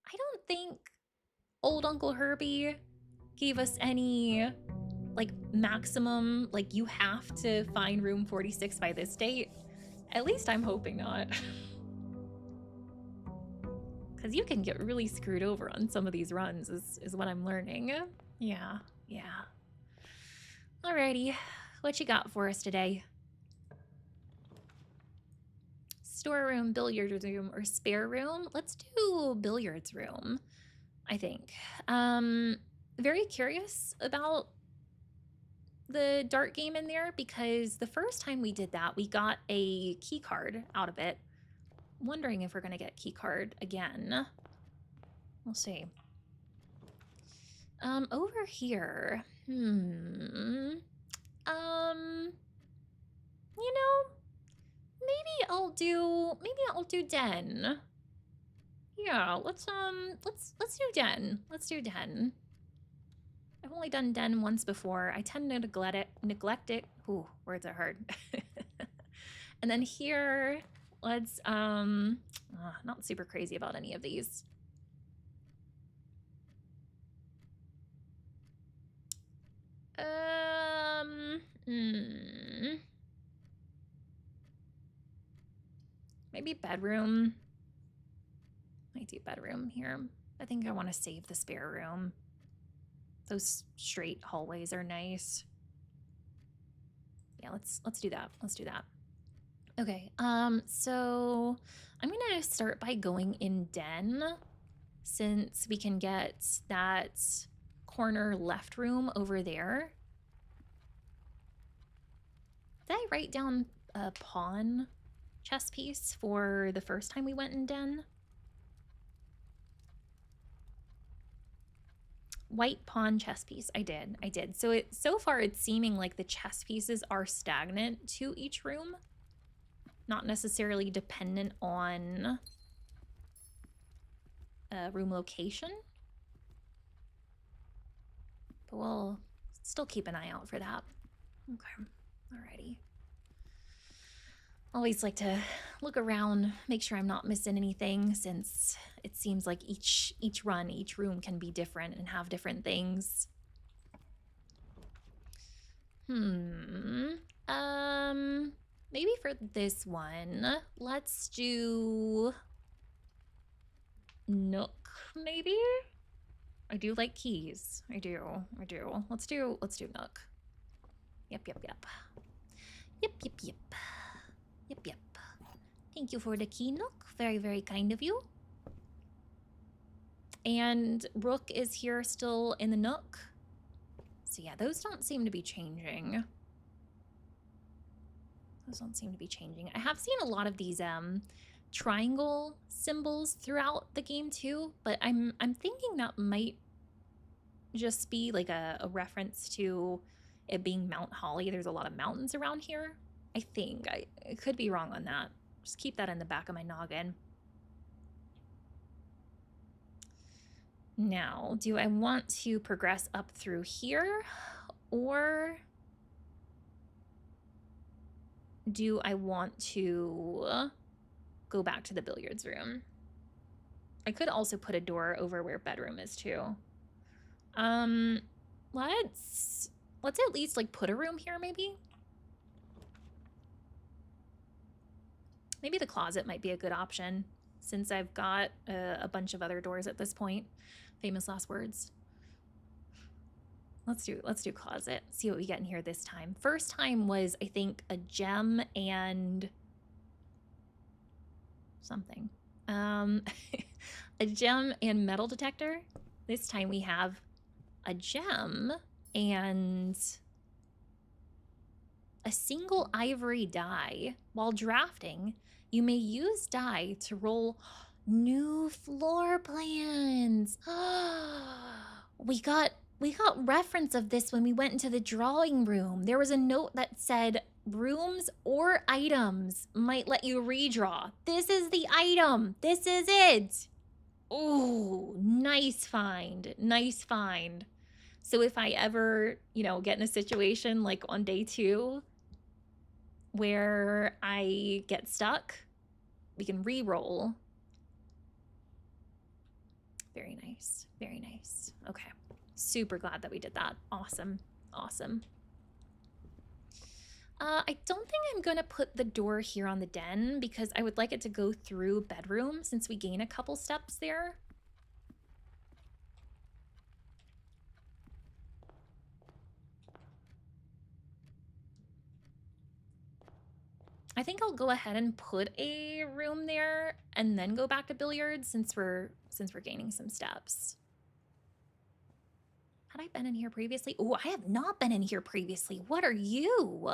I don't think old Uncle Herbie gave us any like maximum, like you have to find room 46 by this date. At least I'm hoping not. Because you can get really screwed over on some of these runs, is what I'm learning. Yeah, yeah. Alrighty, what you got for us today? Storeroom, billiards room, or spare room? Let's do billiards room, I think. Very curious about the dart game in there because the first time we did that, we got a key card out of it. Wondering if we're gonna get key card again. We'll see. Over here, you know, maybe I'll do Den. Yeah, let's do Den. Let's do Den. I've only done Den once before. I tend to neglect it. Ooh, words are hard. And then here, let's not super crazy about any of these. Maybe bedroom. Might do bedroom here. I think I want to save the spare room. Those straight hallways are nice. Yeah, let's do that. Let's do that. Okay, so I'm gonna start by going in Den, since we can get that corner left room over there. Did I write down a pawn chess piece for the first time we went in Den? White pawn chess piece. I did. So far it's seeming like the chess pieces are stagnant to each room, not necessarily dependent on room location. But we'll still keep an eye out for that. Okay, alrighty. Always like to look around, make sure I'm not missing anything, since it seems like each run, each room can be different and have different things. Maybe for this one, let's do Nook, maybe? I do like keys. I do. Let's do Nook. Yep. Thank you for the key, Nook. Very, very kind of you. And Rook is here still in the Nook. So yeah, those don't seem to be changing. I have seen a lot of these triangle symbols throughout the game too, but I'm thinking that might just be like a reference to it being Mount Holly. There's a lot of mountains around here. I think. I could be wrong on that. Just keep that in the back of my noggin. Now, do I want to progress up through here, or do I want to go back to the billiards room? I could also put a door over where bedroom is too. Let's at least like put a room here, maybe. Maybe the closet might be a good option, since I've got a bunch of other doors at this point. Famous last words. Let's do closet. See what we get in here this time. First time was, I think, a gem and something. A gem and metal detector. This time we have a gem and a single ivory die. While drafting, you may use die to roll new floor plans. We got reference of this when we went into the drawing room. There was a note that said rooms or items might let you redraw. This is the item. This is it. Oh, nice find. Nice find. So if I ever, get in a situation like on day 2 where I get stuck, we can re-roll. Very nice. Very nice. Okay. Super glad that we did that. Awesome. Awesome. I don't think I'm gonna put the door here on the den because I would like it to go through bedroom since we gain a couple steps there. I think I'll go ahead and put a room there and then go back to billiards since we're gaining some steps. Had I been in here previously? Oh, I have not been in here previously. What are you?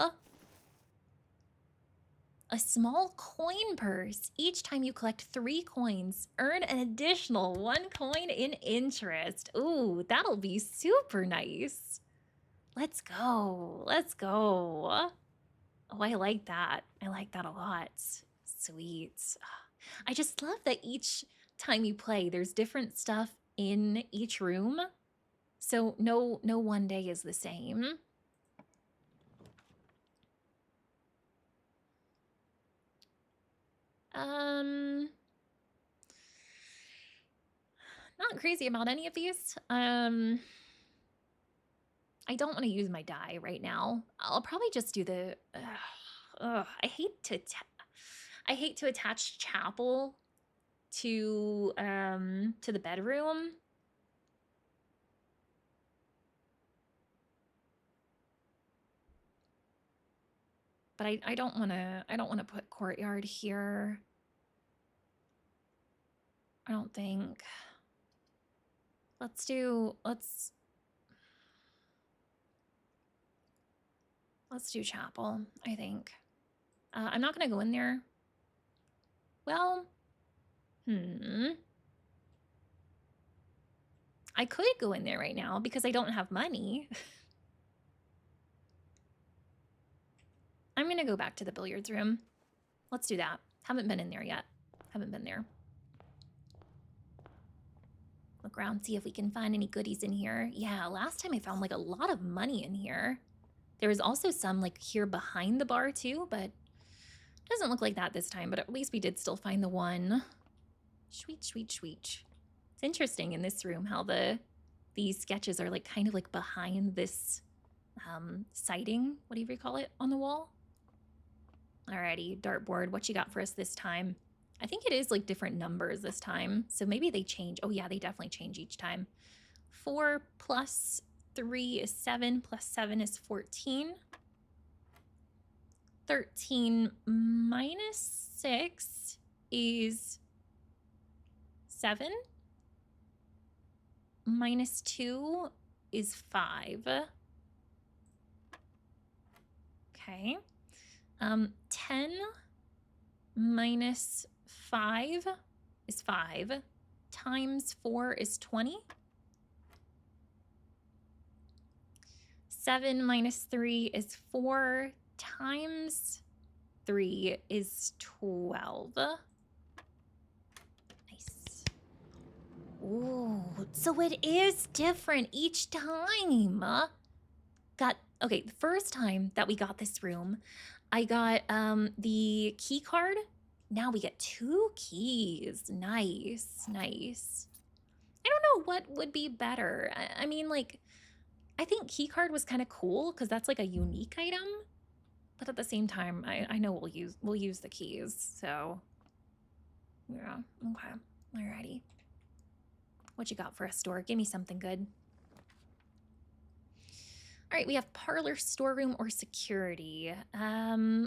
A small coin purse. Each time you collect 3 coins, earn an additional 1 coin in interest. Ooh, that'll be super nice. Let's go. Let's go. Oh, I like that. I like that a lot. Sweet. I just love that each time you play, there's different stuff in each room. So no one day is the same. Not crazy about any of these. I don't want to use my die right now. I'll probably just do the. I hate to attach chapel to the bedroom. But I don't want to put courtyard here. I don't think. Let's do chapel, I think. I'm not going to go in there. Well, I could go in there right now because I don't have money. I'm going to go back to the billiards room. Let's do that. Haven't been in there yet. Haven't been there. Look around, see if we can find any goodies in here. Yeah, last time I found like a lot of money in here. There was also some like here behind the bar too, but it doesn't look like that this time, but at least we did still find the one. Sweet, sweet, sweet. It's interesting in this room how these sketches are like kind of like behind this siding, whatever you call it, on the wall. Alrighty, dartboard, what you got for us this time? I think it is like different numbers this time, so maybe they change. Oh yeah, they definitely change each time. 4 plus 3 is 7, plus 7 is 14. 13 minus 6 is 7. Minus 2 is 5. Okay. 10 minus 5 is 5. Times 4 is 20. 7 minus 3 is 4. Times 3 is 12. Nice. Ooh, so it is different each time. Okay, the first time that we got this room, I got the key card. Now we get 2 keys. Nice, nice. I don't know what would be better. I mean, like, I think key card was kind of cool because that's like a unique item. But at the same time, I know we'll use the keys. So yeah, okay, alrighty. What you got for us, store? Give me something good. All right, we have parlor, storeroom, or security.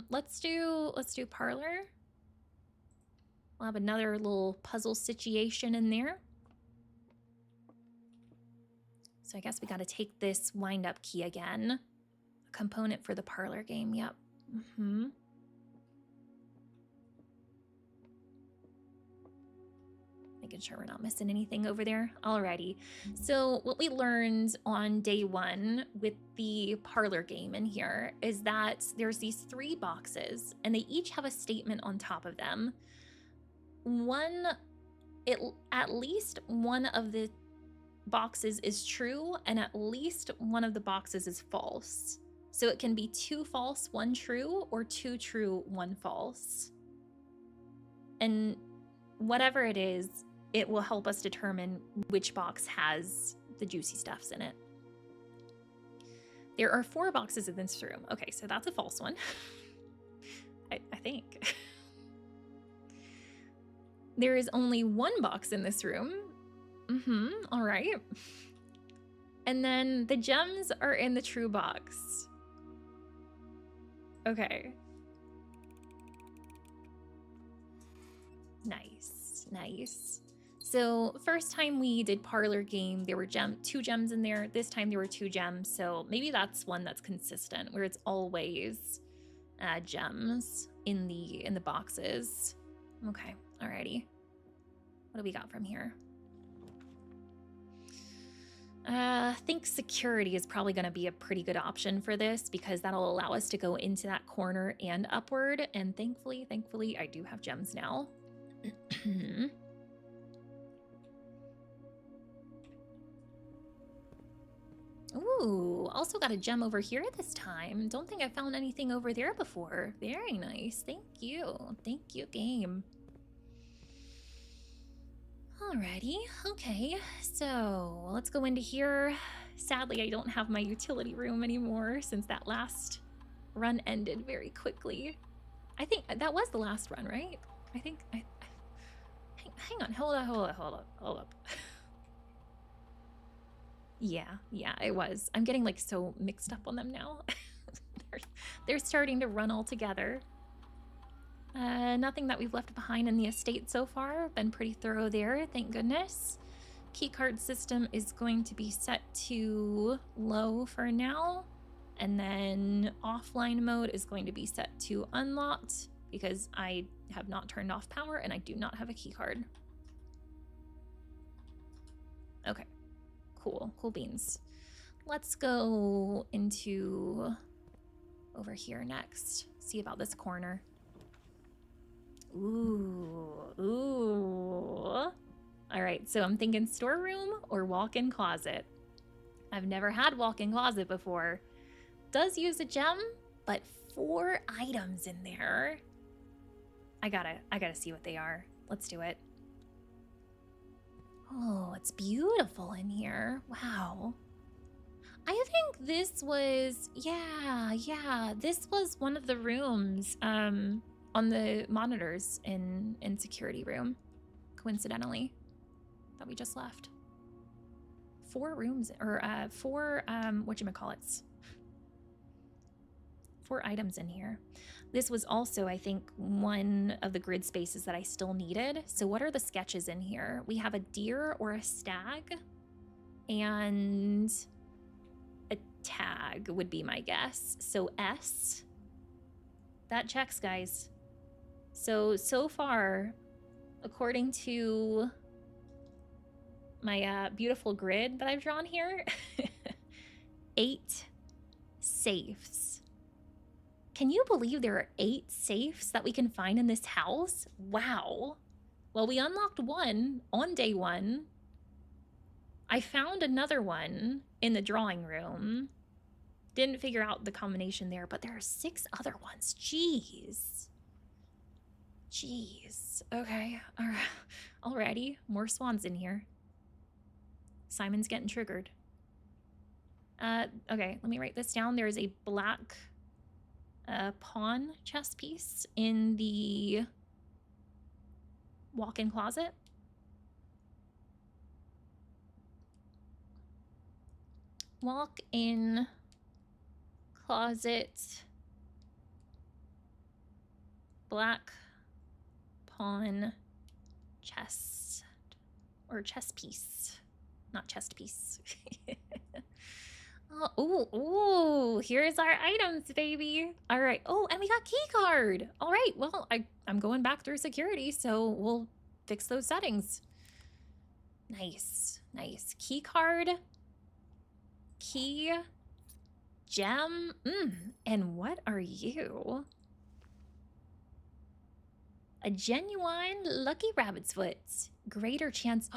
Let's do parlor. We'll have another little puzzle situation in there. So I guess we got to take this wind-up key again. A component for the parlor game. Yep. Making sure we're not missing anything over there. Alrighty. So what we learned on day 1 with the parlor game in here is that there's these 3 boxes and they each have a statement on top of them. At least one of the boxes is true and at least one of the boxes is false. So it can be 2 false, 1 true, or 2 true, 1 false. And whatever it is, it will help us determine which box has the juicy stuffs in it. There are 4 boxes in this room. Okay, so that's a false one. I think. There is only 1 box in this room. All right. And then the gems are in the true box. Okay. Nice. So first time we did parlor game, there were 2 gems in there. This time there were 2 gems. So maybe that's one that's consistent, where it's always gems in the boxes. Okay, alrighty. What do we got from here? I think security is probably going to be a pretty good option for this, because that'll allow us to go into that corner and upward. And thankfully, I do have gems now. Ooh, also got a gem over here this time. Don't think I found anything over there before. Very nice. Thank you, game. Alrighty, okay, so let's go into here. Sadly, I don't have my utility room anymore since that last run ended very quickly. I think that was the last run, right? I think hang on, hold up. Yeah, it was. I'm getting like so mixed up on them now. they're starting to run all together. Nothing that we've left behind in the estate so far. Been pretty thorough there, thank goodness. Keycard system is going to be set to low for now. And then offline mode is going to be set to unlocked, because I have not turned off power and I do not have a keycard. Okay, cool beans. Let's go into over here next. See about this corner. Ooh. All right, so I'm thinking storeroom or walk-in closet. I've never had walk-in closet before. Does use a gem, but 4 items in there. I gotta see what they are. Let's do it. Oh, it's beautiful in here. Wow. I think this was, yeah, this was one of the rooms on the monitors in security room, coincidentally, that we just left. 4 rooms, or 4 whatchamacallits. 4 items in here. This was also, I think, one of the grid spaces that I still needed. So what are the sketches in here? We have a deer or a stag, and a tag would be my guess. So S. That checks, guys. So far, according to my beautiful grid that I've drawn here, 8 safes. Can you believe there are 8 safes that we can find in this house? Wow. Well, we unlocked 1 on day 1. I found another one in the drawing room. Didn't figure out the combination there, but there are 6 other ones. Jeez. Okay. All right. Alrighty. More swans in here. Simon's getting triggered. Okay, let me write this down. There is a black pawn chess piece in the walk-in closet. Walk-in closet, black pawn chest, or chess piece, not chest piece. Oh, here's our items, baby. All right. Oh, and we got key card. All right. Well, I'm going back through security, so we'll fix those settings. Nice. Key card, key, gem. And what are you? A genuine lucky rabbit's foot. Greater chance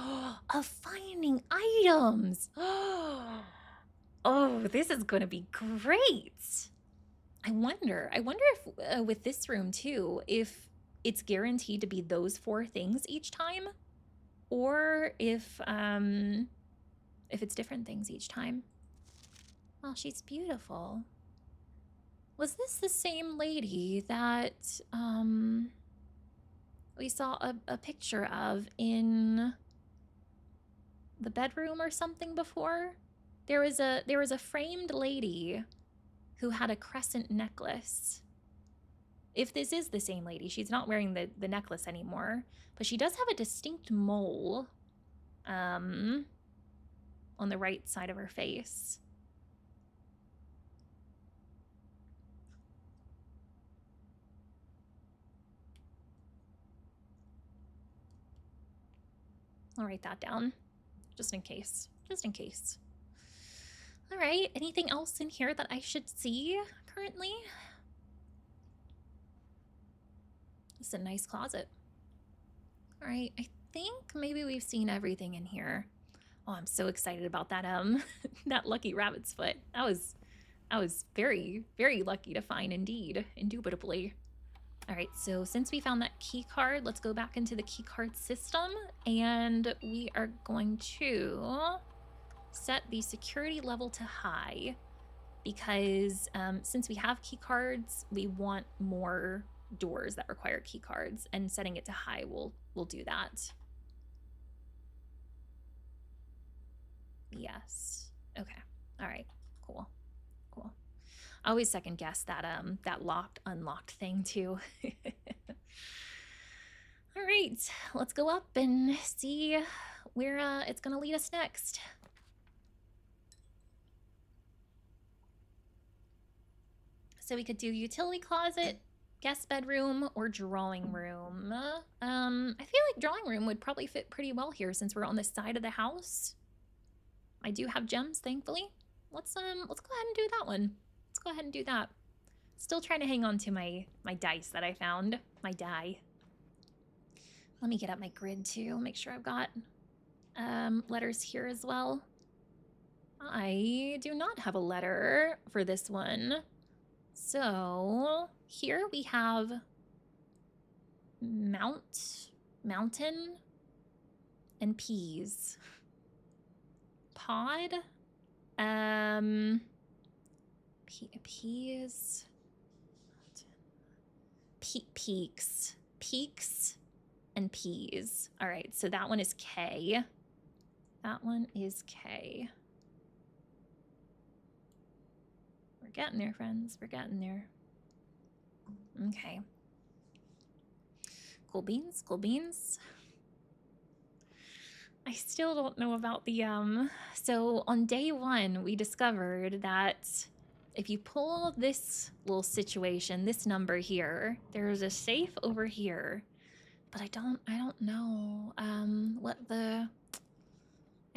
of finding items. Oh, this is going to be great. I wonder if with this room too, if it's guaranteed to be those 4 things each time. or if it's different things each time. Oh, she's beautiful. Was this the same lady that we saw a picture of in the bedroom or something before? There was a framed lady who had a crescent necklace. If this is the same lady, she's not wearing the necklace anymore, but she does have a distinct mole on the right side of her face. I'll write that down, just in case. Just in case. All right, anything else in here that I should see currently? It's a nice closet. All right, I think maybe we've seen everything in here. Oh, I'm so excited about that that lucky rabbit's foot. I was very, very lucky to find indeed, indubitably. All right, so since we found that key card, let's go back into the key card system, and we are going to set the security level to high, because since we have key cards, we want more doors that require key cards, and setting it to high will do that. Yes. Okay. All right. Cool. Cool. I always second guess that that locked unlocked thing too. All right, let's go up and see where it's gonna lead us next. So we could do utility closet, guest bedroom, or drawing room. I feel like drawing room would probably fit pretty well here since we're on the side of the house. I do have gems, thankfully. Let's go ahead and do that one. Let's go ahead and do that. Still trying to hang on to my dice that I found. My die. Let me get up my grid too. Make sure I've got letters here as well. I do not have a letter for this one. So here we have mountain, and peas. Pod, peas, peaks, and peas. All right, so that one is K. That one is K. We're getting there, friends. We're getting there. Okay. Cool beans, cool beans. I still don't know about the, so on day one, we discovered that if you pull this little situation, this number here, there's a safe over here, but I don't know, I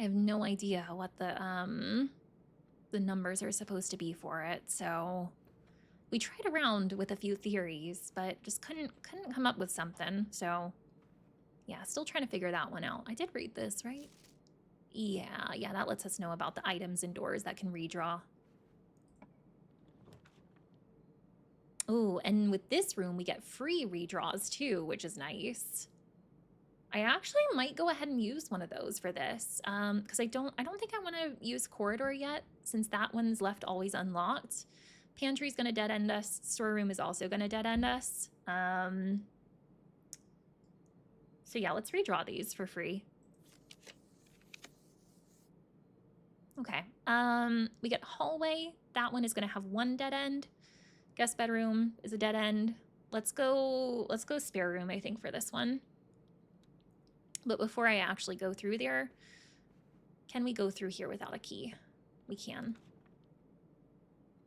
have no idea what the numbers are supposed to be for it, so we tried around with a few theories, but just couldn't come up with something, so yeah, still trying to figure that one out. I did read this, right? Yeah, that lets us know about the items indoors that can redraw. Oh, and with this room, we get free redraws too, which is nice. I actually might go ahead and use one of those for this, because I don't think I want to use corridor yet, since that one's left always unlocked. Pantry's gonna dead end us. Storeroom is also gonna dead end us. So yeah, let's redraw these for free. Okay, we get hallway. That one is gonna have one dead end. Guest bedroom is a dead end. Let's go spare room, I think, for this one. But before I actually go through there, can we go through here without a key? We can.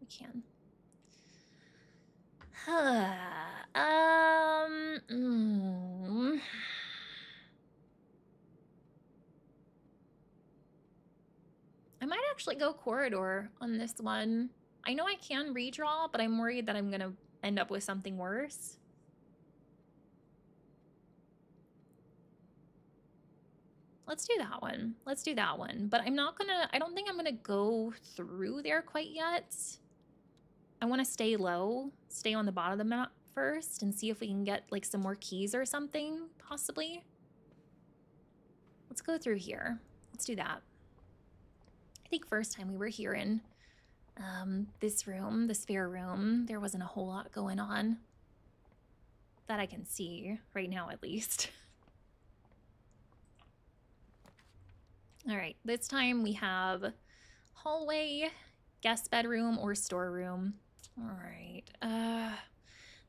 We can. I might actually go corridor on this one. I know I can redraw, but I'm worried that I'm gonna end up with something worse. Let's do that one. Let's do that one. But I don't think I'm gonna go through there quite yet. I wanna stay low, stay on the bottom of the map first and see if we can get like some more keys or something, possibly. Let's go through here. Let's do that. I think first time we were here in this room, the spare room, there wasn't a whole lot going on. That I can see right now, at least. All right, this time we have hallway, guest bedroom, or storeroom. All right.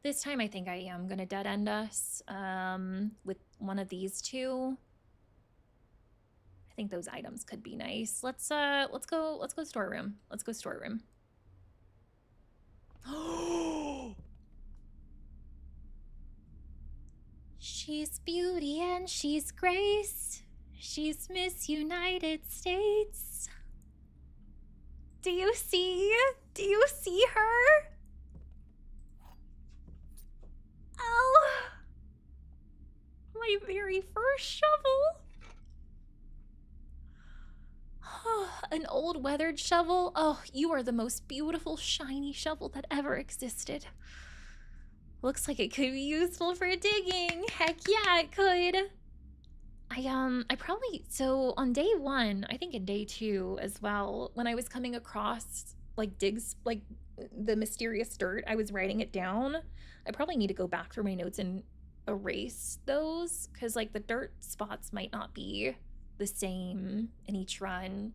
This time I think I am gonna dead end us with one of these two. I think those items could be nice. Let's go storeroom. Let's go storeroom. Oh. She's beauty and she's grace. She's Miss United States. Do you see? Do you see her? Oh, my very first shovel. An old weathered shovel. Oh, you are the most beautiful shiny shovel that ever existed. Looks like it could be useful for digging. Heck yeah, it could. I probably, so on day one, I think in day two as well, when I was coming across like digs, like the mysterious dirt, I was writing it down. I probably need to go back through my notes and erase those, because like the dirt spots might not be the same in each run.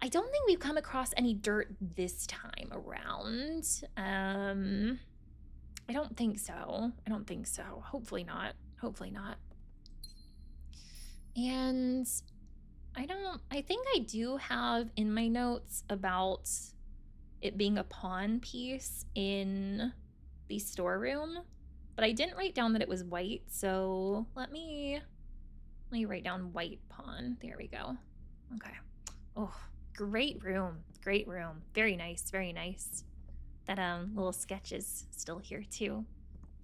I don't think we've come across any dirt this time around. I don't think so. I don't think so. Hopefully not. Hopefully not. And I think I do have in my notes about it being a pawn piece in the storeroom, but I didn't write down that it was white, so let me write down white pawn. There we go. Okay. Oh, great room. Great room. Very nice, very nice. That little sketch is still here too.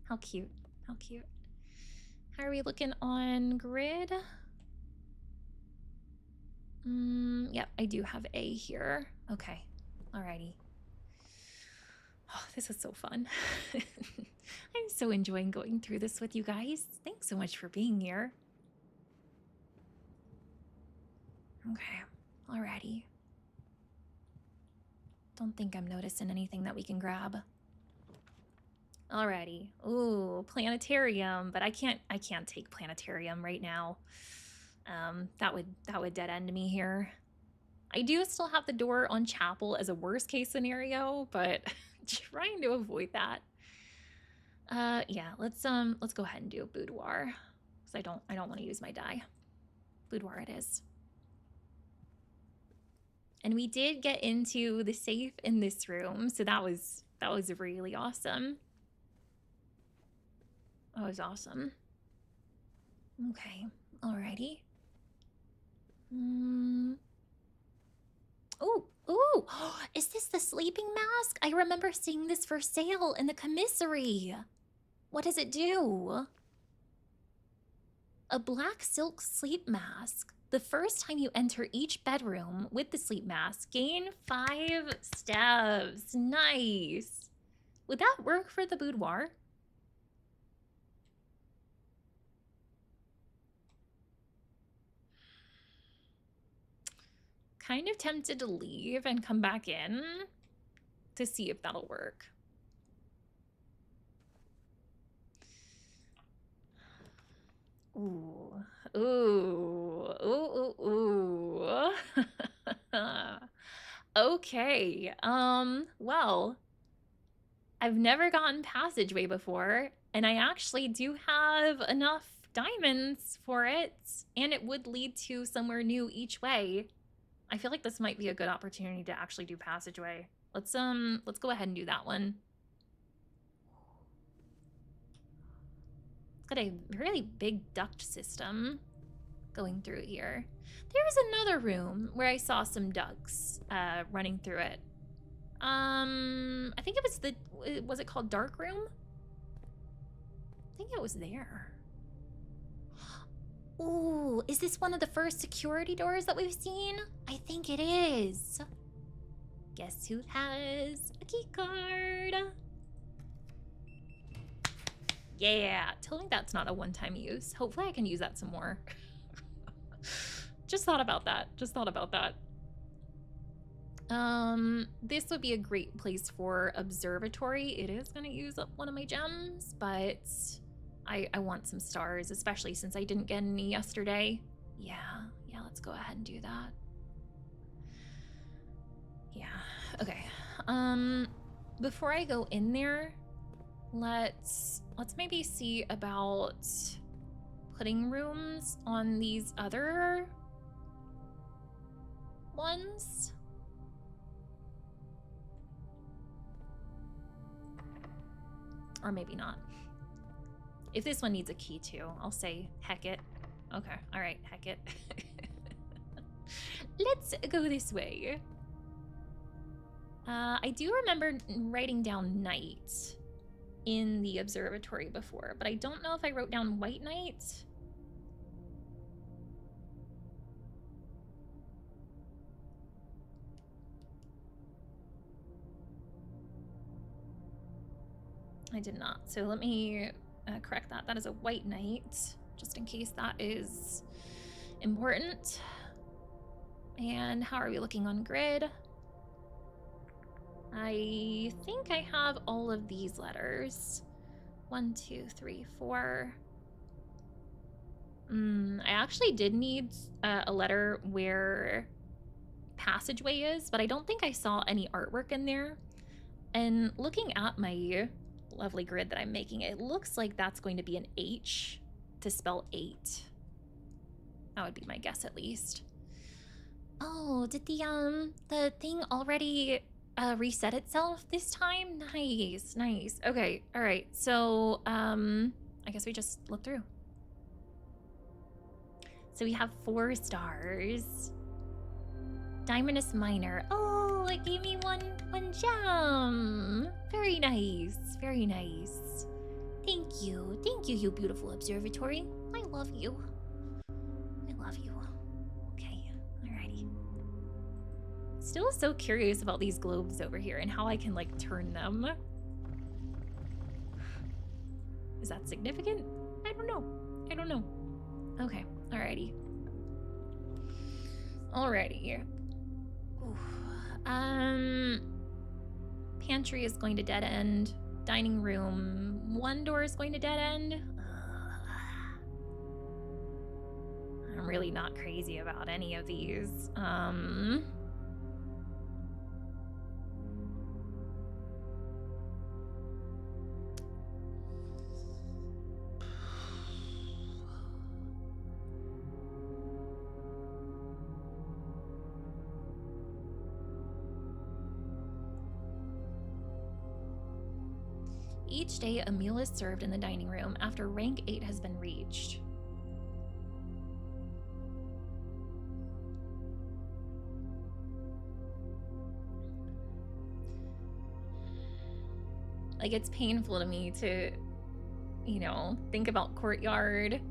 How cute. How cute. How are we looking on grid? Yep, I do have A here. Okay. Alrighty. Oh, this is so fun. I'm so enjoying going through this with you guys. Thanks so much for being here. Okay. Alrighty. Don't think I'm noticing anything that we can grab. Alrighty. Ooh, planetarium, but I can't take planetarium right now. That would dead end me here. I do still have the door on chapel as a worst case scenario, but trying to avoid that. Yeah, let's go ahead and do a boudoir, because I don't want to use my die. Boudoir it is. And we did get into the safe in this room, so that was really awesome. That was awesome. Okay, alrighty. Oh, is this the sleeping mask? I remember seeing this for sale in the commissary. What does it do? A black silk sleep mask. The first time you enter each bedroom with the sleep mask, gain 5 steps. Nice. Would that work for the boudoir? Kind of tempted to leave and come back in to see if that'll work. Ooh, ooh, ooh, ooh, ooh. Okay, well, I've never gotten passageway before, and I actually do have enough diamonds for it, and it would lead to somewhere new each way. I feel like this might be a good opportunity to actually do passageway. Let's go ahead and do that one. It's got a really big duct system going through here. There's another room where I saw some ducks running through it. I think it was was it called Dark Room? I think it was there. Ooh, is this one of the first security doors that we've seen? I think it is. Guess who has a key card? Yeah, tell me that's not a one-time use. Hopefully I can use that some more. Just thought about that. Just thought about that. This would be a great place for observatory. It is gonna use up one of my gems, but I want some stars, especially since I didn't get any yesterday. Yeah, let's go ahead and do that. Yeah, okay. Before I go in there, let's maybe see about putting rooms on these other ones. Or maybe not. If this one needs a key too, I'll say heck it. Okay, all right, heck it. Let's go this way. I do remember writing down night in the observatory before, but I don't know if I wrote down white night. I did not. So let me correct that. That is a white night, just in case that is important. And how are we looking on grid? I think I have all of these letters. 1, 2, 3, 4. I actually did need a letter where passageway is, but I don't think I saw any artwork in there. And looking at my lovely grid that I'm making, it looks like that's going to be an H to spell 8. That would be my guess, at least. Oh, did the thing already reset itself this time? Nice, nice. Okay, all right. So I guess we just look through. So we have 4 stars. Diamondus Minor. Oh, it gave me one gem. Very nice, very nice. Thank you, you beautiful observatory. I love you. I love you. Okay, alrighty. Still so curious about these globes over here and how I can like turn them. Is that significant? I don't know. I don't know. Okay, alrighty. Alrighty. Pantry is going to dead end. Dining room, 1 door is going to dead end. I'm really not crazy about any of these. Each day, a meal is served in the dining room after rank 8 has been reached. Like, it's painful to me to, you know, think about courtyard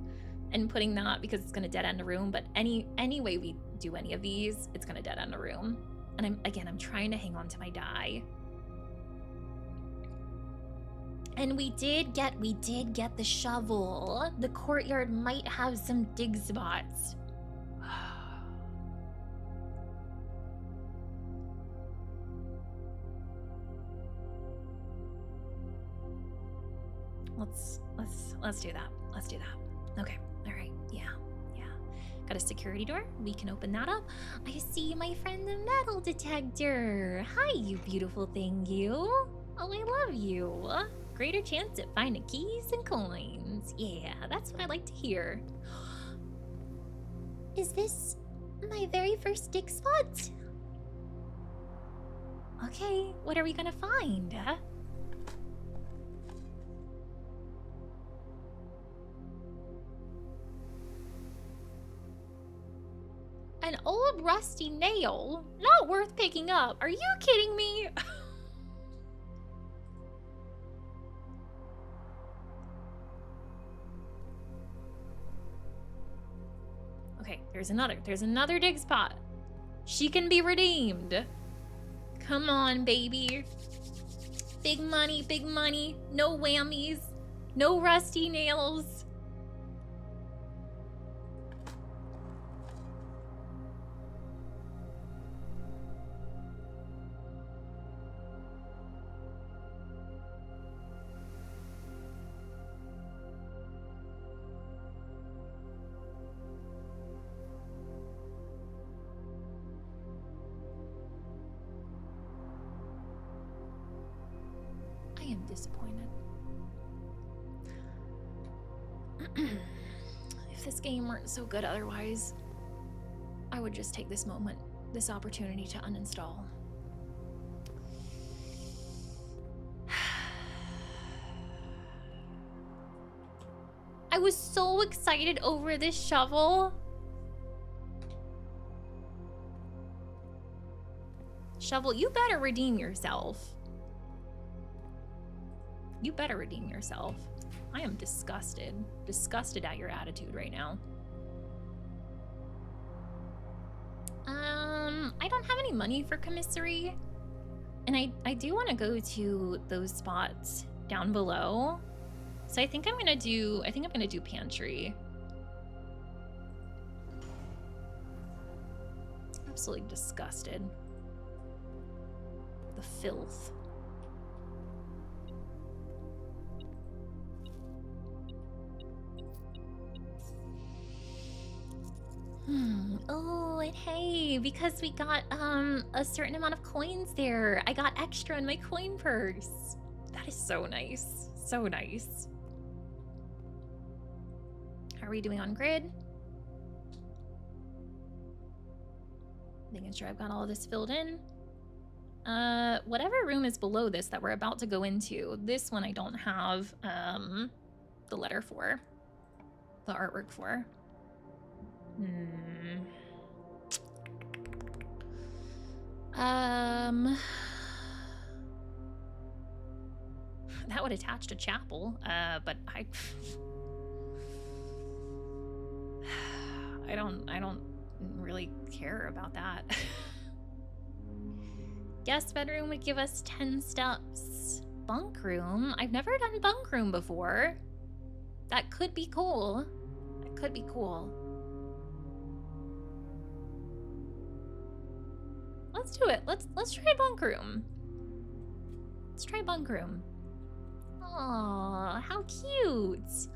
and putting that because it's gonna dead end a room, but any way we do any of these, it's gonna dead end a room. And I'm trying to hang on to my die. And we did get the shovel. The courtyard might have some dig spots. Let's do that. Let's do that. Okay. All right. Yeah. Got a security door. We can open that up. I see my friend the metal detector. Hi, you beautiful thing, you. Oh, I love you. Greater chance at finding keys and coins. Yeah, that's what I like to hear. Is this my very first dig spot? Okay, what are we gonna find? An old rusty nail? Not worth picking up. Are you kidding me? Okay, there's another dig spot. She can be redeemed. Come on, baby. Big money, no whammies, no rusty nails. disappointed. If this game weren't so good otherwise, I would just take this moment, this opportunity to uninstall. I was so excited over this shovel. Shovel, you better redeem yourself. You better redeem yourself. I am disgusted. Disgusted at your attitude right now. I don't have any money for commissary. And I do want to go to those spots down below. So I think I'm gonna do pantry. Absolutely disgusted. The filth. Oh, and hey, because we got a certain amount of coins there, I got extra in my coin purse. That is so nice. So nice. How are we doing on grid? Making sure I've got all of this filled in. Whatever room is below this that we're about to go into, this one I don't have the letter for, the artwork for. That would attach to chapel, but I don't really care about that. Guest bedroom would give us 10 steps. Bunk room? I've never done bunk room before. That could be cool. That could be cool. Let's do it. Let's try bunk room. Let's try bunk room. Aw, how cute.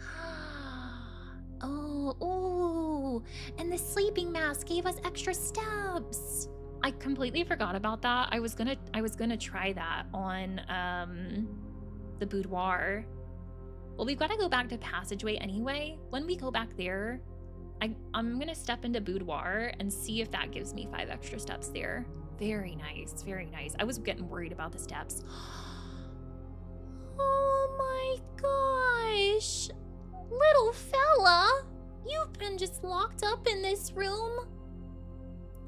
Oh, and the sleeping mask gave us extra steps. I completely forgot about that. I was gonna try that on the boudoir. Well, we've got to go back to passageway anyway. When we go back there, I'm gonna step into boudoir and see if that gives me 5 extra steps there. Very nice, very nice. I was getting worried about the steps. Oh my gosh, little fella, you've been just locked up in this room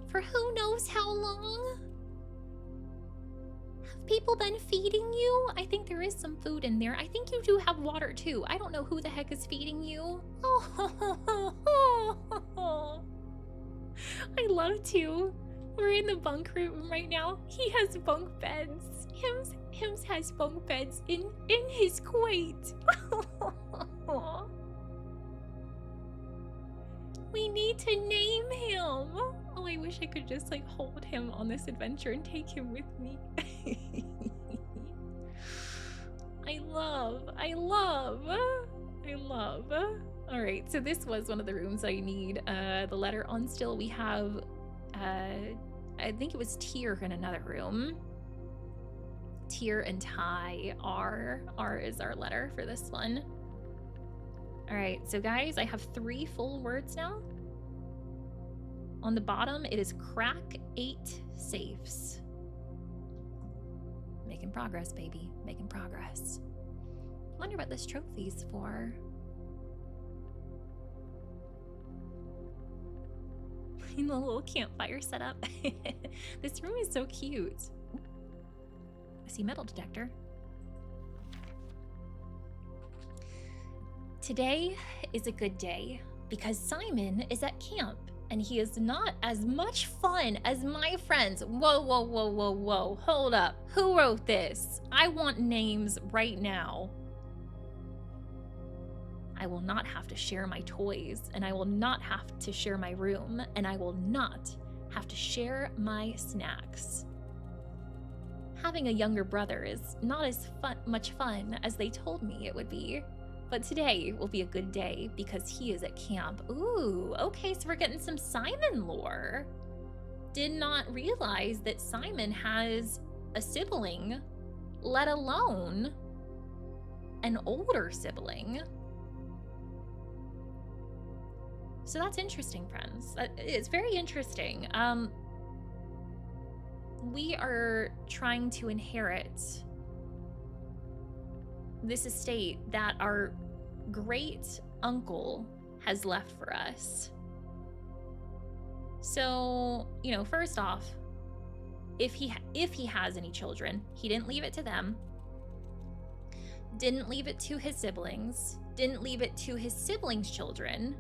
for who knows how long? Have people been feeding you? I think there is some food in there. I think you do have water too. I don't know who the heck is feeding you. Oh, I love to. We're in the bunk room right now. He has bunk beds. Hims has bunk beds in his quite. We need to name him. Oh, I wish I could just like hold him on this adventure and take him with me. I love. All right, so this was one of the rooms I need the letter on still. We have, I think it was Tyr in another room. Tyr and Ty R is our letter for this one. All right, so guys, I have 3 full words now. On the bottom, it is crack 8 safes. Making progress, baby, making progress. Wonder what this trophy's for. In the little campfire setup. This room is so cute. Ooh, I see metal detector. Today is a good day because Simon is at camp and he is not as much fun as my friends. Whoa. Hold up. Who wrote this? I want names right now. I will not have to share my toys, and I will not have to share my room, and I will not have to share my snacks. Having a younger brother is not as much fun as they told me it would be. But today will be a good day because he is at camp. Ooh, okay, so we're getting some Simon lore. Did not realize that Simon has a sibling, let alone an older sibling. So that's interesting, friends. It's very interesting. We are trying to inherit this estate that our great uncle has left for us. So, you know, first off, if he has any children, he didn't leave it to them, didn't leave it to his siblings, didn't leave it to his siblings' children,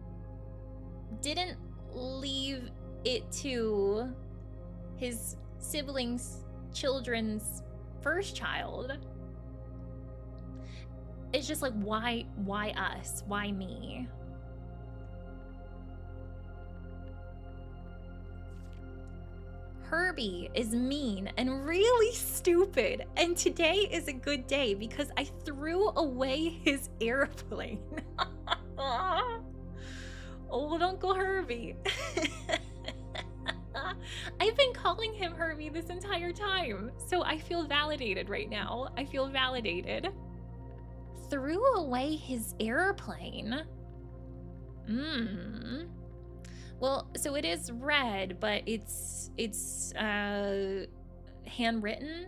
didn't leave it to his siblings' children's first child. It's just like, why us? Why me? Herbie is mean and really stupid, and today is a good day because I threw away his airplane. Old Uncle Herbie. I've been calling him Herbie this entire time, so I feel validated right now. I feel validated. Threw away his airplane. Well, so it is red, but it's handwritten.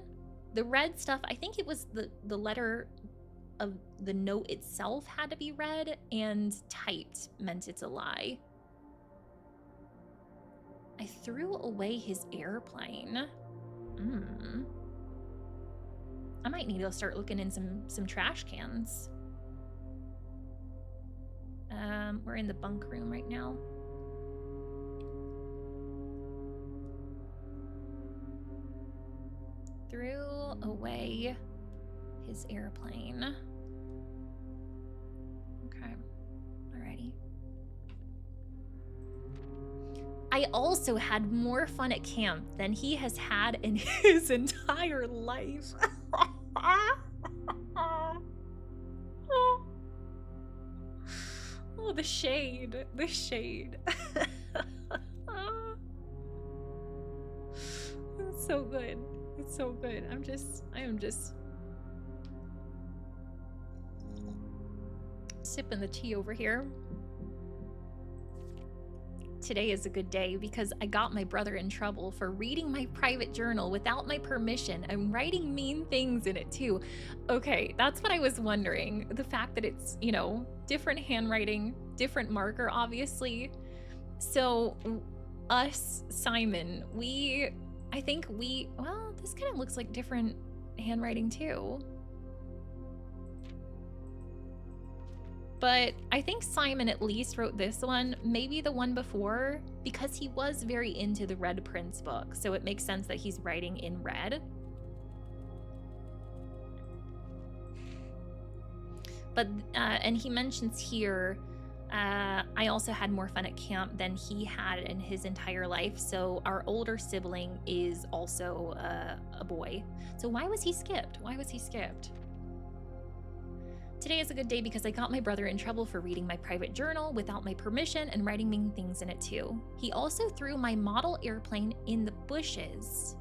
The red stuff, I think it was the letter of the note itself had to be red, and typed meant it's a lie. I threw away his airplane. I might need to start looking in some trash cans. We're in the bunk room right now. Threw away his airplane. Okay, alrighty. I also had more fun at camp than he has had in his entire life. Oh, the shade, the shade. It's so good. It's so good. I am just sipping the tea over here. Today is a good day because I got my brother in trouble for reading my private journal without my permission and writing mean things in it too. Okay, that's what I was wondering. The fact that it's, you know, different handwriting, different marker, obviously. So us, Simon, I think well, this kind of looks like different handwriting too. But I think Simon at least wrote this one, maybe the one before, because he was very into the WadePrince book, so it makes sense that he's writing in red. But, and he mentions here, I also had more fun at camp than he had in his entire life, so our older sibling is also a boy. So why was he skipped? Why was he skipped? Today is a good day because I got my brother in trouble for reading my private journal without my permission and writing mean things in it too. He also threw my model airplane in the bushes.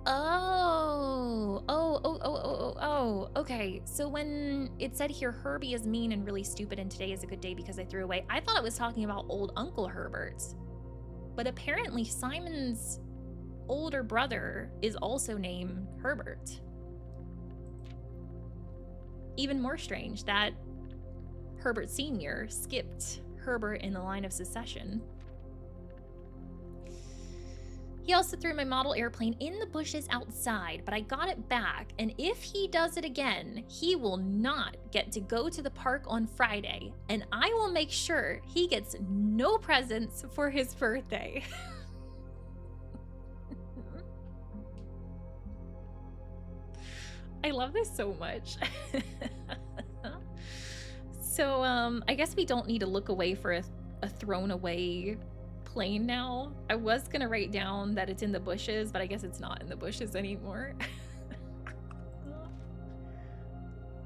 Oh, okay. So when it said here, Herbie is mean and really stupid and today is a good day because I threw away, I thought it was talking about old Uncle Herbert. But apparently Simon's older brother is also named Herbert. Even more strange that Herbert Sr. skipped Herbert in the line of succession. He also threw my model airplane in the bushes outside, but I got it back, and if he does it again, he will not get to go to the park on Friday, and I will make sure he gets no presents for his birthday. I love this so much. So, I guess we don't need to look away for a thrown away plane now. I was gonna write down that it's in the bushes, but I guess it's not in the bushes anymore.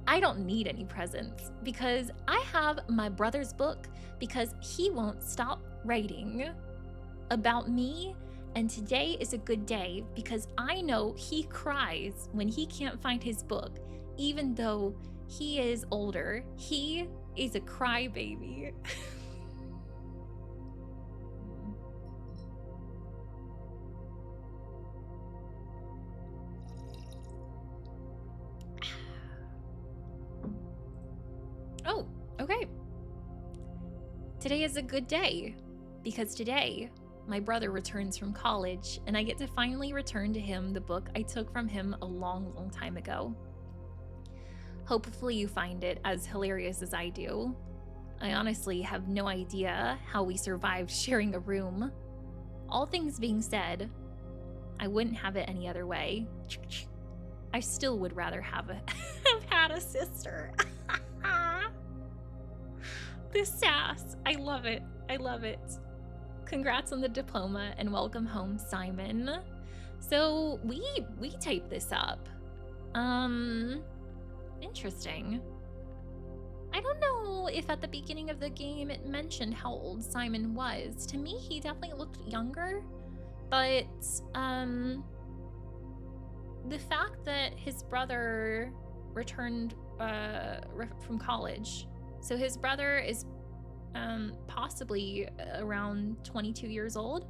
I don't need any presents because I have my brother's book because he won't stop writing about me. And today is a good day because I know he cries when he can't find his book, even though He is older. He is a crybaby. Oh, okay. Today is a good day because today my brother returns from college and I get to finally return to him the book I took from him a long, long time ago. Hopefully you find it as hilarious as I do. I honestly have no idea how we survived sharing a room. All things being said, I wouldn't have it any other way. I still would rather have had a sister. The sass. I love it. I love it. Congrats on the diploma and welcome home, Simon. So we typed this up. Interesting. I don't know if at the beginning of the game it mentioned how old Simon was. To me, he definitely looked younger, but the fact that his brother returned from college, so his brother is possibly around 22 years old.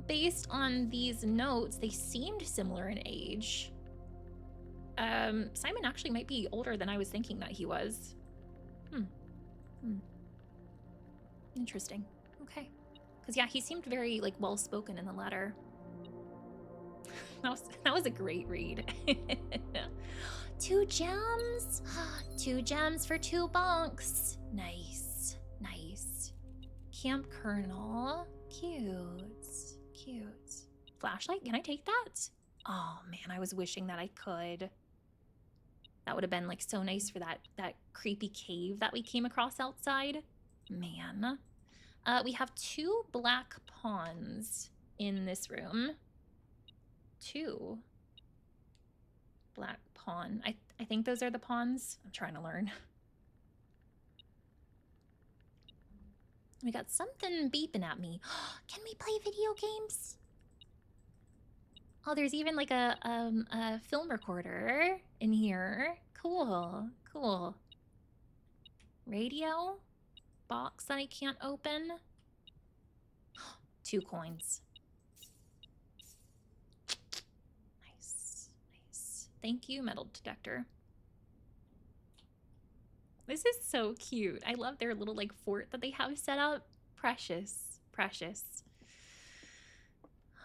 Based on these notes, they seemed similar in age. Simon actually might be older than I was thinking that he was. Interesting. Okay. Because yeah, he seemed very like well-spoken in the letter. That was a great read. 2 gems? 2 gems for 2 bunks. Nice. Nice. Camp Colonel. Cute. Cute. Flashlight? Can I take that? Oh man, I was wishing that I could. That would have been like so nice for that creepy cave that we came across outside. Man. We have 2 black pawns in this room. 2 black pawn. I think those are the pawns. I'm trying to learn. We got something beeping at me. Can we play video games? Oh, there's even like a film recorder in here. Cool, cool. Radio? Box that I can't open? 2 coins. Nice, nice. Thank you, metal detector. This is so cute. I love their little like fort that they have set up. Precious, precious.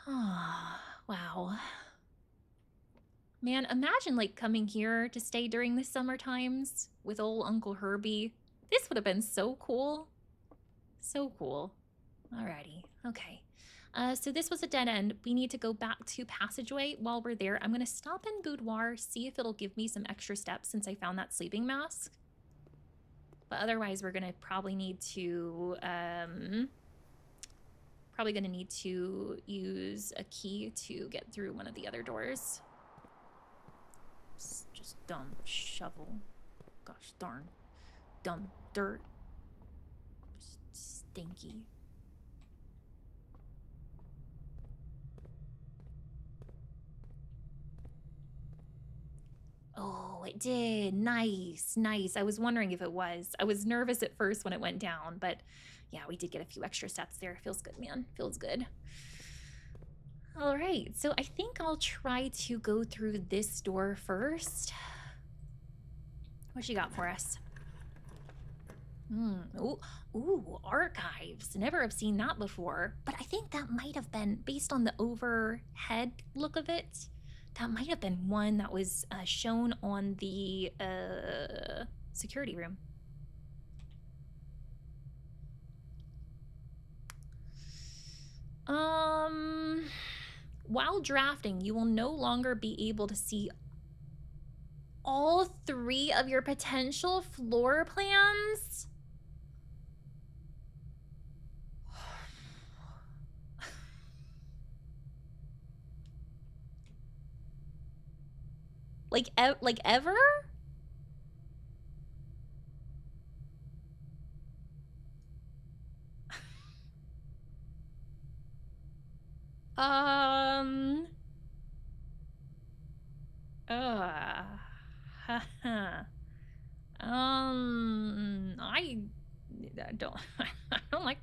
Oh, wow. Man, imagine like coming here to stay during the summer times with old Uncle Herbie. This would have been so cool. So cool. Alrighty, okay. So this was a dead end. We need to go back to passageway. While we're there, I'm gonna stop in boudoir, see if it'll give me some extra steps since I found that sleeping mask. But otherwise, we're gonna probably need to, use a key to get through one of the other doors. Just dumb shovel. Gosh darn. Dumb dirt. Stinky. Oh, it did. Nice, nice. I was wondering if it was. I was nervous at first when it went down, but yeah, we did get a few extra steps there. Feels good, man. Feels good. All right, so I think I'll try to go through this door first. What you got for us? Ooh, archives. Never have seen that before, but I think that might have been, based on the overhead look of it, that might have been one that was shown on the security room. While drafting, you will no longer be able to see all 3 of your potential floor plans. like ever?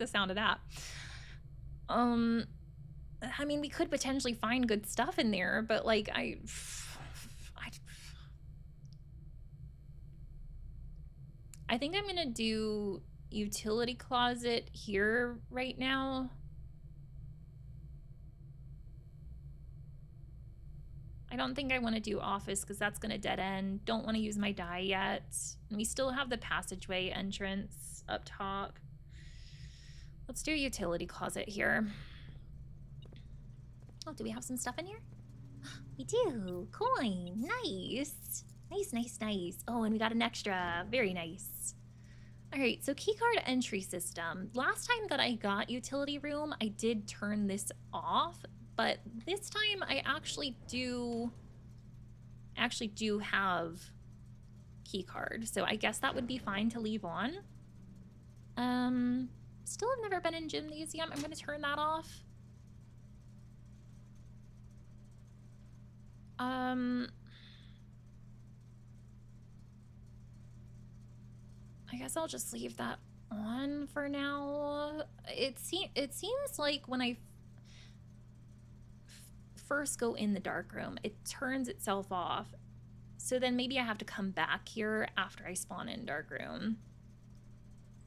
the sound of that. I mean, we could potentially find good stuff in there, but like, I think I'm gonna do utility closet here right now. I don't think I want to do office because that's gonna dead end. Don't want to use my dye yet. And we still have the passageway entrance up top. Let's do utility closet here. Oh, do we have some stuff in here? We do. Coin. Nice. Nice, nice, nice. Oh, and we got an extra. Very nice. All right, so keycard entry system. Last time that I got utility room, I did turn this off, but this time I actually do have keycard, so I guess that would be fine to leave on. Still have never been in gymnasium. I'm gonna turn that off. I guess I'll just leave that on for now. It seems like when I first go in the dark room, it turns itself off. So then maybe I have to come back here after I spawn in dark room.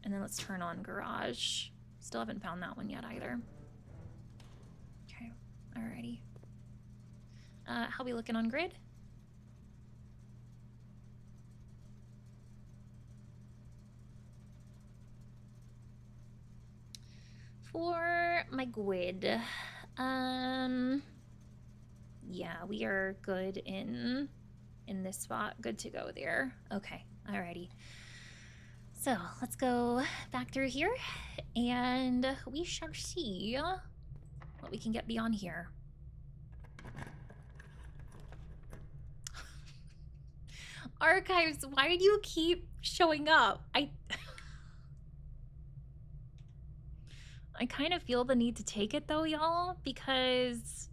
And then let's turn on garage. Still haven't found that one yet either. Okay, alrighty. How we looking on grid? For my grid, yeah, we are good in this spot. Good to go there. Okay, alrighty. So let's go back through here, and we shall see what we can get beyond here. Archives, why do you keep showing up? I kind of feel the need to take it though, y'all, because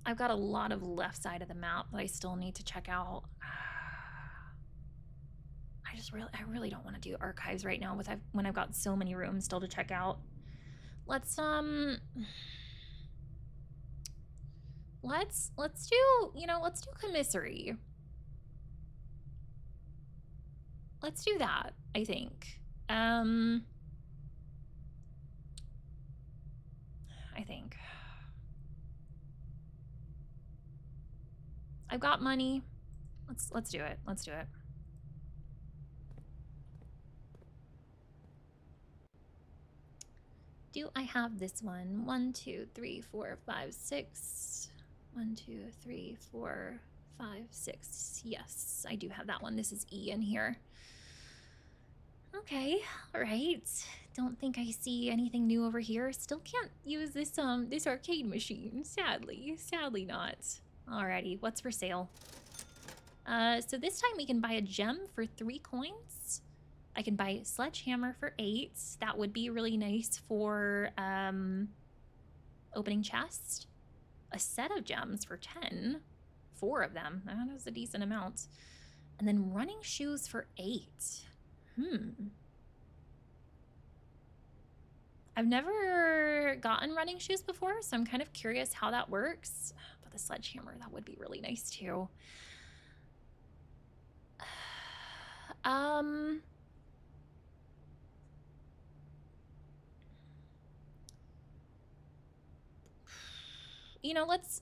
I've got a lot of left side of the map that I still need to check out. I really don't want to do archives right now when I've got so many rooms still to check out. Let's do, let's do commissary. Let's do that, I think. I think. I've got money. Let's do it. Let's do it. Do I have this one? 1, 2, 3, 4, 5, 6. 1, 2, 3, 4, 5, 6. Yes, I do have that one. This is E in here. Okay, all right. Don't think I see anything new over here. Still can't use this arcade machine. Sadly not. Alrighty, what's for sale? So this time we can buy a gem for 3 coins. I can buy sledgehammer for 8. That would be really nice for opening chest. A set of gems for 10. 4 of them. That is a decent amount. And then running shoes for 8. I've never gotten running shoes before, so I'm kind of curious how that works. But the sledgehammer, that would be really nice too. You know, let's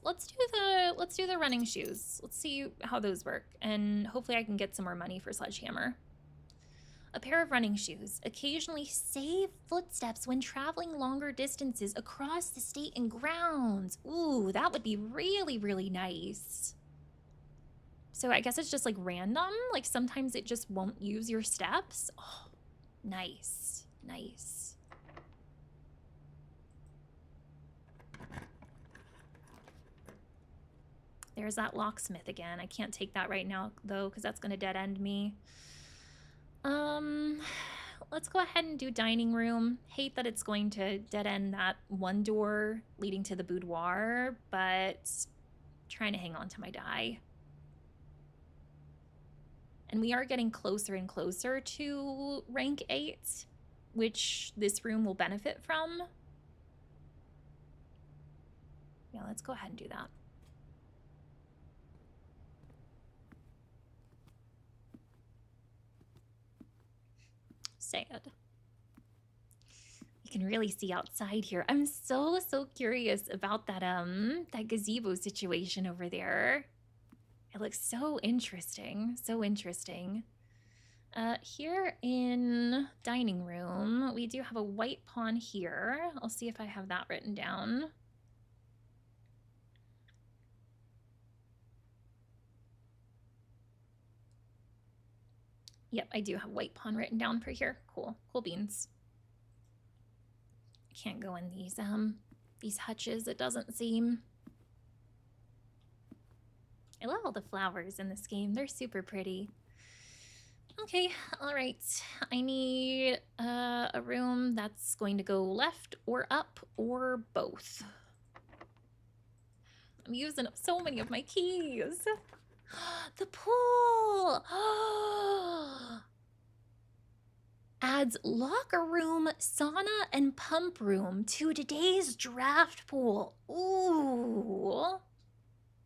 do the running shoes. Let's see how those work, and hopefully I can get some more money for sledgehammer. A pair of running shoes. Occasionally save footsteps when traveling longer distances across the state and grounds. Ooh, that would be really, really nice. So I guess it's just like random. Like sometimes it just won't use your steps. Oh, nice, nice. There's that locksmith again. I can't take that right now though, because that's gonna dead end me. Let's go ahead and do dining room. Hate that it's going to dead end that one door leading to the boudoir, but trying to hang on to my die. And we are getting closer and closer to rank 8, which this room will benefit from. Yeah, let's go ahead and do that. Sad. You can really see outside here. I'm so curious about that that gazebo situation over there. It looks so interesting. So interesting. Here in dining room, we do have a white pawn here. I'll see if I have that written down. Yep, I do have white pawn written down for here. Cool. Cool beans. Can't go in these hutches, it doesn't seem. I love all the flowers in this game. They're super pretty. Okay, all right. I need a room that's going to go left or up or both. I'm using up so many of my keys. The pool! Adds locker room, sauna, and pump room to today's draft pool. Ooh,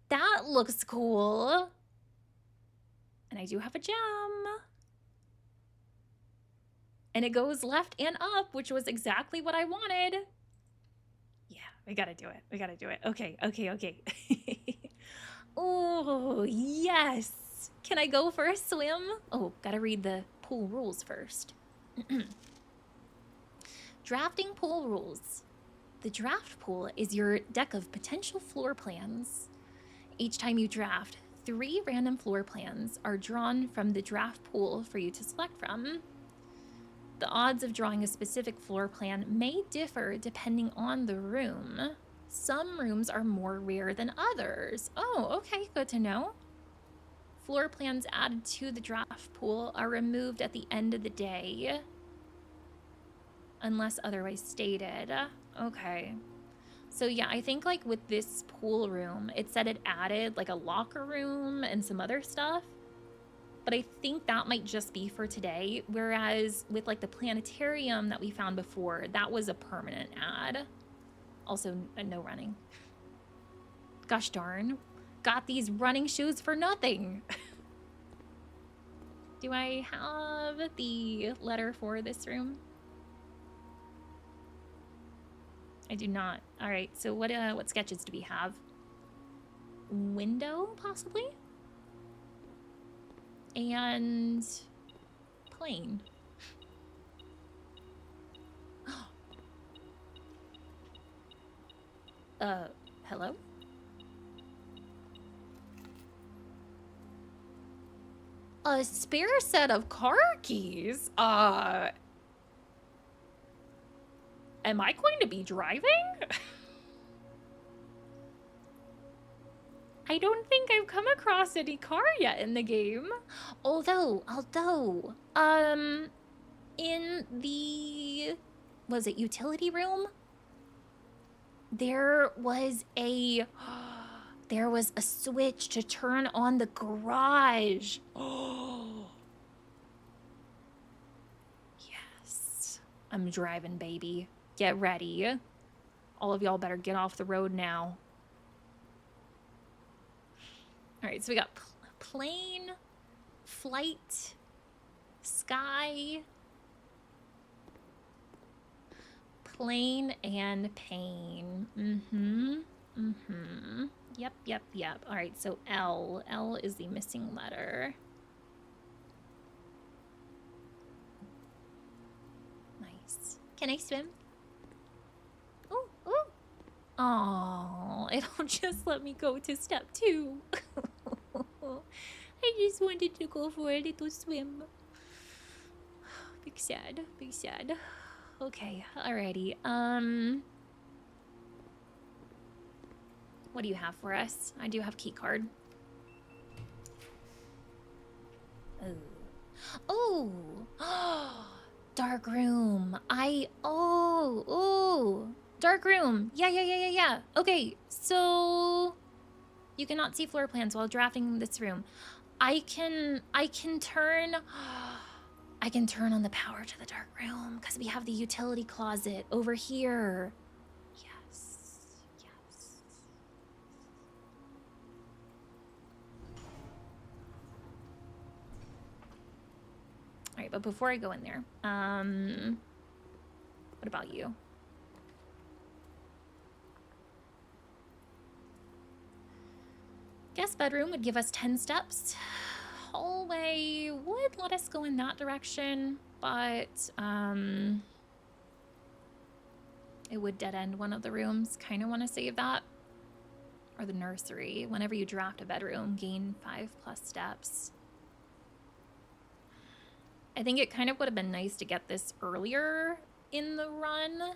that looks cool. And I do have a gem. And it goes left and up, which was exactly what I wanted. Yeah, we gotta do it. We gotta do it. Okay, okay, okay. Oh, yes. Can I go for a swim? Oh, gotta read the pool rules first. Drafting pool rules. The draft pool is your deck of potential floor plans. Each time you draft, 3 random floor plans are drawn from the draft pool for you to select from. The odds of drawing a specific floor plan may differ depending on the room. Some rooms are more rare than others. Oh, okay, good to know. Floor plans added to the draft pool are removed at the end of the day, unless otherwise stated. Okay. So yeah, I think like with this pool room, it said it added like a locker room and some other stuff. But I think that might just be for today. Whereas with like the planetarium that we found before, that was a permanent add. Also, no running. Gosh darn. Got these running shoes for nothing. Do I have the letter for this room? I do not. All right, so what sketches do we have? Window, possibly? And plane. Hello? A spare set of car keys? Am I going to be driving? I don't think I've come across any car yet in the game. Although, in the, was it utility room? There was a switch to turn on the garage. Oh. Yes. I'm driving, baby. Get ready. All of y'all better get off the road now. All right, so we got plane, flight, sky, plane, and pain. Yep. All right, so L. L is the missing letter. Nice. Can I swim? Ooh. Oh, it'll just let me go to step 2. I just wanted to go for a little swim. Big sad. Okay, alrighty. What do you have for us? I do have key card. Oh. Dark room. Dark room. Yeah. Okay, so you cannot see floor plans while drafting this room. I can turn I can turn on the power to the dark room because we have the utility closet over here. Yes. Yes. All right, but before I go in there, what about you? Guest bedroom would give us 10 steps. Hallway would let us go in that direction, but it would dead end one of the rooms. Kind of want to save that. Or the nursery. Whenever you draft a bedroom, gain 5+ steps. I think it kind of would have been nice to get this earlier in the run.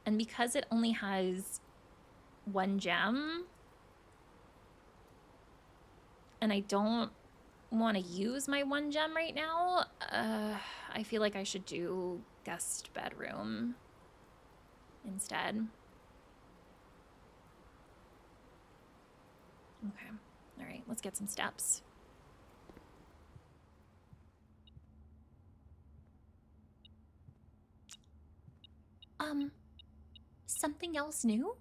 And because it only has 1 gem, and I don't want to use my 1 gem right now, I feel like I should do guest bedroom instead. Okay. All right, let's get some steps. Something else new?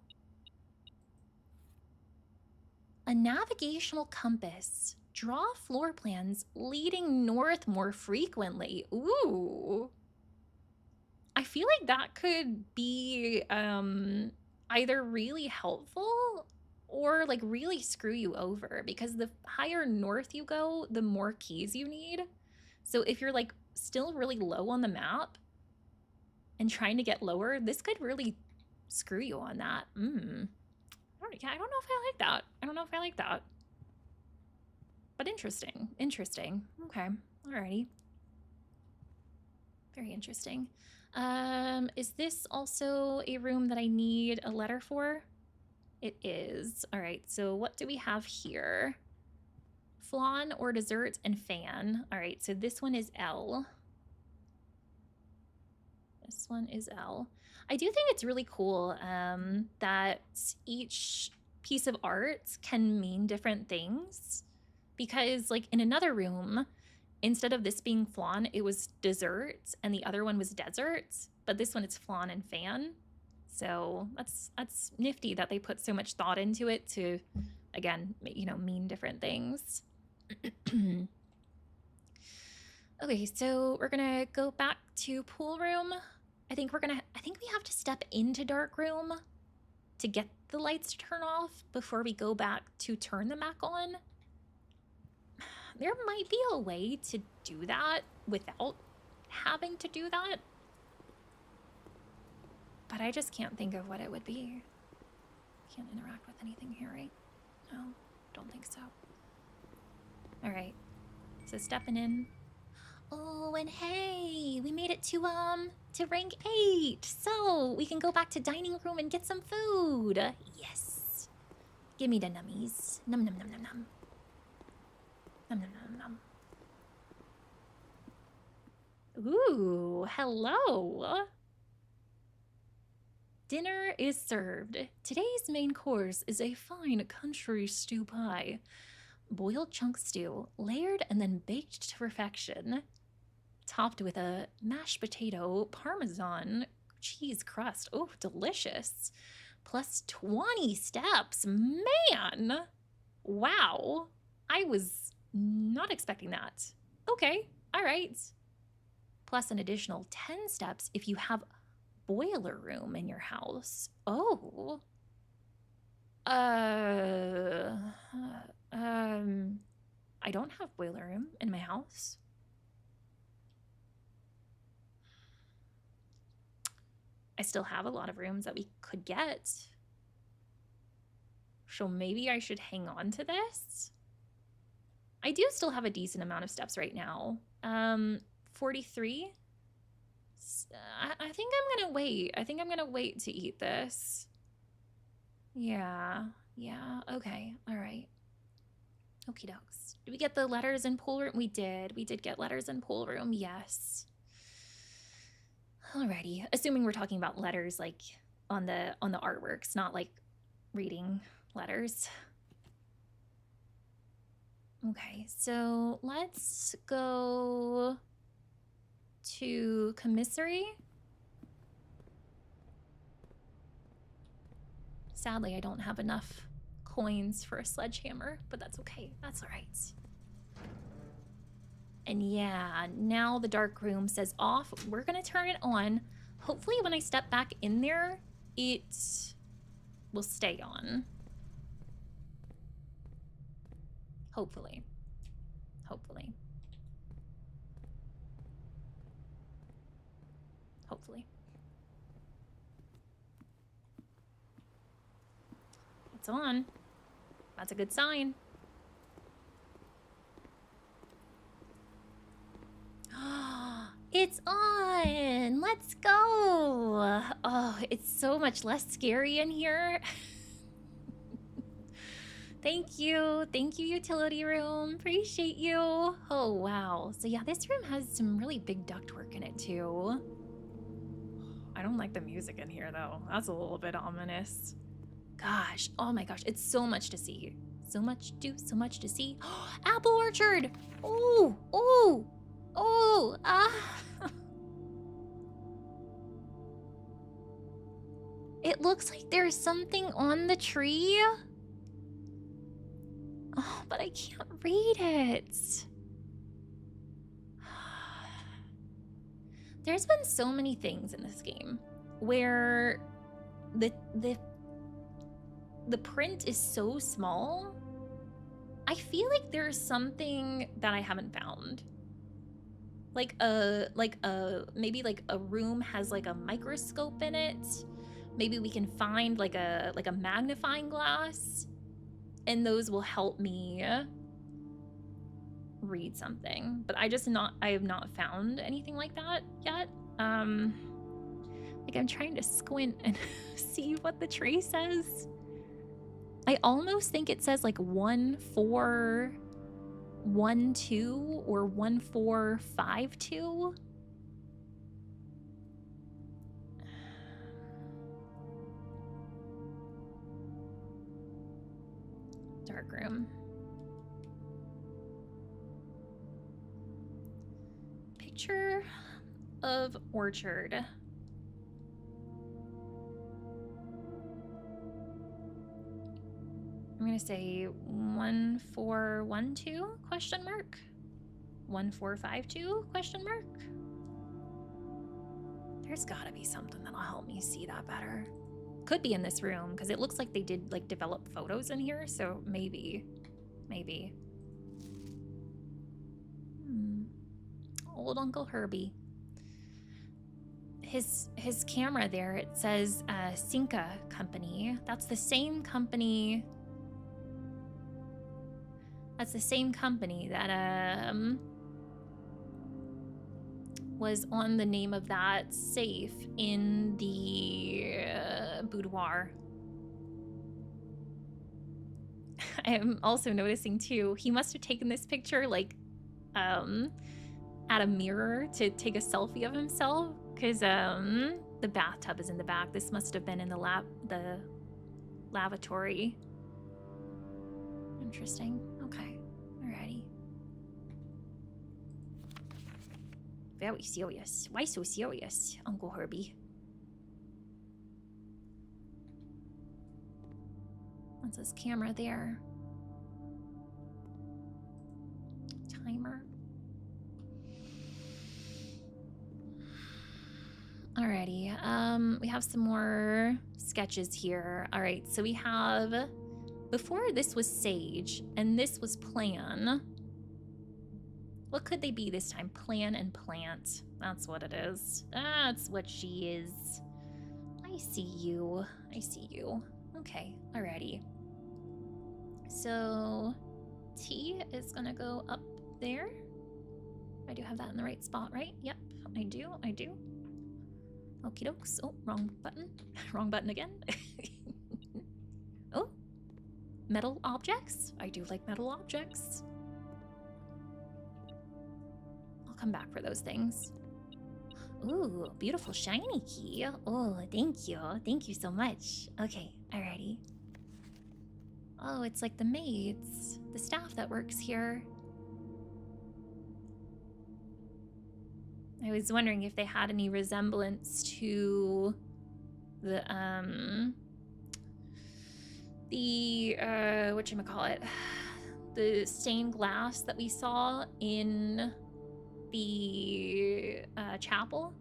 A navigational compass. Draw floor plans leading north more frequently. Ooh. I feel like that could be either really helpful or like really screw you over, because the higher north you go, the more keys you need. So if you're like still really low on the map and trying to get lower, this could really screw you on that. I don't know if I like that. I don't know if I like that. But interesting. Interesting. Okay. Alrighty. Very interesting. Is this also a room that I need a letter for? It is. All right, so what do we have here? Flan or dessert and fan. All right, so this one is L. This one is L. I do think it's really cool that each piece of art can mean different things, because like in another room, instead of this being flan, it was dessert, and the other one was desert. But this one, it's flan and fan. So that's nifty that they put so much thought into it to, again, mean different things. Okay, so we're gonna go back to pool room. I think we have to step into dark room to get the lights to turn off before we go back to turn them back on. There might be a way to do that without having to do that, but I just can't think of what it would be. Can't interact with anything here, right? No, don't think so. All right, so stepping in. Oh, and hey, we made it to rank 8, so we can go back to dining room and get some food. Yes. Give me the nummies. Num num num num num. Num num num num. Ooh, hello. Dinner is served. Today's main course is a fine country stew pie. Boiled chunk stew, layered and then baked to perfection. Topped with a mashed potato, parmesan, cheese crust. Oh, delicious. Plus 20 steps. Man! Wow. I was not expecting that. Okay, all right. Plus an additional 10 steps if you have boiler room in your house. Oh. I don't have boiler room in my house. I still have a lot of rooms that we could get. So maybe I should hang on to this. I do still have a decent amount of steps right now. 43. I think I'm gonna wait. I think I'm gonna wait to eat this. Yeah, okay, all right. Okie dokes. Did we get the letters in pool room? We did. We did get letters in pool room, yes. Alrighty, assuming we're talking about letters like on the artworks, not like reading letters. Okay, so let's go to commissary. Sadly, I don't have enough coins for a sledgehammer, but that's okay. That's all right. And yeah, now the dark room says off. We're gonna turn it on. Hopefully when I step back in there, it will stay on. Hopefully. Hopefully. Hopefully. It's on. That's a good sign. It's on! Let's go! Oh, it's so much less scary in here. Thank you, utility room. Appreciate you. Oh, wow. So yeah, this room has some really big ductwork in it too. I don't like the music in here though. That's a little bit ominous. Gosh, oh my gosh, it's so much to see. So much to see. Apple orchard! Oh, oh, oh, It looks like there's something on the tree. Oh, but I can't read it. There's been so many things in this game where the print is so small. I feel like there's something that I haven't found. Maybe like a room has like a microscope in it. Maybe we can find like a magnifying glass, and those will help me read something. But I have not found anything like that yet. Like I'm trying to squint and see what the tree says. I almost think it says like 1412 or 1452. Dark room. Picture of orchard. I'm gonna say 1412 question mark? 1452 question mark? There's gotta be something that'll help me see that better. Could be in this room, because it looks like they did like develop photos in here, so maybe. Old Uncle Herbie. His camera there, it says Cinca Company. That's the same company. That's the same company that was on the name of that safe in the boudoir. I am also noticing too, he must have taken this picture like at a mirror to take a selfie of himself, because the bathtub is in the back. This must have been in the lavatory. Interesting. Okay. Alrighty. Very serious. Why so serious, Uncle Herbie? What's this camera there? Timer. Alrighty, we have some more sketches here. All right, so we have, before this was Sage, and this was Plan. What could they be this time? Plan and Plant. That's what it is. That's what she is. I see you. Okay, alrighty. So, T is gonna go up there. I do have that in the right spot, right? Yep, I do. Okie dokes. Oh, wrong button. Wrong button again. Oh, metal objects. I do like metal objects. I'll come back for those things. Ooh, beautiful shiny key. Oh, thank you. Thank you so much. Okay, alrighty. Oh, it's like the maids, the staff that works here. I was wondering if they had any resemblance to the whatchamacallit, the stained glass that we saw in the chapel.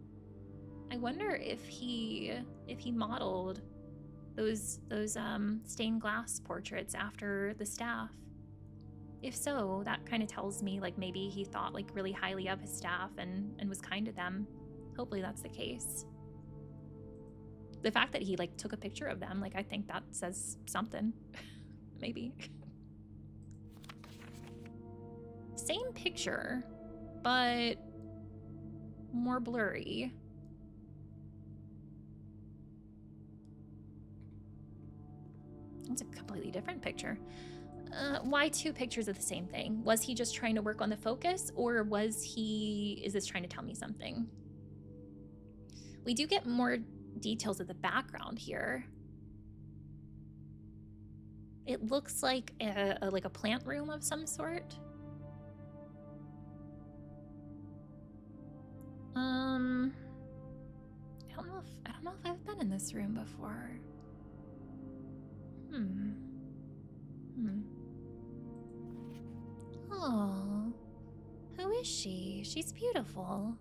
I wonder if he modeled those stained glass portraits after the staff. If so, that kind of tells me like maybe he thought like really highly of his staff and was kind to them. Hopefully that's the case. The fact that he like took a picture of them, like I think that says something. Maybe. Same picture, but more blurry. It's a completely different picture. Why two pictures of the same thing? Was he just trying to work on the focus, or is this trying to tell me something? We do get more details of the background here. It looks like a plant room of some sort. I don't know if I've been in this room before. Oh, who is she? She's beautiful.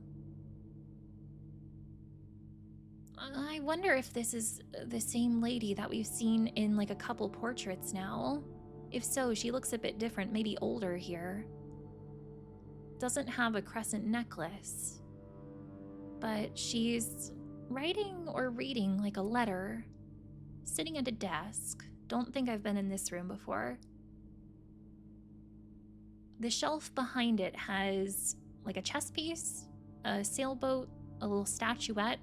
I wonder if this is the same lady that we've seen in like a couple portraits now. If so, she looks a bit different, maybe older here. Doesn't have a crescent necklace, but she's writing or reading like a letter, sitting at a desk. Don't think I've been in this room before. The shelf behind it has like a chess piece, a sailboat, a little statuette.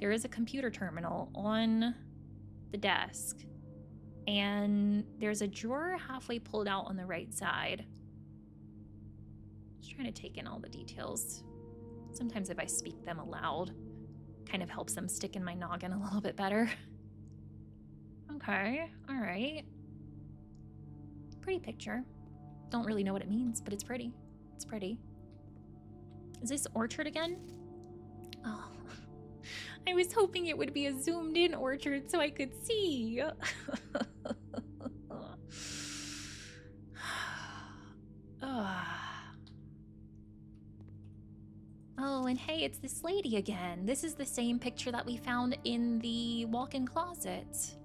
There is a computer terminal on the desk, and there's a drawer halfway pulled out on the right side. Just trying to take in all the details. Sometimes if I speak them aloud, kind of helps them stick in my noggin a little bit better. Okay, all right. Pretty picture. Don't really know what it means, but it's pretty. It's pretty. Is this orchard again? Oh, I was hoping it would be a zoomed in orchard so I could see. Oh, and hey, it's this lady again. This is the same picture that we found in the walk-in closet.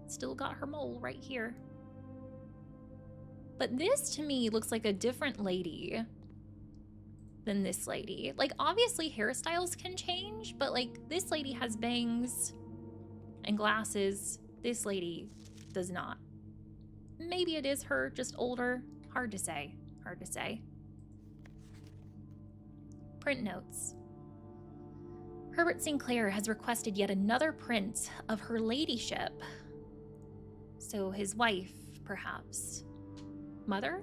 Still got her mole right here. But this to me looks like a different lady than this lady. Like obviously hairstyles can change, but like this lady has bangs and glasses. This lady does not. Maybe it is her, just older. Hard to say, hard to say. Print notes. Herbert Sinclair has requested yet another print of her ladyship. So his wife, perhaps. Mother?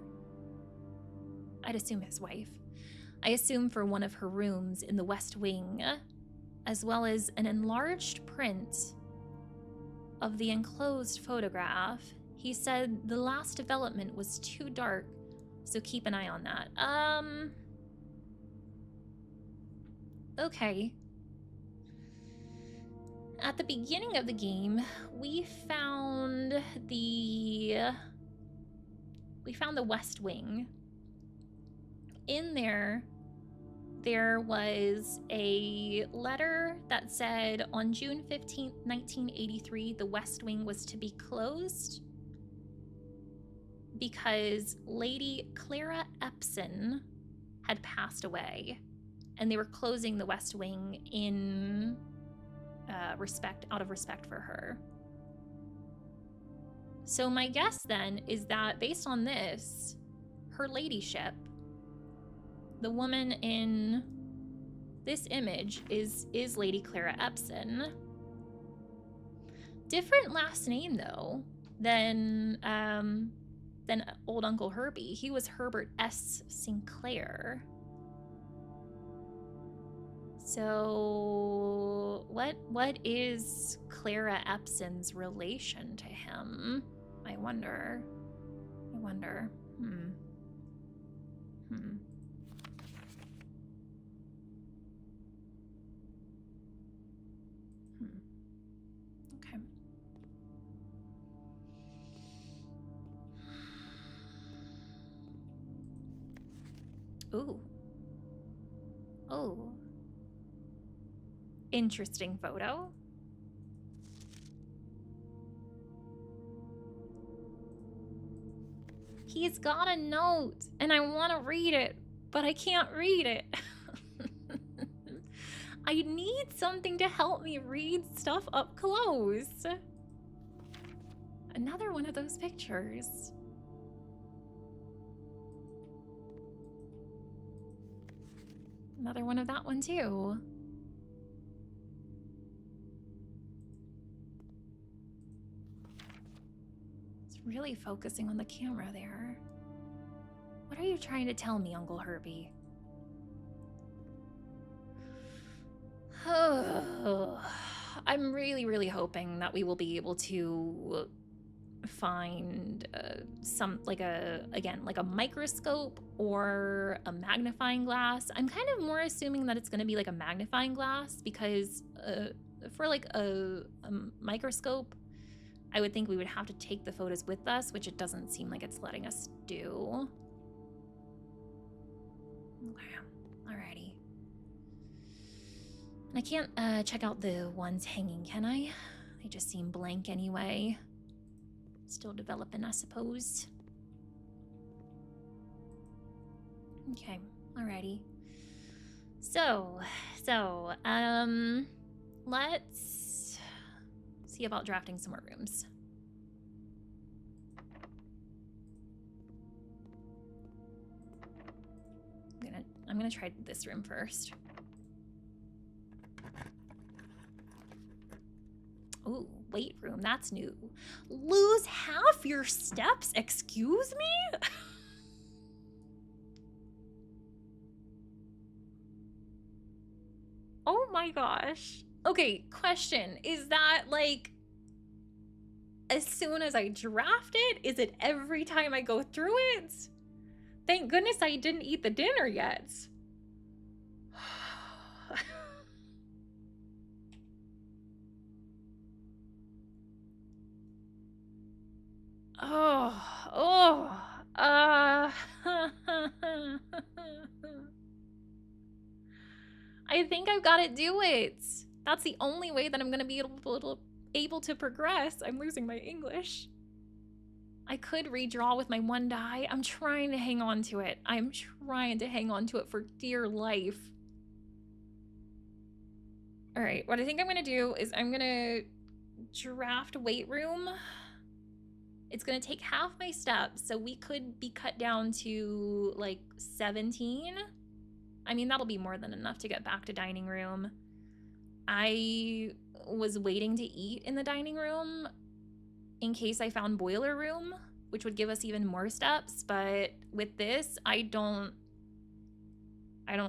I'd assume his wife. I assume for one of her rooms in the West Wing, as well as an enlarged print of the enclosed photograph. He said the last development was too dark, so keep an eye on that. Okay. At the beginning of the game, we found the West Wing. In there was a letter that said on June 15th, 1983, the West Wing was to be closed because Lady Clara Epson had passed away, and they were closing the West Wing in out of respect for her. So my guess then is that based on this, her ladyship, the woman in this image is Lady Clara Epson. Different last name though than old Uncle Herbie. He was Herbert S. Sinclair. So what is Clara Epson's relation to him? I wonder. I wonder. Okay. Ooh. Oh. Interesting photo. He's got a note, and I want to read it, but I can't read it. I need something to help me read stuff up close. Another one of those pictures. Another one of that one too. It's really focusing on the camera there. What are you trying to tell me, Uncle Herbie? I'm really, really hoping that we will be able to find like a microscope or a magnifying glass. I'm kind of more assuming that it's going to be like a magnifying glass because for like a microscope, I would think we would have to take the photos with us, which it doesn't seem like it's letting us do. Okay, alrighty. I can't check out the ones hanging, can I? They just seem blank anyway. Still developing, I suppose. Okay, alrighty. So, let's see about drafting some more rooms. I'm gonna try this room first. Ooh, weight room, that's new. Lose half your steps, excuse me? Oh my gosh. Okay, question. Is that like as soon as I draft it? Is it every time I go through it? Thank goodness I didn't eat the dinner yet. I think I've got to do it. That's the only way that I'm going to be able to progress. I'm losing my English. I could redraw with my one die. I'm trying to hang on to it. I'm trying to hang on to it for dear life. All right, what I think I'm going to do is I'm going to draft weight room. It's going to take half my steps, so we could be cut down to like 17. I mean, that'll be more than enough to get back to dining room. I was waiting to eat in the dining room in case I found boiler room, which would give us even more steps, but with this, I don't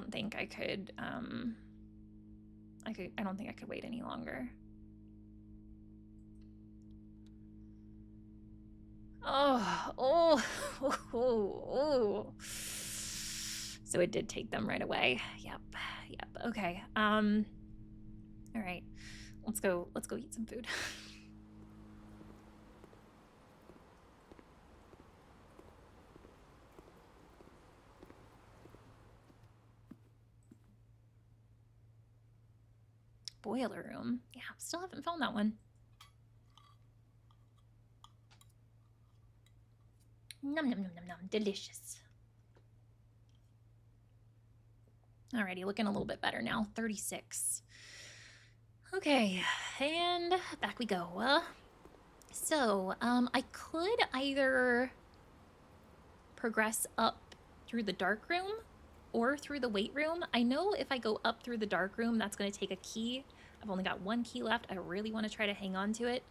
think I could, I don't think I could wait any longer. Oh. So it did take them right away. Yep. Okay. All right. Let's go eat some food. Boiler room. Yeah, still haven't found that one. Nom nom nom nom nom. Delicious. Alrighty, looking a little bit better now. 36. Okay, and back we go. So, I could either progress up through the dark room or through the weight room. I know if I go up through the dark room, that's going to take a key. I've only got one key left. I really want to try to hang on to it.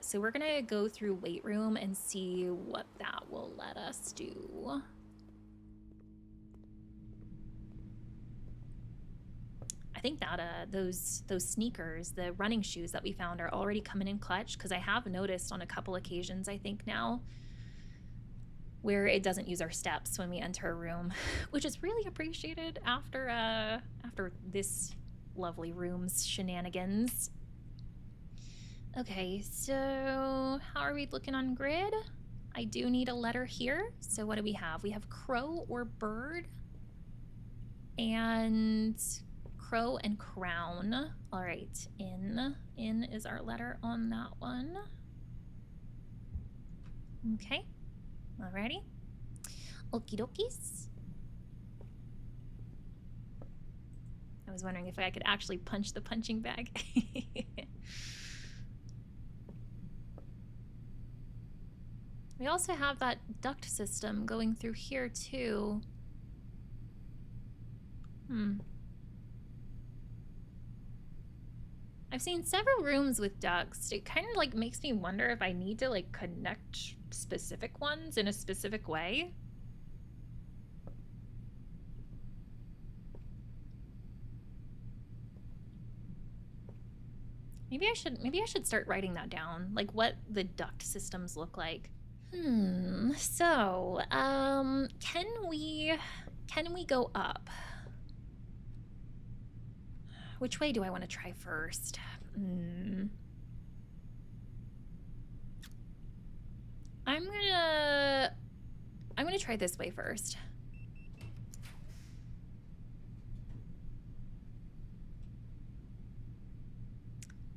So we're going to go through weight room and see what that will let us do. I think that those sneakers, the running shoes that we found, are already coming in clutch, because I have noticed on a couple occasions, I think now, where it doesn't use our steps when we enter a room, which is really appreciated after this lovely room's shenanigans. Okay, so how are we looking on grid? I do need a letter here. So what do we have? We have crow or bird, and crow and crown. All right, in is our letter on that one. Okay, alrighty. Okie dokies. I was wondering if I could actually punch the punching bag. We also have that duct system going through here too. I've seen several rooms with ducts. It kind of like makes me wonder if I need to like connect specific ones in a specific way. Maybe I should start writing that down, like what the duct systems look like. So, can we go up? Which way do I want to try first? I'm gonna try this way first.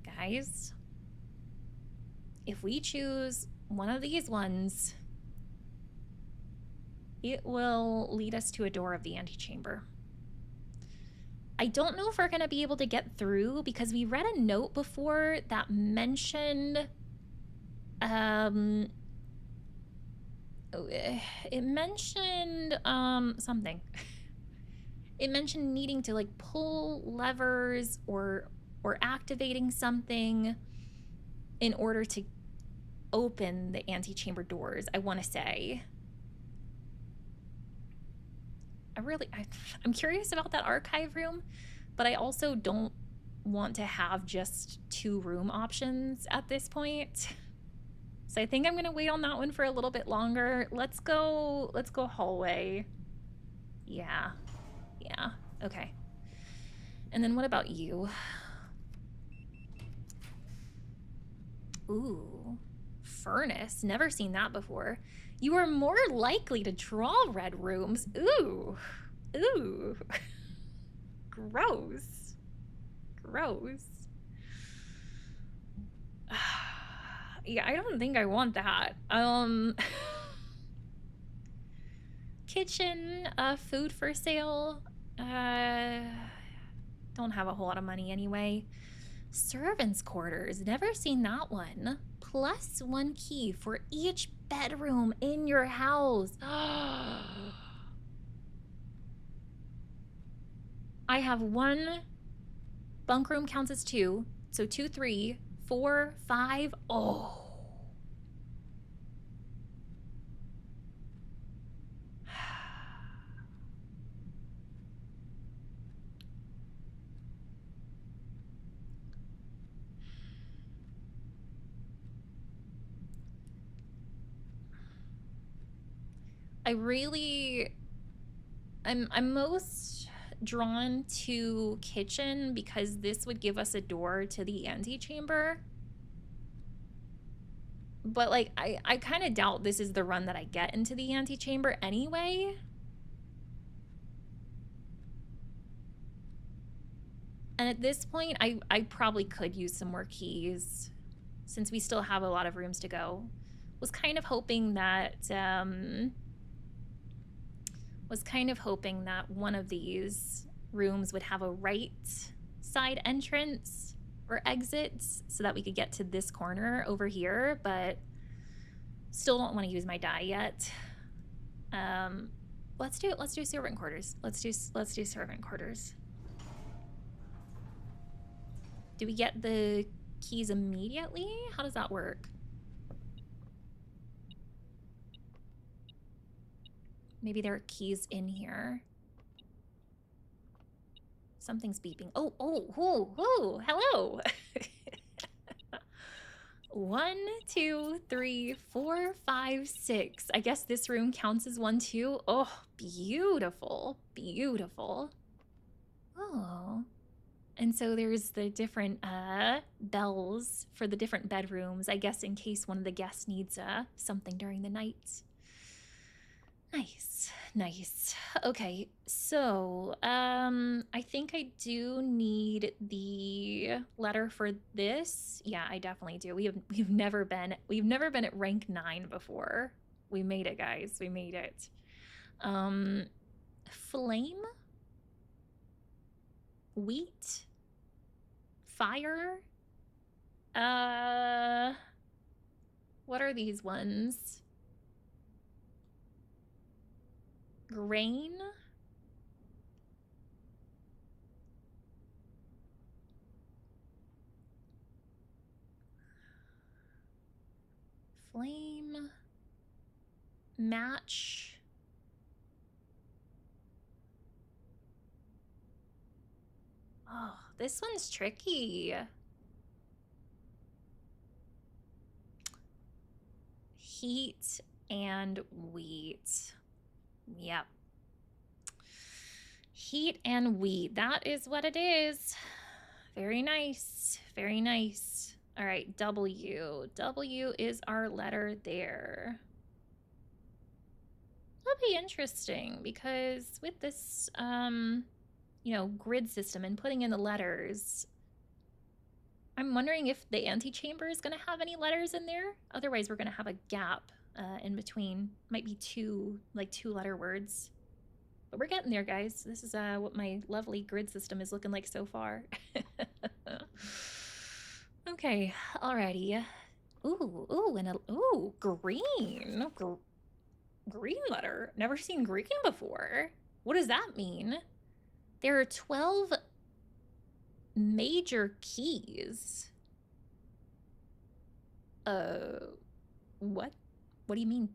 Guys, if we choose one of these ones, it will lead us to a door of the antechamber. I don't know if we're gonna be able to get through because we read a note before that mentioned it mentioned something. It mentioned needing to like pull levers or activating something in order to open the antechamber doors, I want to say. I'm curious about that archive room, but I also don't want to have just 2 room options at this point. So I think I'm gonna wait on that one for a little bit longer. Let's go hallway. Yeah, okay. And then what about you? Ooh, furnace, never seen that before. You are more likely to draw red rooms. Ooh. Gross. Yeah, I don't think I want that. Kitchen, food for sale. Don't have a whole lot of money anyway. Servants' quarters, never seen that one. +1 key for each bedroom in your house. I have 1 bunk room counts as 2, so 2, 3, 4, 5. Oh. I'm most drawn to kitchen because this would give us a door to the antechamber. But like I kind of doubt this is the run that I get into the antechamber anyway. And at this point, I probably could use some more keys since we still have a lot of rooms to go. Was kind of hoping that one of these rooms would have a right side entrance or exits so that we could get to this corner over here, but still don't want to use my die yet. Let's do servant quarters. Let's do servant quarters. Do we get the keys immediately? How does that work? Maybe there are keys in here. Something's beeping. Oh, hello. 1, 2, 3, 4, 5, 6. I guess this room counts as 1 too. Oh, beautiful. Beautiful. Oh. And so there's the different bells for the different bedrooms, I guess in case one of the guests needs something during the night. Nice, nice. Okay, so I think I do need the letter for this. Yeah, I definitely do. We've never been at rank 9 before. We made it, guys. We made it. Flame, wheat, fire. What are these ones? Grain. Flame. Match. Oh, this one's tricky. Heat and wheat. Yep. Heat and wheat. That is what it is. Very nice. Very nice. All right, W. W is our letter there. That'll be interesting because with this, you know, grid system and putting in the letters, I'm wondering if the antechamber is going to have any letters in there. Otherwise, we're going to have a gap in between. Might be two letter words. But we're getting there, guys. This is what my lovely grid system is looking like so far. Okay, alrighty. Ooh, and ooh, green. Green letter. Never seen green before. What does that mean? There are 12 major keys. What? What do you mean?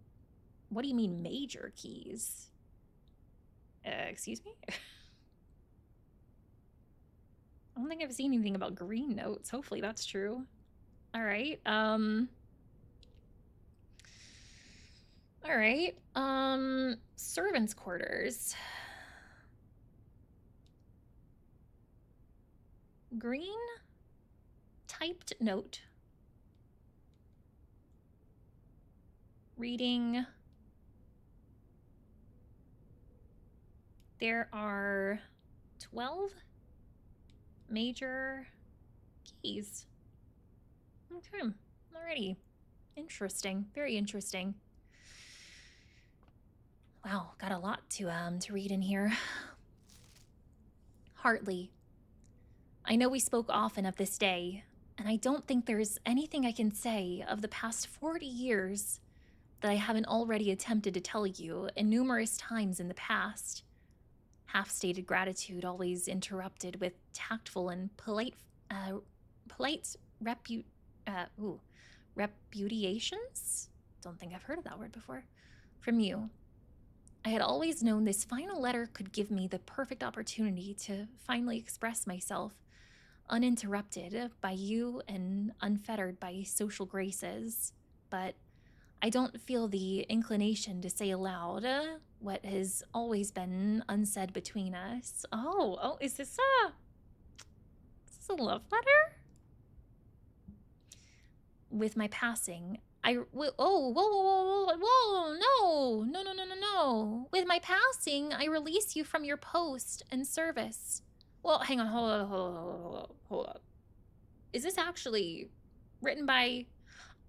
What do you mean major keys? Excuse me? I don't think I've seen anything about green notes. Hopefully that's true. All right. All right. Servants' quarters. Green typed note. Reading. There are 12 major keys. Okay, alrighty. Interesting, very interesting. Wow, got a lot to read in here. Hartley. I know we spoke often of this day, and I don't think there's anything I can say of the past 40 years that I haven't already attempted to tell you in numerous times in the past. Half-stated gratitude always interrupted with tactful and polite repudiations? Don't think I've heard of that word before. From you. I had always known this final letter could give me the perfect opportunity to finally express myself, uninterrupted by you and unfettered by social graces. But I don't feel the inclination to say aloud what has always been unsaid between us. Oh, is this a love letter? With my passing, no. With my passing, I release you from your post and service. Well, hang on, hold up. Is this actually written by...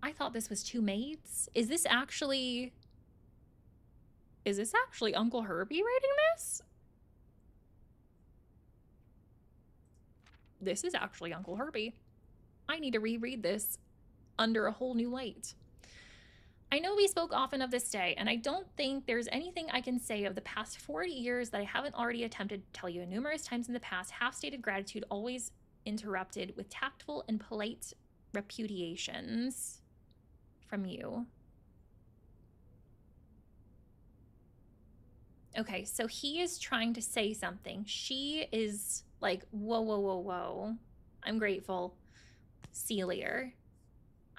I thought this was two maids. Is this actually Uncle Herbie writing this? This is actually Uncle Herbie. I need to reread this under a whole new light. I know we spoke often of this day, and I don't think there's anything I can say of the past 40 years that I haven't already attempted to tell you numerous times in the past. Half-stated gratitude always interrupted with tactful and polite repudiations from you. Okay, so he is trying to say something. She is like, whoa. I'm grateful. Celier.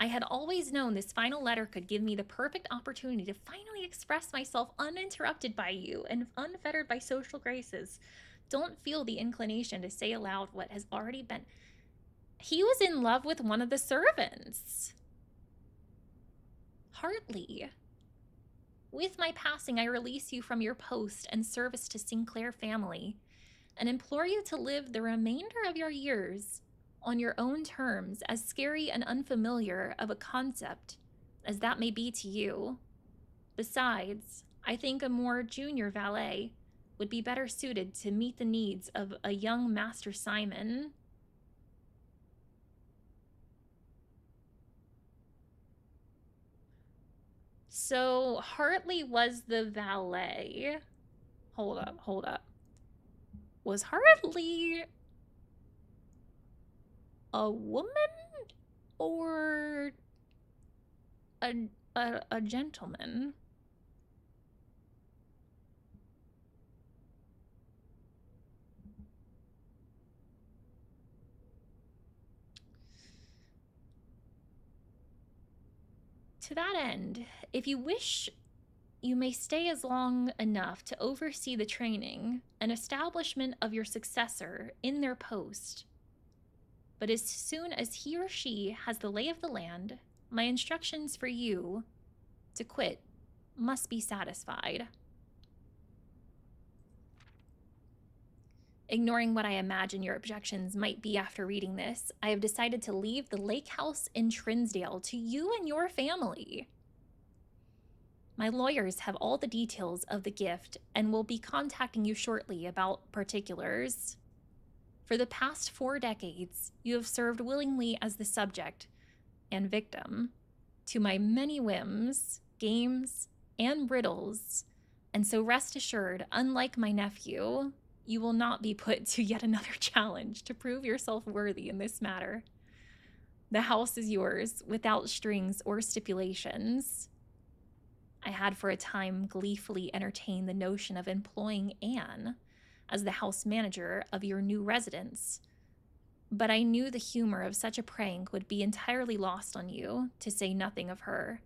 I had always known this final letter could give me the perfect opportunity to finally express myself uninterrupted by you and unfettered by social graces. Don't feel the inclination to say aloud what has already been. He was in love with one of the servants. Hartley. With my passing, I release you from your post and service to Sinclair family and implore you to live the remainder of your years on your own terms, as scary and unfamiliar of a concept as that may be to you. Besides, I think a more junior valet would be better suited to meet the needs of a young Master Simon. So Hartley was the valet. Hold up. Was Hartley a woman or a gentleman? To that end, if you wish, you may stay as long enough to oversee the training and establishment of your successor in their post. But as soon as he or she has the lay of the land, my instructions for you to quit must be satisfied. Ignoring what I imagine your objections might be after reading this, I have decided to leave the lake house in Trinsdale to you and your family. My lawyers have all the details of the gift and will be contacting you shortly about particulars. For the past 4 decades, you have served willingly as the subject and victim to my many whims, games, and riddles, and so rest assured, unlike my nephew, you will not be put to yet another challenge to prove yourself worthy in this matter. The house is yours, without strings or stipulations. I had for a time gleefully entertained the notion of employing Anne as the house manager of your new residence, but I knew the humor of such a prank would be entirely lost on you, to say nothing of her.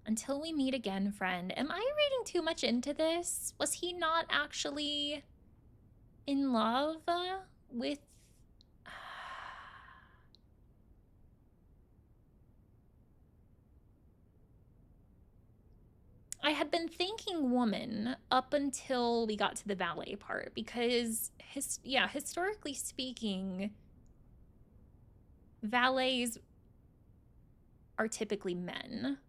Until we meet again, friend. Am I reading too much into this? Was he not actually in love with... I had been thinking woman up until we got to the valet part, because, historically speaking, valets are typically men.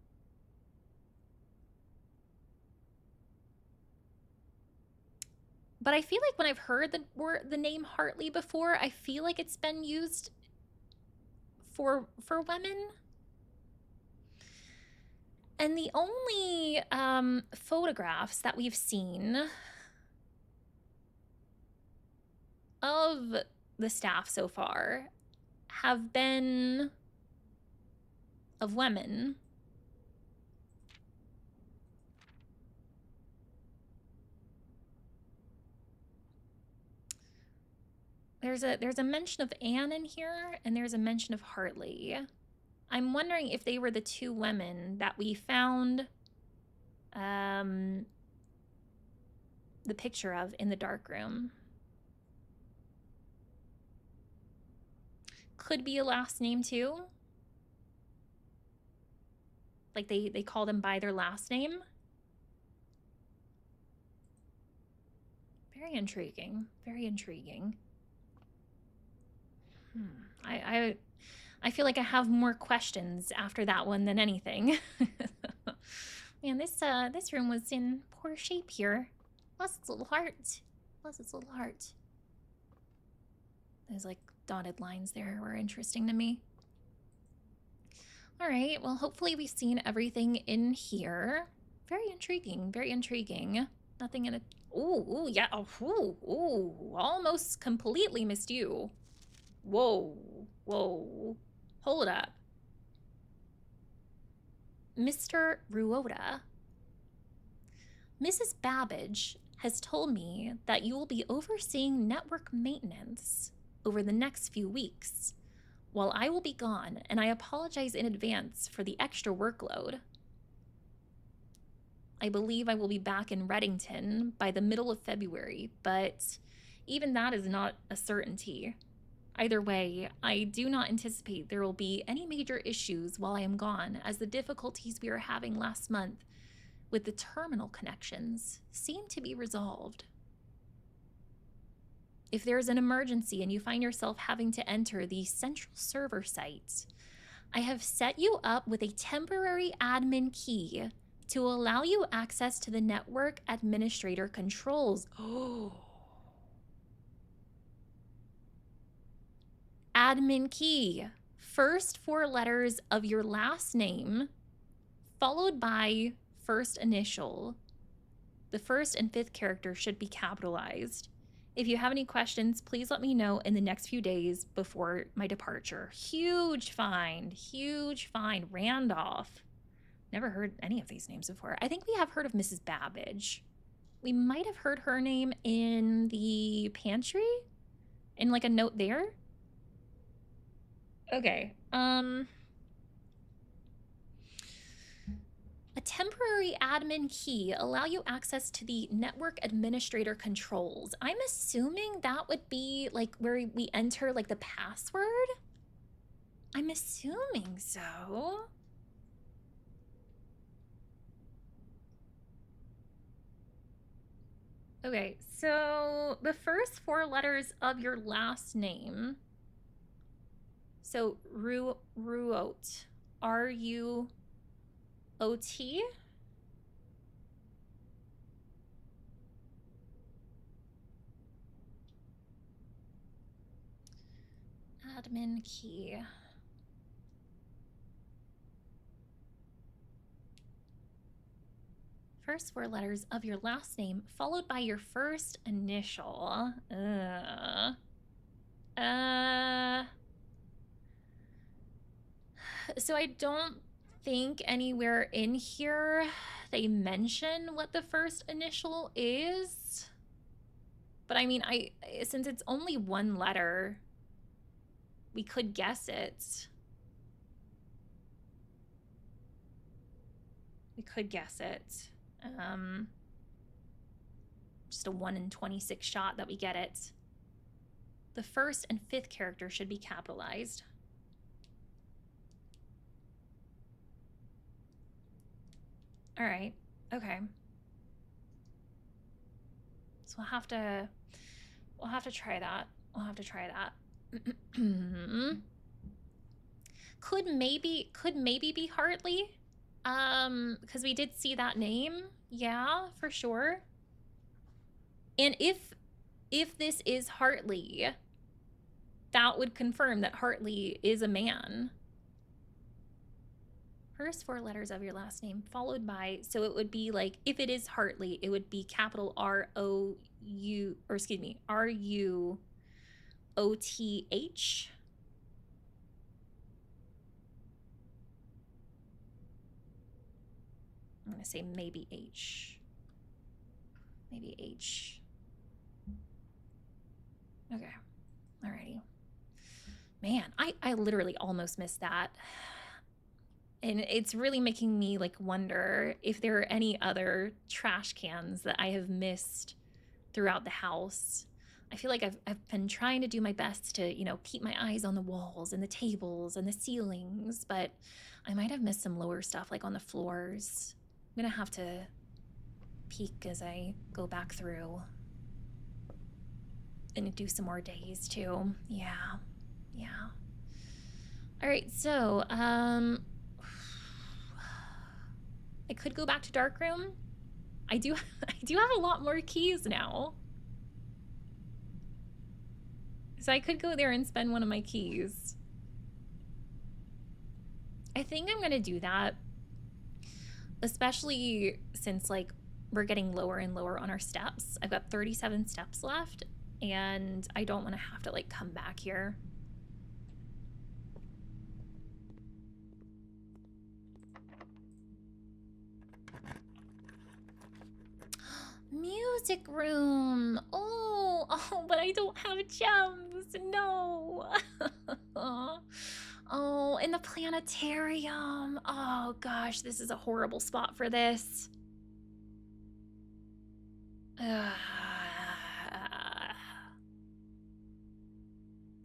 But I feel like when I've heard the name Hartley before, I feel like it's been used for women. And the only photographs that we've seen of the staff so far have been of women. There's a mention of Anne in here, and there's a mention of Hartley. I'm wondering if they were the 2 women that we found the picture of in the dark room. Could be a last name too. Like they call them by their last name. Very intriguing. Very intriguing. I feel like I have more questions after that one than anything. Man, this room was in poor shape here. Plus its little heart. Plus its little heart. Those like dotted lines there were interesting to me. All right, well, hopefully we've seen everything in here. Very intriguing, very intriguing. Nothing in it. Ooh, yeah. Ooh, almost completely missed you. Whoa. Hold up. Mr. Ruoda. Mrs. Babbage has told me that you will be overseeing network maintenance over the next few weeks. while I will be gone, and I apologize in advance for the extra workload. I believe I will be back in Reddington by the middle of February, but even that is not a certainty. Either way, I do not anticipate there will be any major issues while I am gone, as the difficulties we were having last month with the terminal connections seem to be resolved. If there is an emergency and you find yourself having to enter the central server site, I have set you up with a temporary admin key to allow you access to the network administrator controls. Oh. Admin key. First 4 letters of your last name, followed by first initial. The first and 5th character should be capitalized. If you have any questions, please let me know in the next few days before my departure. Huge find. Huge find. Randolph. Never heard any of these names before. I think we have heard of Mrs. Babbage. We might have heard her name in the pantry? In like a note there? Okay. A temporary admin key allow you access to the network administrator controls. I'm assuming that would be like where we enter like the password. I'm assuming so. Okay, so the first 4 letters of your last name. So Ruot, R-U-O-T. Admin key. First 4 letters of your last name, followed by your first initial. So I don't think anywhere in here they mention what the first initial is. But I mean, since it's only 1 letter, we could guess it. We could guess it. Just a 1 in 26 shot that we get it. The first and 5th character should be capitalized. All right. Okay. So we'll have to try that. We'll have to try that. Could maybe be Hartley. Because we did see that name. Yeah, for sure. And if this is Hartley, that would confirm that Hartley is a man. First 4 letters of your last name, followed by, so it would be like, if it is Hartley, it would be capital R-O-U, or excuse me, R-U-O-T-H. I'm gonna say maybe H. Maybe H. Okay. Alrighty. Man, I literally almost missed that. And it's really making me like wonder if there are any other trash cans that I have missed throughout the house. I feel like I've been trying to do my best to, you know, keep my eyes on the walls and the tables and the ceilings, but I might have missed some lower stuff like on the floors. I'm gonna have to peek as I go back through and do some more days too. Yeah. All right, so I could go back to Darkroom. I do have a lot more keys now. So I could go there and spend one of my keys. I think I'm gonna do that. Especially since like we're getting lower and lower on our steps. I've got 37 steps left and I don't want to have to like come back here. Music room. Oh, but I don't have gems. No. Oh, in the planetarium. Oh gosh, this is a horrible spot for this. But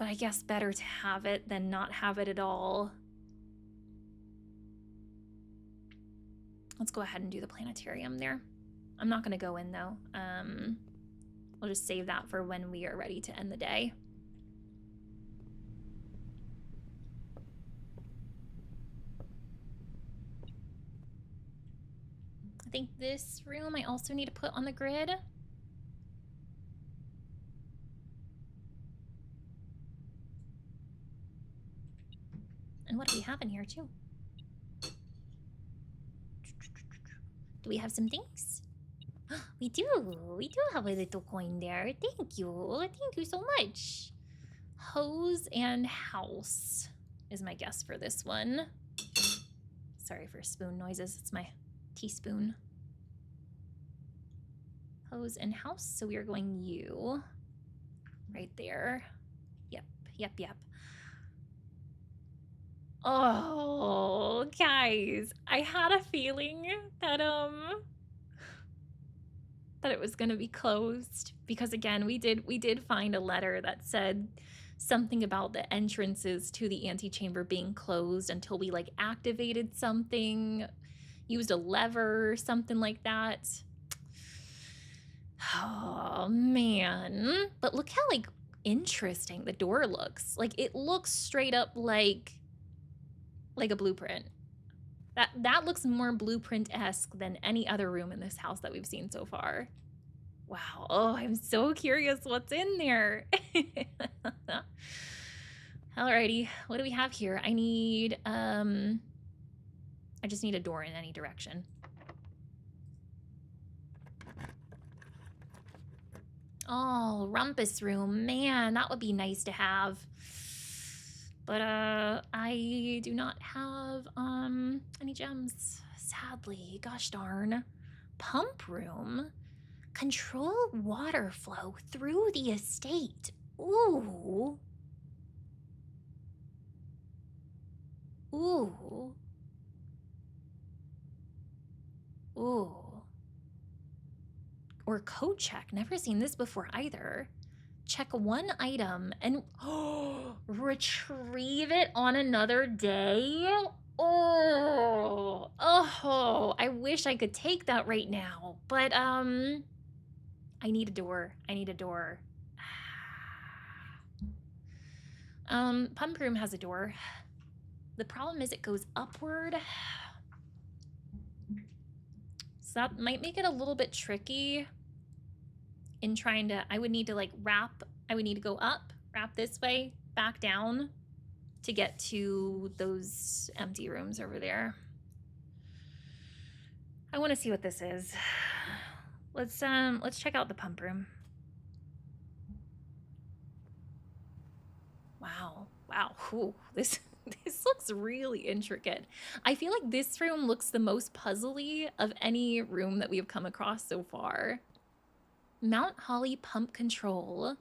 I guess better to have it than not have it at all. Let's go ahead and do the planetarium there. I'm not gonna go in though. I'll just save that for when we are ready to end the day. I think this room I also need to put on the grid. And what do we have in here too? Do we have some things? We do have a little coin there. Thank you so much. Hose and house is my guess for this one. Sorry for spoon noises, it's my teaspoon. Hose and house, so we are going you. Right there. Yep. Oh, guys, I had a feeling that it was gonna be closed because again, we did find a letter that said something about the entrances to the antechamber being closed until we like activated something, used a lever, something like that. Oh man, but look how like interesting the door looks. Like it looks straight up like a blueprint. That looks more blueprint-esque than any other room in this house that we've seen so far. Wow. Oh, I'm so curious what's in there. Alrighty, what do we have here? I need I just need a door in any direction. Oh, rumpus room. Man, that would be nice to have. But I do not have any gems, sadly. Gosh darn. Pump room. Control water flow through the estate. Ooh. Ooh. Ooh. Or code check. Never seen this before either. Check one item and retrieve it on another day. Oh, I wish I could take that right now, but I need a door. Pump room has a door. The problem is it goes upward. So that might make it a little bit tricky in trying to, I would need to like I would need to go up, wrap this way, back down to get to those empty rooms over there. I want to see what this is. Let's check out the pump room. Wow. Ooh, this looks really intricate. I feel like this room looks the most puzzly of any room that we have come across so far. Mount Holly pump control.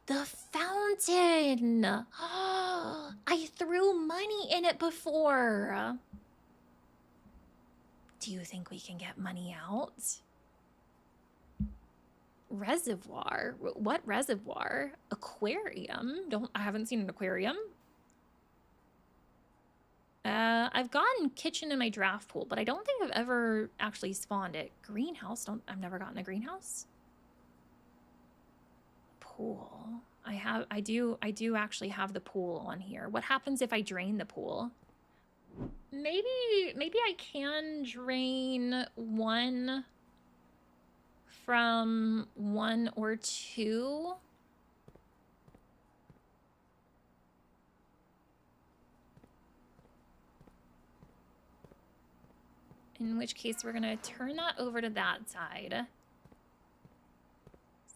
The fountain! I threw money in it before. Do you think we can get money out? Reservoir? What reservoir? Aquarium? I haven't seen an aquarium. I've gotten kitchen in my draft pool, but I don't think I've ever actually spawned it. Greenhouse? I've never gotten a greenhouse. Pool. I do actually have the pool on here. What happens if I drain the pool? Maybe I can drain one from 1 or 2. In which case we're gonna turn that over to that side.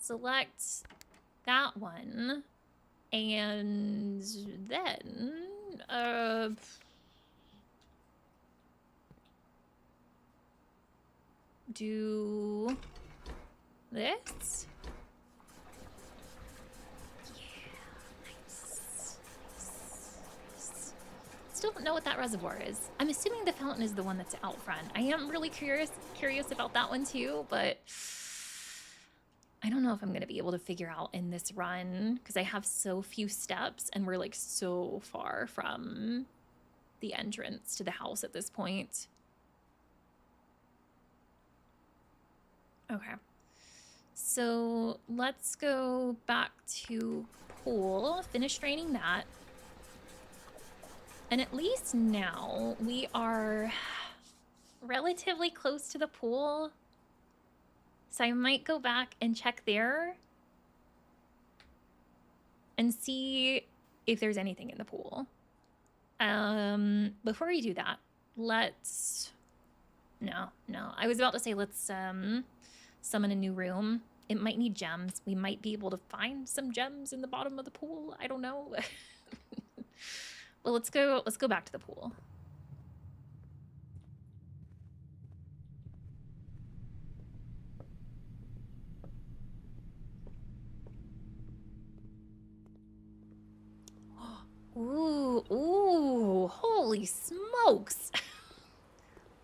Select that one. And then, do this. don't know what that reservoir is. I'm assuming the fountain is the one that's out front. I am really curious about that one too, but I don't know if I'm gonna be able to figure out in this run because I have so few steps and we're like so far from the entrance to the house at this point. Okay. So let's go back to pool, finish draining that. And at least now we are relatively close to the pool. So I might go back and check there and see if there's anything in the pool. Before we do that, let's... No. I was about to say let's summon a new room. It might need gems. We might be able to find some gems in the bottom of the pool. I don't know. Well, let's go back to the pool. Ooh, holy smokes.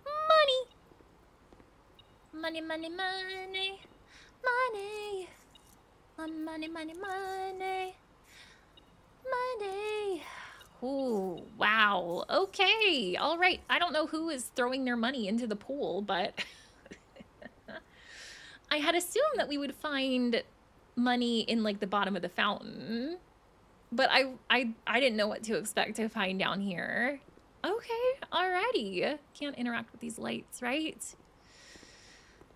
Money. Ooh, wow. Okay. All right. I don't know who is throwing their money into the pool, but I had assumed that we would find money in like the bottom of the fountain, but I didn't know what to expect to find down here. Okay. Alrighty. Can't interact with these lights, right?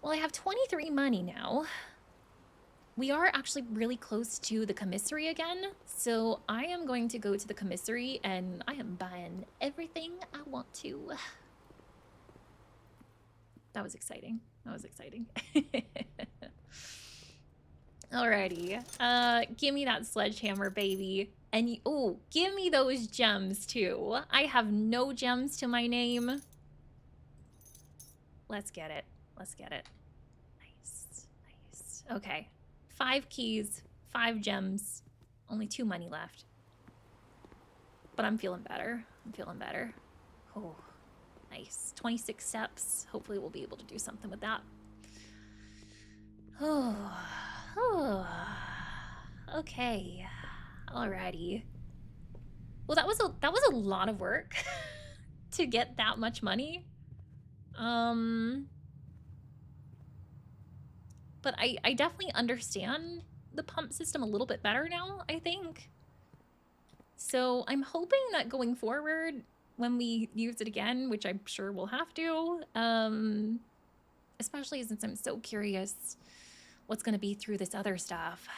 Well, I have 23 money now. We are actually really close to the commissary again, so I am going to go to the commissary and I am buying everything I want to. That was exciting. Alrighty. Give me that sledgehammer, baby. And oh, give me those gems too. I have no gems to my name. Let's get it. Nice. Okay. 5 keys, 5 gems, only 2 money left. But I'm feeling better. Oh, nice. 26 steps. Hopefully we'll be able to do something with that. Oh. Okay. Alrighty. Well, that was a lot of work to get that much money. But I definitely understand the pump system a little bit better now, I think. So I'm hoping that going forward, when we use it again, which I'm sure we'll have to, especially since I'm so curious what's going to be through this other stuff.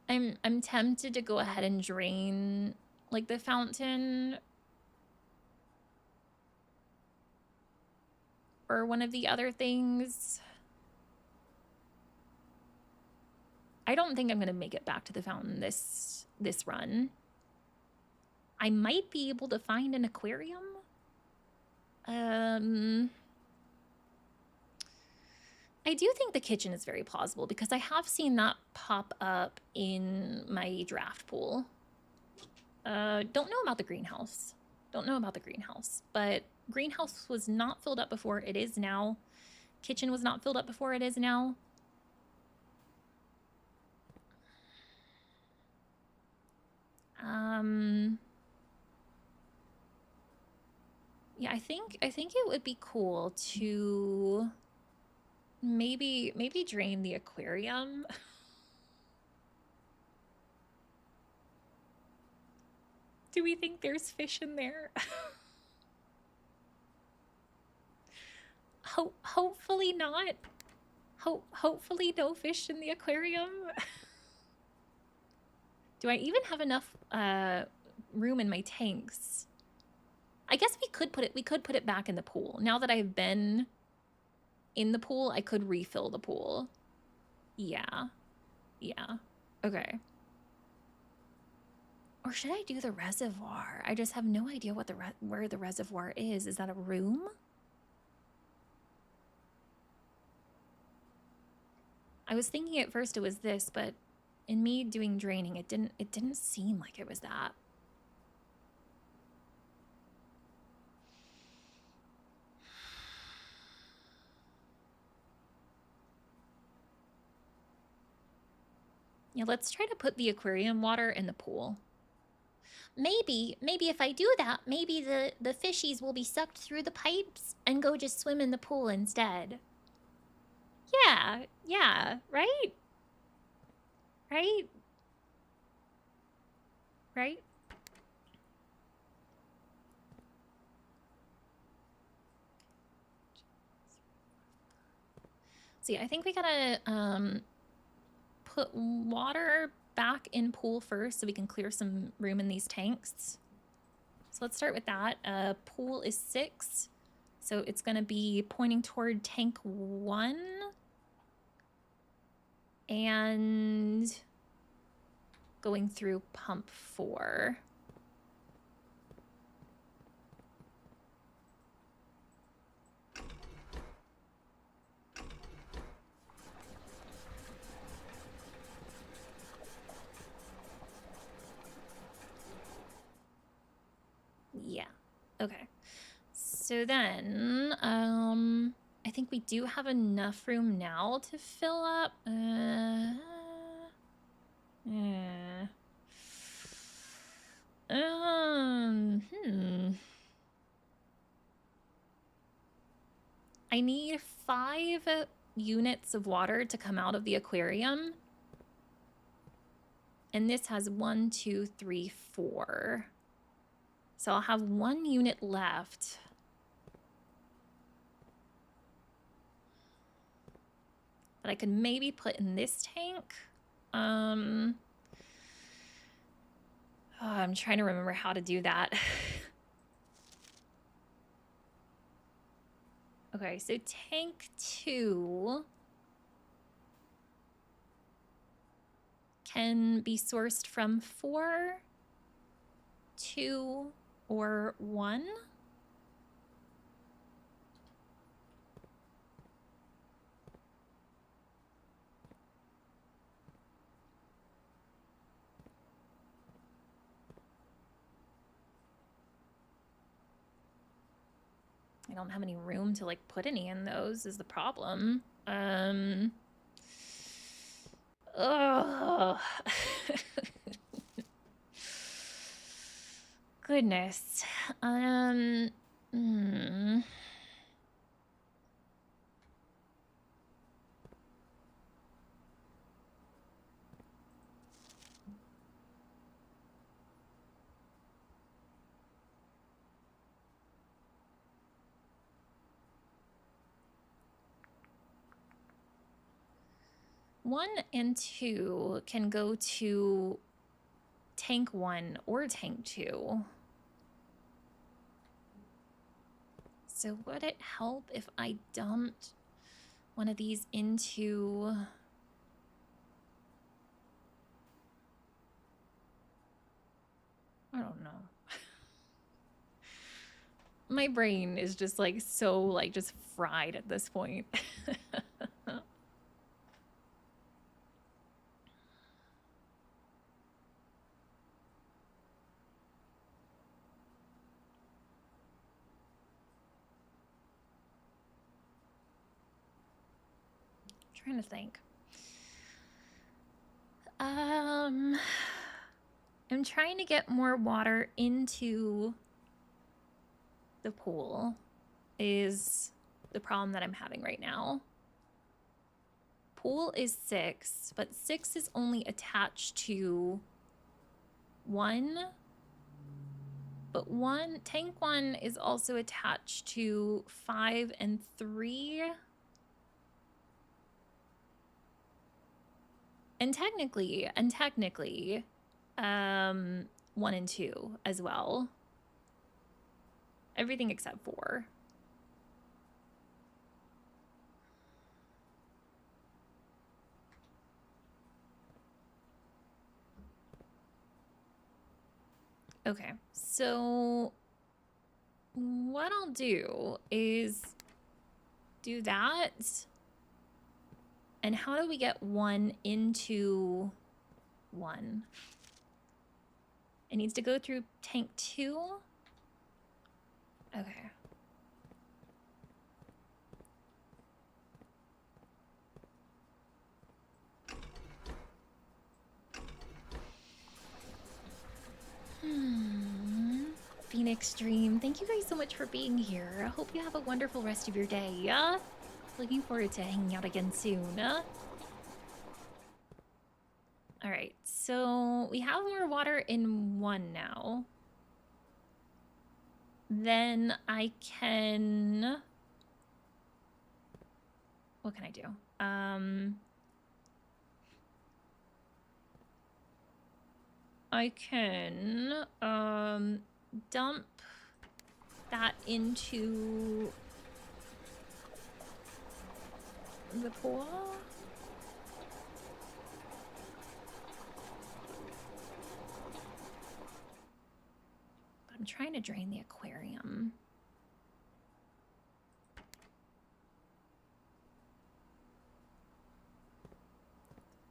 I'm tempted to go ahead and drain like the fountain or one of the other things. I don't think I'm going to make it back to the fountain this run. I might be able to find an aquarium. I do think the kitchen is very plausible because I have seen that pop up in my draft pool. Don't know about the greenhouse. But greenhouse was not filled up before. It is now. Kitchen was not filled up before. It is now. Yeah, I think it would be cool to maybe drain the aquarium. Do we think there's fish in there? Hopefully not. Hopefully no fish in the aquarium. Do I even have enough room in my tanks? I guess we could put it back in the pool. Now that I've been in the pool, I could refill the pool. Yeah. Okay. Or should I do the reservoir? I just have no idea what where the reservoir is. Is that a room? I was thinking at first it was this, but in me doing draining, it didn't seem like it was that. Yeah, let's try to put the aquarium water in the pool. Maybe if I do that, maybe the fishies will be sucked through the pipes and go just swim in the pool instead. Yeah, right? Right? Right? See, I think we gotta put water back in pool first so we can clear some room in these tanks. So let's start with that. Pool is 6, so it's gonna be pointing toward tank 1 and going through pump 4. Yeah, okay. So then, I think we do have enough room now to fill up. I need 5 units of water to come out of the aquarium. And this has 1, 2, 3, 4. So I'll have 1 unit left. That I could maybe put in this tank. Oh, I'm trying to remember how to do that. Okay, so tank 2 can be sourced from 4, 2, or 1. I don't have any room to like put any in those is the problem. Ugh. Goodness. One and 2 can go to tank 1 or tank 2. So would it help if I dumped one of these into... I don't know. My brain is just like so like just fried at this point. Trying to think. I'm trying to get more water into the pool is the problem that I'm having right now. Pool is 6, but 6 is only attached to 1. But tank 1 is also attached to 5 and 3. And technically, 1 and 2 as well. Everything except 4. Okay, so what I'll do is do that. And how do we get 1 into 1. It needs to go through tank 2. Okay. Phoenix Dream, thank you guys so much for being here. I hope you have a wonderful rest of your day. Looking forward to hanging out again soon. Alright, so we have more water in 1 now. Then I can... What can I do? I can dump that into the pool. But I'm trying to drain the aquarium.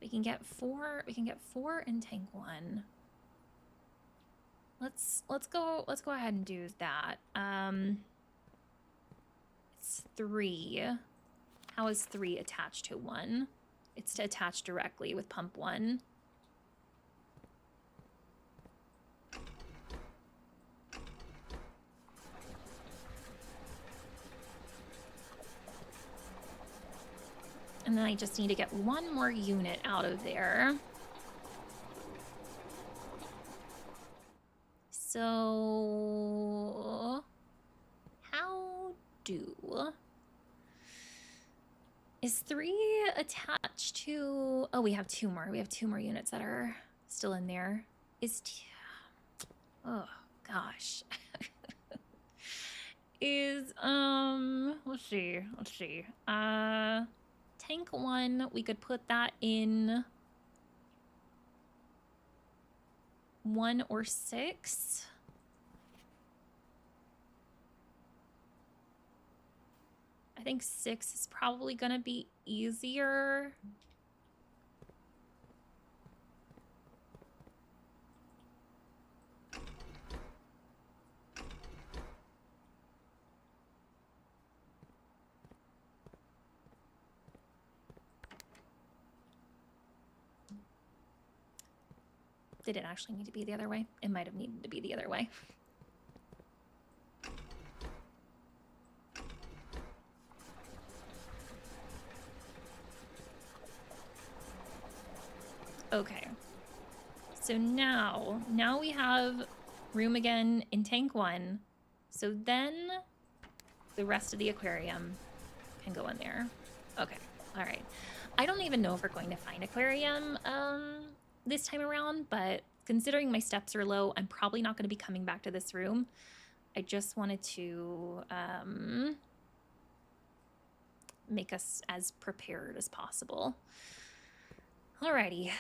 We can get 4. We can get 4 in tank 1. Let's go ahead and do that. It's 3. How is 3 attached to 1? It's attached directly with pump 1. And then I just need to get 1 more unit out of there. So, how do... Is 3 attached to... Oh, we have 2 more. We have 2 more units that are still in there. Is... Oh, gosh. Is, let's see. Tank 1, we could put that in 1 or 6. I think 6 is probably gonna be easier. Did it actually need to be the other way? It might have needed to be the other way. Okay. So now we have room again in tank 1. So then the rest of the aquarium can go in there. Okay. All right. I don't even know if we're going to find aquarium this time around, but considering my steps are low, I'm probably not going to be coming back to this room. I just wanted to make us as prepared as possible. Alrighty.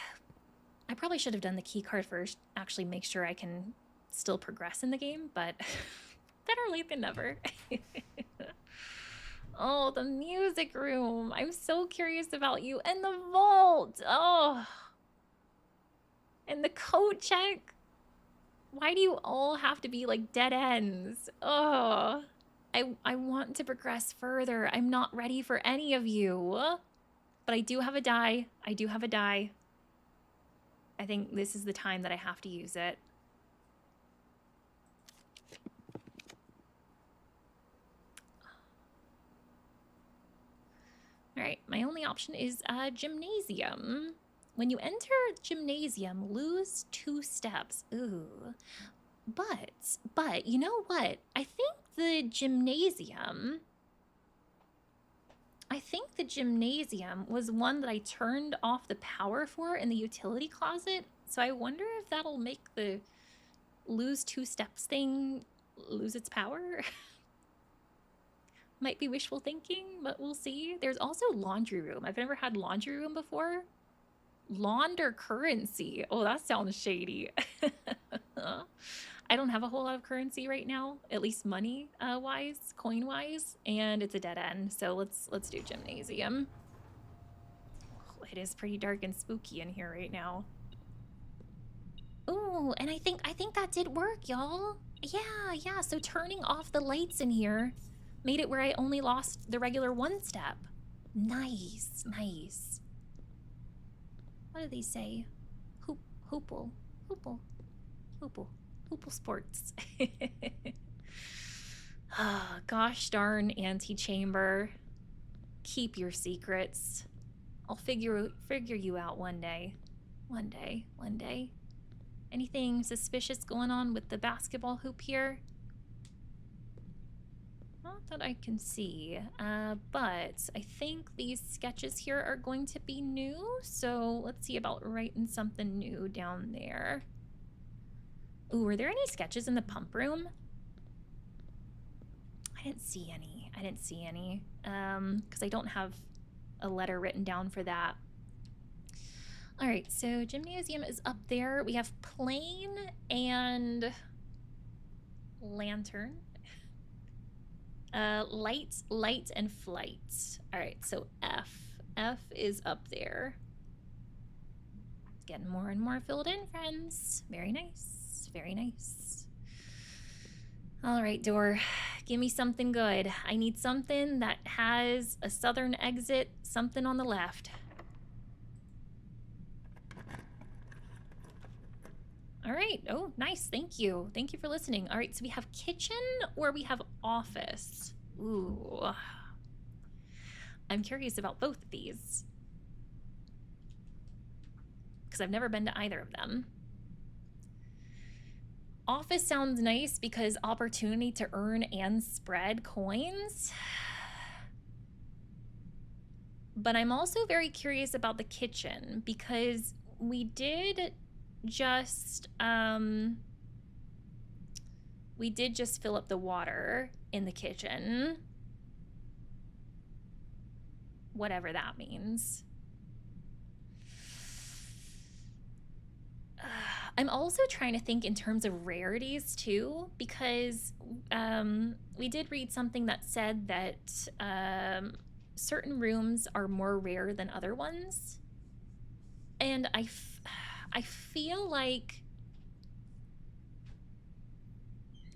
I probably should have done the key card first, actually make sure I can still progress in the game, but better late than never. Oh, the music room. I'm so curious about you. And the vault. Oh. And the code check. Why do you all have to be like dead ends? Oh. I want to progress further. I'm not ready for any of you. But I do have a die. I think this is the time that I have to use it. All right, my only option is gymnasium. When you enter gymnasium, lose 2 steps. Ooh. But you know what? I think the gymnasium was one that I turned off the power for in the utility closet. So I wonder if that'll make the lose 2 steps thing lose its power. Might be wishful thinking, but we'll see. There's also laundry room. I've never had laundry room before. Launder currency. Oh, that sounds shady. I don't have a whole lot of currency right now, at least money wise, coin wise, and it's a dead end. So let's do gymnasium. Oh, it is pretty dark and spooky in here right now. Ooh, and I think that did work, y'all. Yeah. So turning off the lights in here made it where I only lost the regular one step. Nice. What do they say? Hoople. Hoople sports. Ah, gosh darn antechamber. Keep your secrets. I'll figure you out one day. One day. Anything suspicious going on with the basketball hoop here? Not that I can see, but I think these sketches here are going to be new, so let's see about writing something new down there. Ooh, are there any sketches in the pump room? I didn't see any, because I don't have a letter written down for that. All right, so gymnasium is up there. We have plane and lantern. Light, and flight. All right, so F is up there. It's getting more and more filled in, friends. Very nice. All right, door, give me something good. I need something that has a southern exit, something on the left. All right. Oh, nice. Thank you for listening. All right, so we have kitchen or we have office. Ooh. I'm curious about both of these because I've never been to either of them. Office sounds nice because opportunity to earn and spread coins. But I'm also very curious about the kitchen because we did just fill up the water in the kitchen. Whatever that means. I'm also trying to think in terms of rarities too, because we did read something that said that certain rooms are more rare than other ones. And I feel like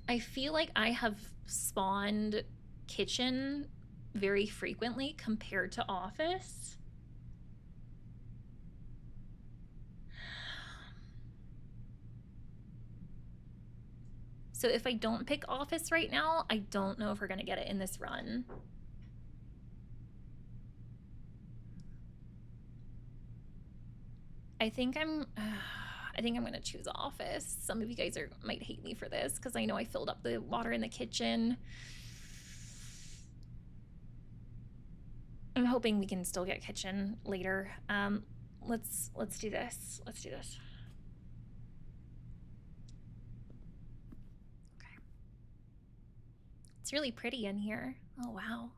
I have spawned kitchen very frequently compared to office. So if I don't pick office right now, I don't know if we're gonna get it in this run. I think I'm gonna choose office. Some of you guys might hate me for this because I know I filled up the water in the kitchen. I'm hoping we can still get kitchen later. Let's do this. Okay. It's really pretty in here. Oh wow.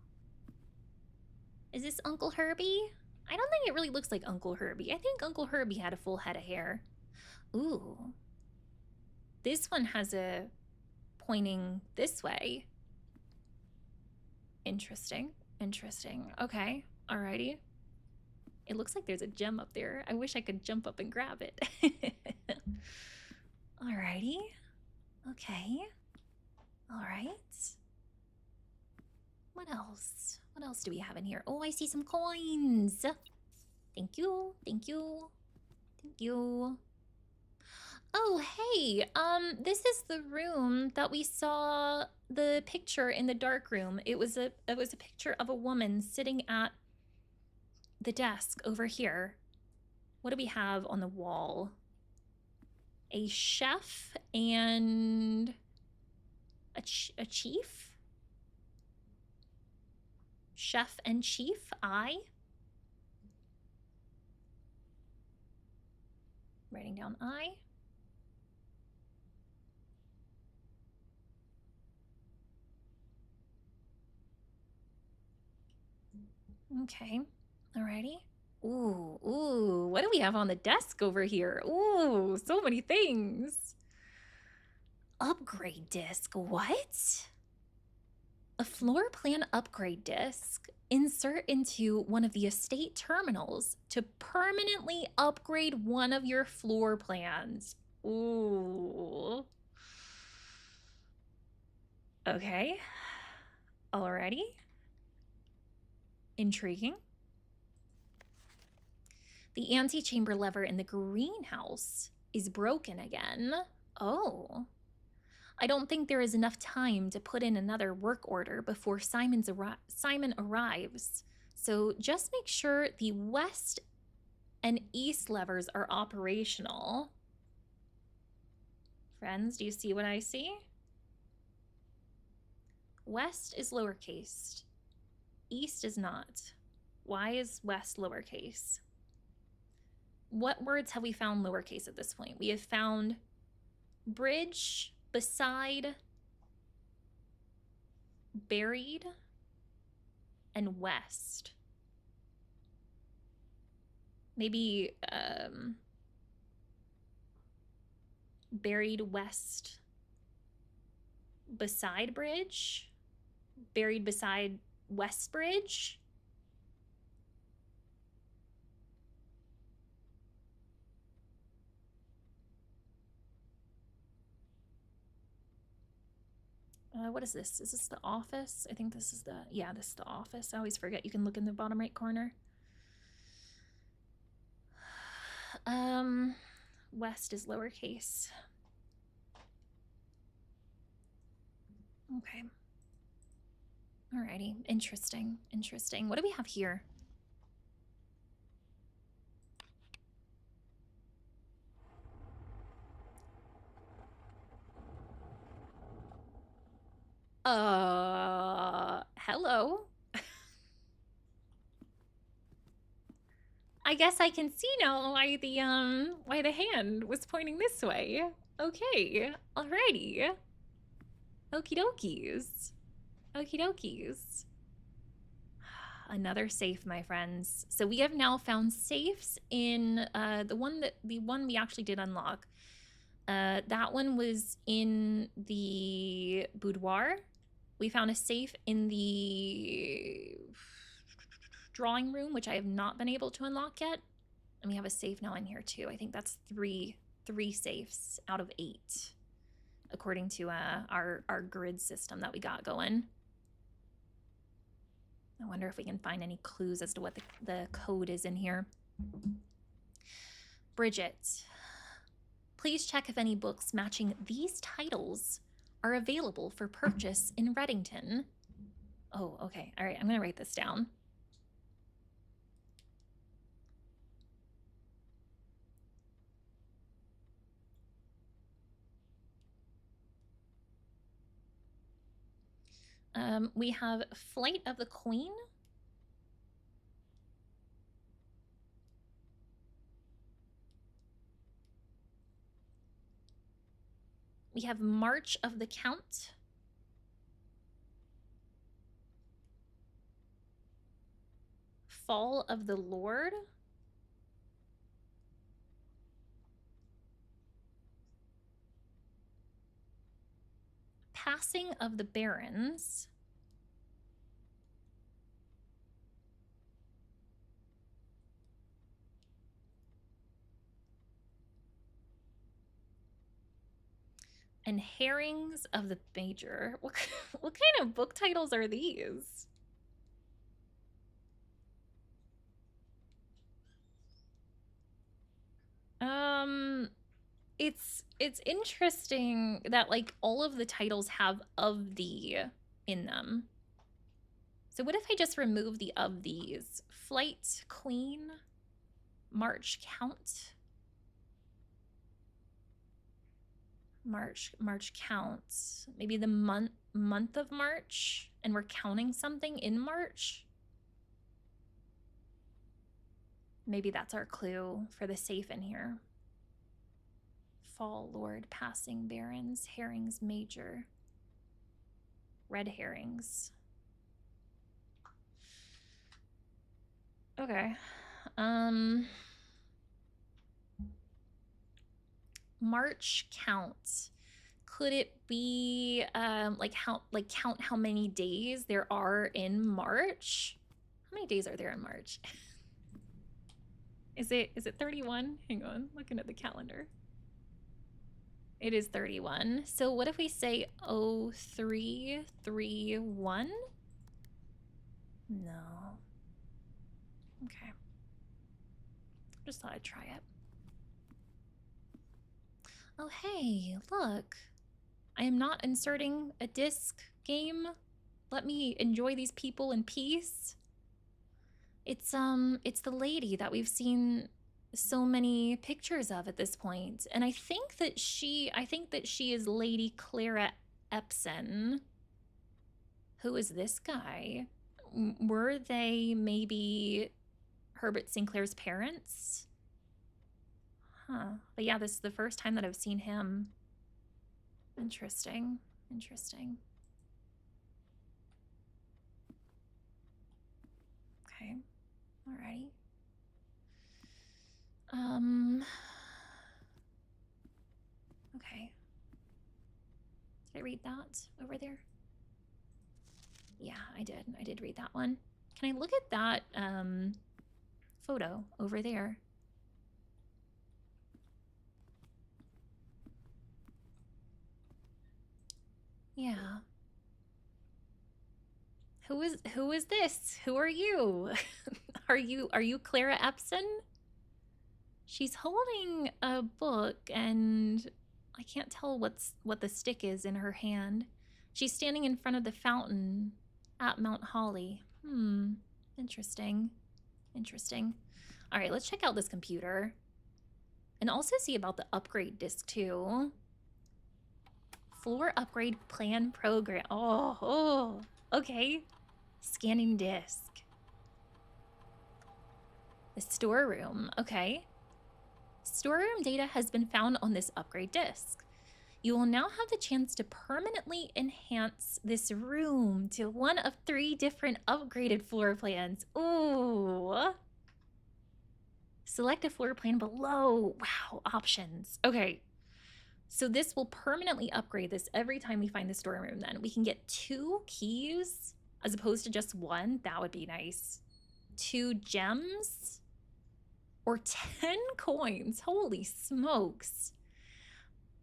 Is this Uncle Herbie? I don't think it really looks like Uncle Herbie. I think Uncle Herbie had a full head of hair. Ooh. This one has a pointing this way. Interesting. Okay. Alrighty. It looks like there's a gem up there. I wish I could jump up and grab it. Alrighty. Okay. Alright. What else? What else do we have in here? Oh, I see some coins. Thank you. Oh, hey. This is the room that we saw the picture in the dark room. It was a picture of a woman sitting at the desk over here. What do we have on the wall? A chef and a chief? Chef and chief, writing down I. Okay, alrighty. Ooh, what do we have on the desk over here? Ooh, so many things. Upgrade disc, what? A floor plan upgrade disc. Insert into one of the estate terminals to permanently upgrade one of your floor plans. Ooh. Okay. Alrighty. Intriguing. The antechamber lever in the greenhouse is broken again. Oh. I don't think there is enough time to put in another work order before Simon arrives. So just make sure the west and east levers are operational. Friends, do you see what I see? West is lowercase. East is not. Why is west lowercase? What words have we found lowercase at this point? We have found bridge, beside, buried, and west. Maybe buried west beside bridge, buried beside west bridge. What is this? Is this the office? I think this is the, yeah, this is the office. I always forget you can look in the bottom right corner. West is lowercase. Okay. Alrighty, interesting, interesting. What do we have here? Hello. I guess I can see now why the hand was pointing this way. Okay, alrighty. Okie dokies. Okie dokies. Another safe, my friends. So we have now found safes in the one we actually did unlock. That one was in the boudoir. We found a safe in the drawing room, which I have not been able to unlock yet. And we have a safe now in here too. I think that's three safes out of 8, according to our grid system that we got going. I wonder if we can find any clues as to what the code is in here. Bridget, please check if any books matching these titles are available for purchase in Reddington. Oh, okay. All right, I'm going to write this down. We have Flight of the Queen. We have March of the Count. Fall of the Lord. Passing of the Barons. And Herrings of the Major. What kind of book titles are these? It's interesting that like all of the titles have of the in them. So what if I just remove the of these? Flight Queen, March Count. March Count. Maybe the month of March, and we're counting something in March. Maybe that's our clue for the safe in here. Fall Lord, Passing Barons, Herrings Major, red herrings. Okay. March Count. Could it be count how many days there are in March? How many days are there in March? Is it 31? Hang on, looking at the calendar. It is 31. So what if we say 0331? No. Okay. Just thought I'd try it. Oh, hey, look. I am not inserting a disc game. Let me enjoy these people in peace. It's the lady that we've seen so many pictures of at this point. And I think that she is Lady Clara Epson. Who is this guy? Were they maybe Herbert Sinclair's parents? Huh. But yeah, this is the first time that I've seen him. Interesting. Interesting. Okay. Alrighty. Okay. Did I read that over there? Yeah, I did. I did read that one. Can I look at that photo over there? Yeah. Who is this? Who are you? Are you Clara Epson? She's holding a book and I can't tell what the stick is in her hand. She's standing in front of the fountain at Mount Holly. Interesting. Interesting. All right, let's check out this computer. And also see about the upgrade disc too. Floor upgrade plan program. Oh, okay. Scanning disc. The storeroom, okay. Storeroom data has been found on this upgrade disc. You will now have the chance to permanently enhance this room to one of 3 different upgraded floor plans. Ooh. Select a floor plan below. Wow, options. Okay. So this will permanently upgrade this every time we find the storeroom then. We can get 2 keys as opposed to just 1. That would be nice. 2 gems or 10 coins. Holy smokes.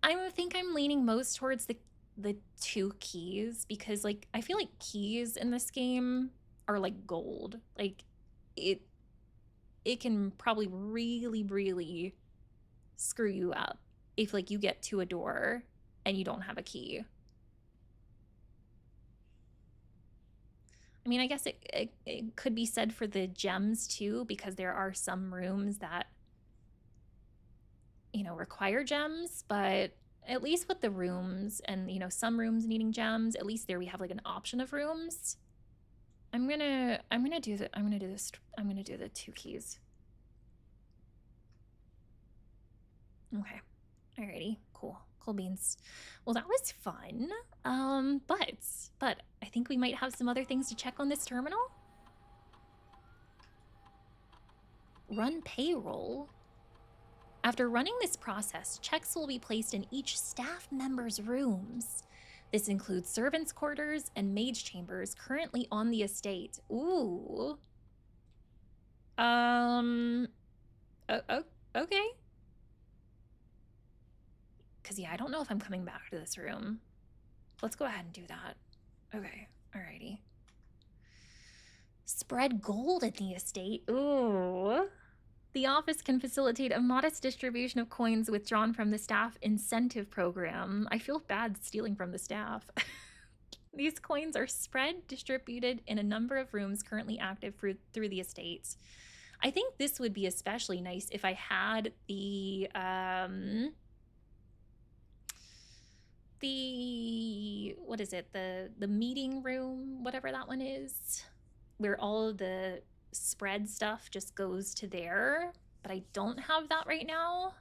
I think I'm leaning most towards the 2 keys because like I feel like keys in this game are like gold. Like it can probably really screw you up if like you get to a door and you don't have a key. I mean, I guess it could be said for the gems too, because there are some rooms that, you know, require gems, but at least with the rooms and, you know, some rooms needing gems, at least there we have like an option of rooms. I'm gonna do the 2 keys. Okay. Alrighty. Cool beans. Well, that was fun. But I think we might have some other things to check on this terminal. Run payroll. After running this process, checks will be placed in each staff member's rooms. This includes servants' quarters and mage chambers currently on the estate. Ooh. Okay. Because, yeah, I don't know if I'm coming back to this room. Let's go ahead and do that. Okay, alrighty. Spread gold at the estate. Ooh. The office can facilitate a modest distribution of coins withdrawn from the staff incentive program. I feel bad stealing from the staff. These coins are spread, distributed in a number of rooms currently active through the estate. I think this would be especially nice if I had the what is it, the meeting room, whatever that one is, where all of the spread stuff just goes to there, but I don't have that right now,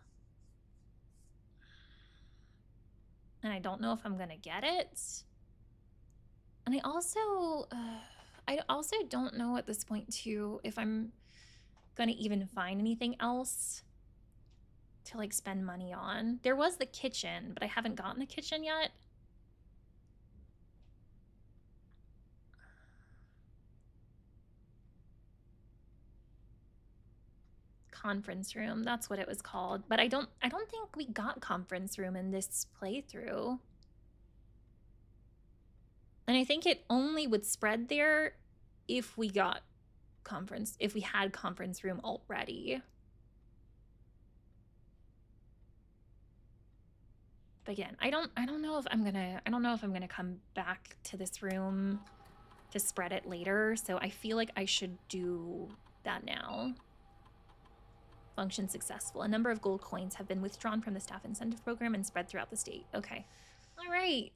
and I don't know if I'm gonna get it. And I also don't know at this point too if I'm gonna even find anything else to like spend money on. There was the kitchen, but I haven't gotten the kitchen yet. conference room. That's what it was called. But I don't think we got conference room in this playthrough. And I think it only would spread there if we got if we had conference room already. But again, I don't know if I'm gonna come back to this room to spread it later, so I feel like I should do that now. Function successful. A number of gold coins have been withdrawn from the staff incentive program and spread throughout the state. Okay. All right.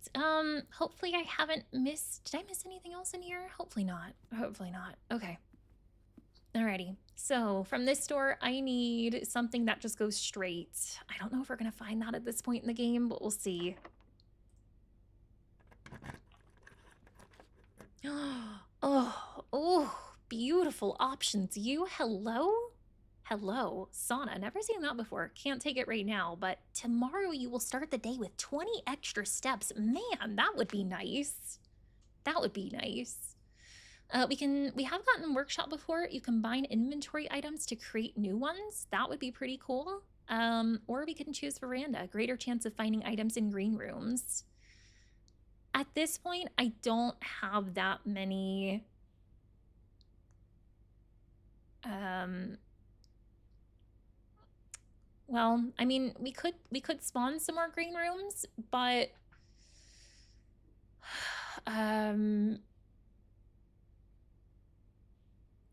Hopefully I haven't missed... Did I miss anything else in here? Hopefully not. Hopefully not. Okay. Alrighty. So from this door, I need something that just goes straight. I don't know if we're going to find that at this point in the game, but we'll see. Oh, beautiful options. You, hello? Hello, sauna. Never seen that before. Can't take it right now, but tomorrow you will start the day with 20 extra steps. Man, that would be nice. That would be nice. We have gotten workshop before. You combine inventory items to create new ones. That would be pretty cool. Or we can choose veranda. Greater chance of finding items in green rooms. At this point, I don't have that many. Well, I mean, we could spawn some more green rooms, but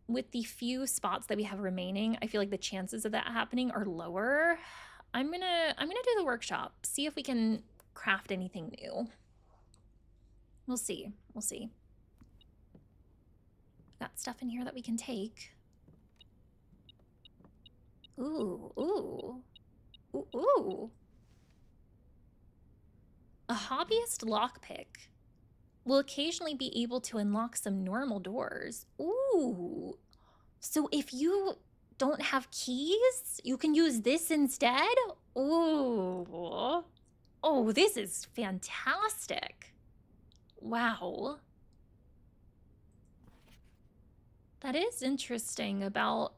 with the few spots that we have remaining, I feel like the chances of that happening are lower. I'm gonna do the workshop, see if we can craft anything new. We'll see. We'll see. Got stuff in here that we can take. Ooh, ooh. Ooh, ooh. A hobbyist lockpick will occasionally be able to unlock some normal doors. Ooh. So if you don't have keys, you can use this instead? Ooh. Oh, this is fantastic. Wow. That is interesting about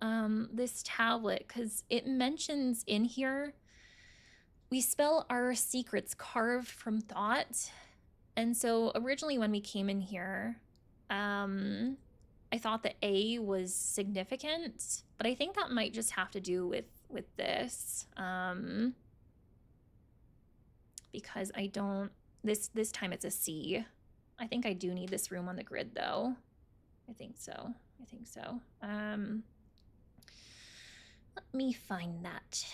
this tablet, because it mentions in here, we spell our secrets carved from thought. And so originally when we came in here, I thought that A was significant, but I think that might just have to do with this. Because I don't, this time it's a C. I think I do need this room on the grid though. I think so. I think so. Let me find that.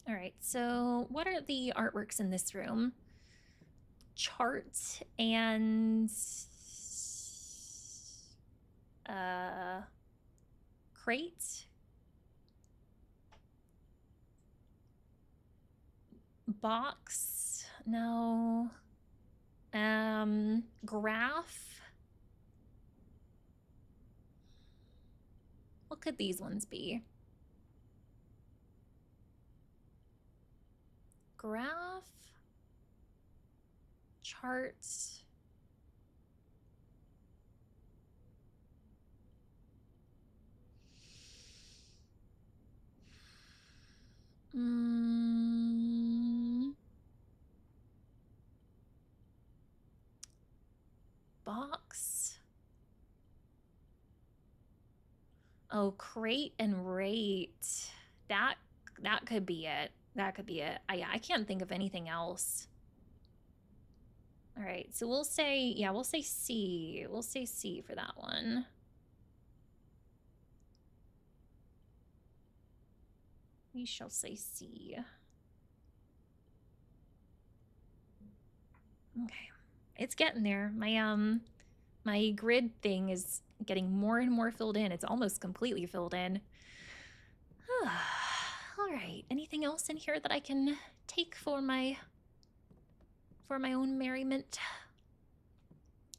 All right, so what are the artworks in this room? Chart and crate, box, no, graph. What could these ones be? Graph, charts. Box. Oh, crate and rate. That could be it. That could be it. I can't think of anything else. All right, so we'll say, yeah, we'll say C. We'll say C for that one. We shall say C. Okay, it's getting there. My grid thing is getting more and more filled in. It's almost completely filled in. All right, anything else in here that I can take for my own merriment?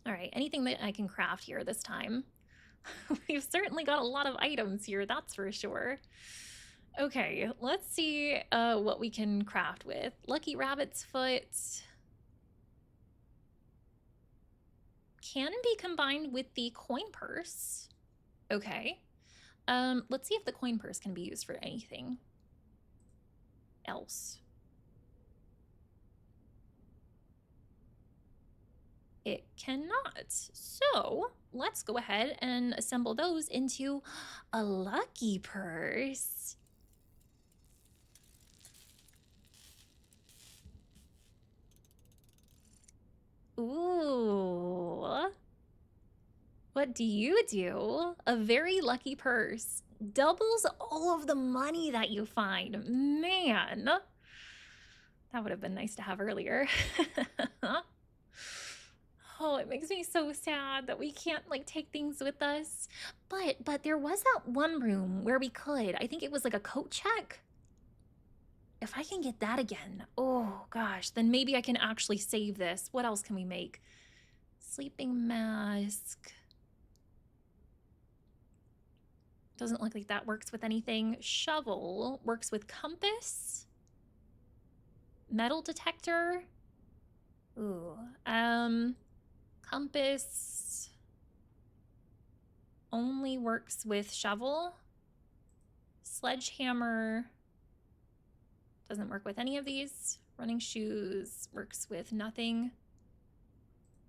All right, anything that I can craft here this time. We've certainly got a lot of items here, that's for sure. Okay, let's see what we can craft with. Lucky Rabbit's Foot can be combined with the coin purse. Okay. Let's see if the coin purse can be used for anything else. It cannot. So let's go ahead and assemble those into a lucky purse. Ooh. What do you do? A very lucky purse. Doubles all of the money that you find. Man. That would have been nice to have earlier. Oh, it makes me so sad that we can't like take things with us. But there was that one room where we could. I think it was like a coat check. If I can get that again, oh gosh, then maybe I can actually save this. What else can we make? Sleeping mask. Doesn't look like that works with anything. Shovel works with compass. Metal detector. Ooh, compass only works with shovel. Sledgehammer doesn't work with any of these. Running shoes works with nothing.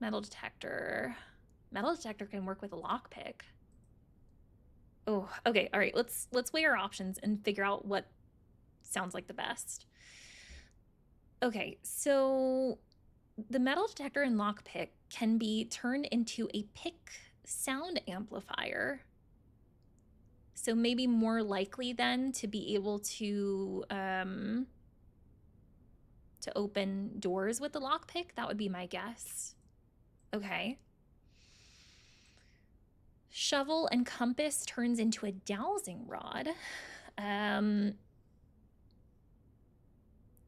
Metal detector. Metal detector can work with a lockpick. Oh, okay. All right. Let's weigh our options and figure out what sounds like the best. Okay, so the metal detector and lockpick can be turned into a pick sound amplifier. So maybe more likely then to be able to open doors with the lockpick. That would be my guess. Okay. Shovel and compass turns into a dowsing rod.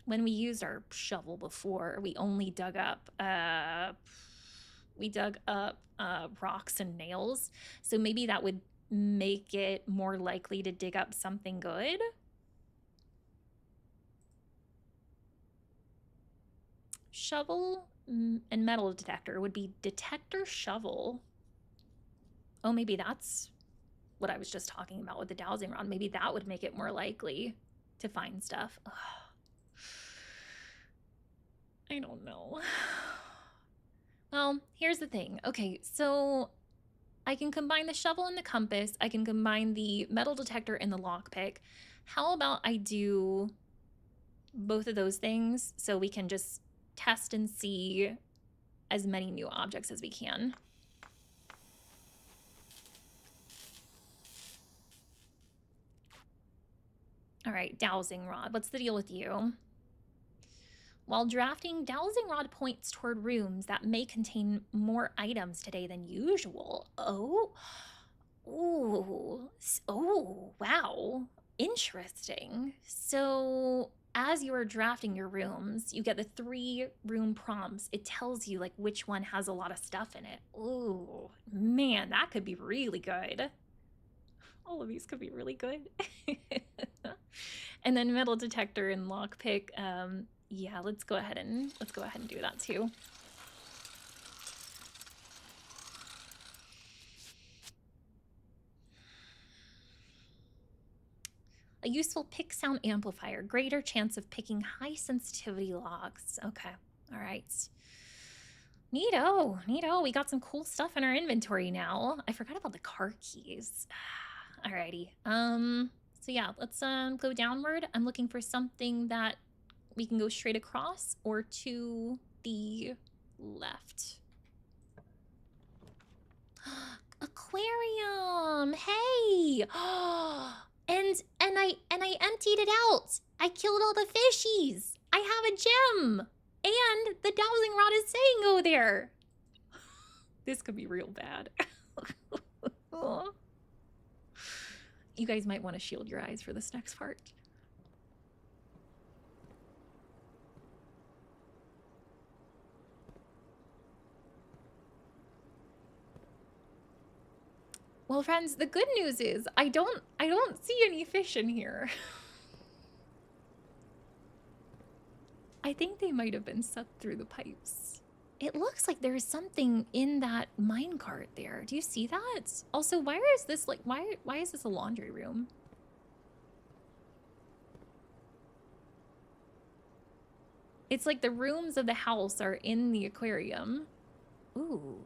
When we used our shovel before, we only dug up rocks and nails. So maybe that would make it more likely to dig up something good. Shovel and metal detector would be detector shovel. Oh, maybe that's what I was just talking about with the dowsing rod. Maybe that would make it more likely to find stuff. Ugh. I don't know. Well, here's the thing. Okay, so I can combine the shovel and the compass. I can combine the metal detector and the lockpick. How about I do both of those things so we can just test and see as many new objects as we can? All right, dowsing rod. What's the deal with you? While drafting, dowsing rod points toward rooms that may contain more items today than usual. Oh, ooh, oh, wow, interesting. So as you are drafting your rooms, you get the 3 room prompts. It tells you like which one has a lot of stuff in it. Ooh, man, that could be really good. All of these could be really good. And then metal detector and lockpick. Yeah, let's go ahead and do that too. A useful pick sound amplifier, greater chance of picking high sensitivity logs. Okay, all right. Neato, neato. We got some cool stuff in our inventory now. I forgot about the car keys. Alrighty. So yeah, let's go downward. I'm looking for something that we can go straight across or to the left. Aquarium. Hey. and I emptied it out. I killed all the fishies. I have a gem. And the dowsing rod is saying go there. This could be real bad. You guys might want to shield your eyes for this next part. Well, friends, the good news is I don't see any fish in here. I think they might have been sucked through the pipes. It looks like there's something in that minecart there. Do you see that? Also, why is this like why is this a laundry room? It's like the rooms of the house are in the aquarium. Ooh.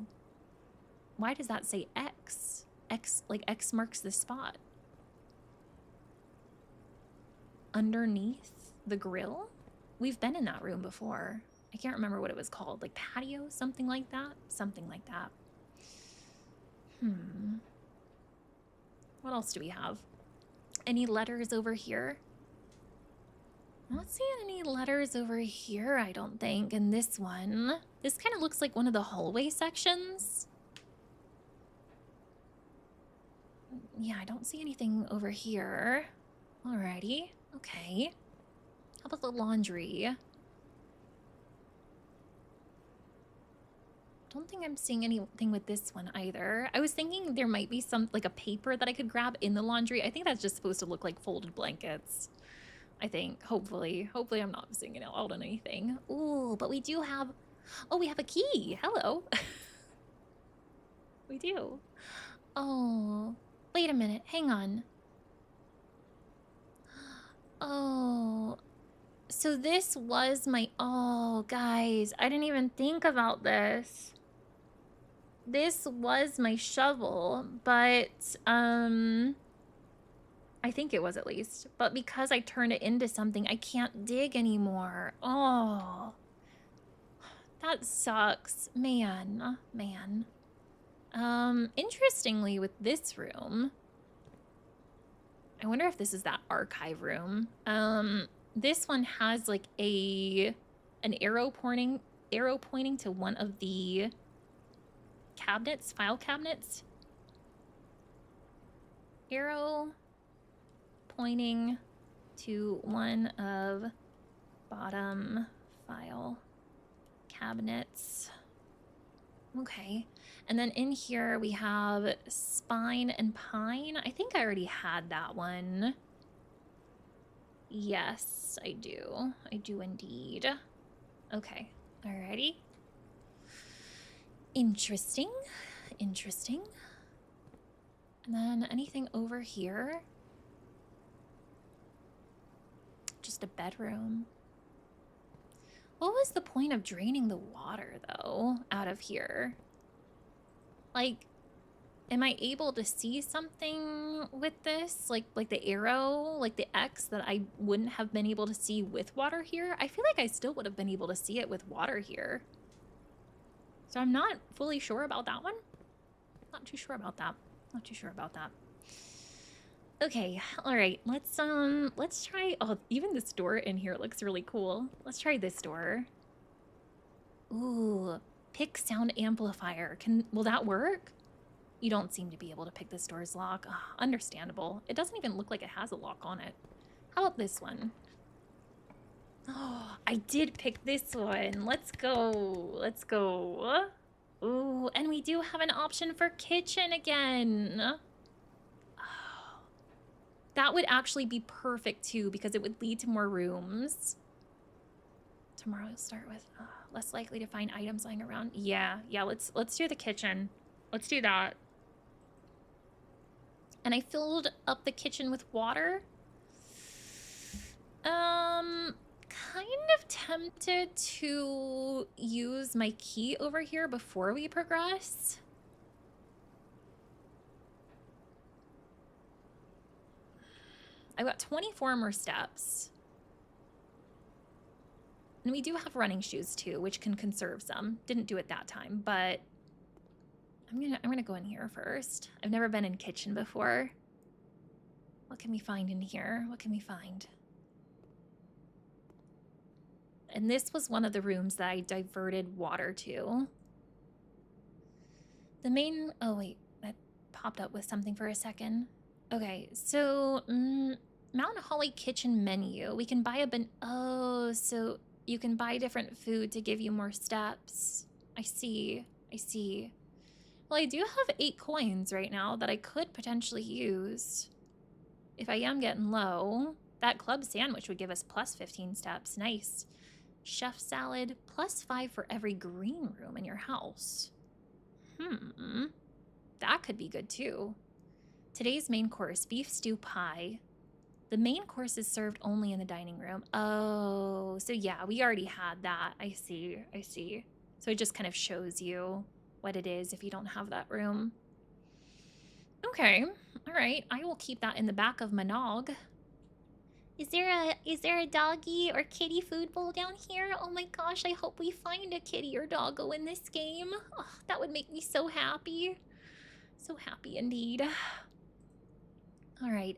Why does that say X? X, like X marks the spot. Underneath the grill? We've been in that room before. I can't remember what it was called. Like patio? Something like that? Something like that. What else do we have? Any letters over here? I'm not seeing any letters over here, I don't think. And this one. This kind of looks like one of the hallway sections. Yeah, I don't see anything over here. Alrighty. Okay. How about the laundry? Don't think I'm seeing anything with this one either. I was thinking there might be some, like a paper that I could grab in the laundry. I think that's just supposed to look like folded blankets. I think, hopefully. Hopefully I'm not missing out on anything. Ooh, but we do have, oh, we have a key. Hello. We do. Oh, wait a minute. Hang on. Oh, so this was my, oh, guys, I didn't even think about this. This was my shovel, but, I think it was at least. But because I turned it into something, I can't dig anymore. Oh, that sucks. Man. Interestingly, with this room, I wonder if this is that archive room. This one has like an arrow pointing to one of the cabinets, file cabinets. Arrow pointing to one of bottom file cabinets. Okay. And then in here we have spine and pine. I think I already had that one. Yes, I do. I do indeed. Okay. Alrighty. Interesting. Interesting. And then anything over here? Just a bedroom. What was the point of draining the water, though, out of here? Like, am I able to see something with this? Like the arrow, like the X that I wouldn't have been able to see with water here? I feel like I still would have been able to see it with water here. So I'm not fully sure about that one. Not too sure about that. Not too sure about that. Okay, all right. Let's try. Oh, even this door in here looks really cool. Let's try this door. Ooh, pick sound amplifier. Will that work? You don't seem to be able to pick this door's lock. Ugh, understandable. It doesn't even look like it has a lock on it. How about this one? Oh, I did pick this one. Let's go. Let's go. Ooh, and we do have an option for kitchen again. Oh, that would actually be perfect too because it would lead to more rooms. Tomorrow you'll start with less likely to find items lying around. Yeah, let's do the kitchen. Let's do that. And I filled up the kitchen with water. Kind of tempted to use my key over here before we progress. I've got 24 more steps. And we do have running shoes too, which can conserve some. Didn't do it that time, but I'm gonna go in here first. I've never been in kitchen before. What can we find in here? What can we find? And this was one of the rooms that I diverted water to. The main, oh wait, that popped up with something for a second. Okay, so Mount Holly kitchen menu. We can buy oh, so you can buy different food to give you more steps. I see. Well, I do have 8 coins right now that I could potentially use if I am getting low. That club sandwich would give us plus 15 steps. Nice. Chef salad, plus 5 for every green room in your house. That could be good too. Today's main course, beef stew pie. The main course is served only in the dining room. Oh, so yeah, we already had that. I see. So it just kind of shows you what it is if you don't have that room. Okay, all right. I will keep that in the back of my nog. Is there a doggy or kitty food bowl down here? Oh my gosh, I hope we find a kitty or doggo in this game. Oh, that would make me so happy. So happy indeed. All right,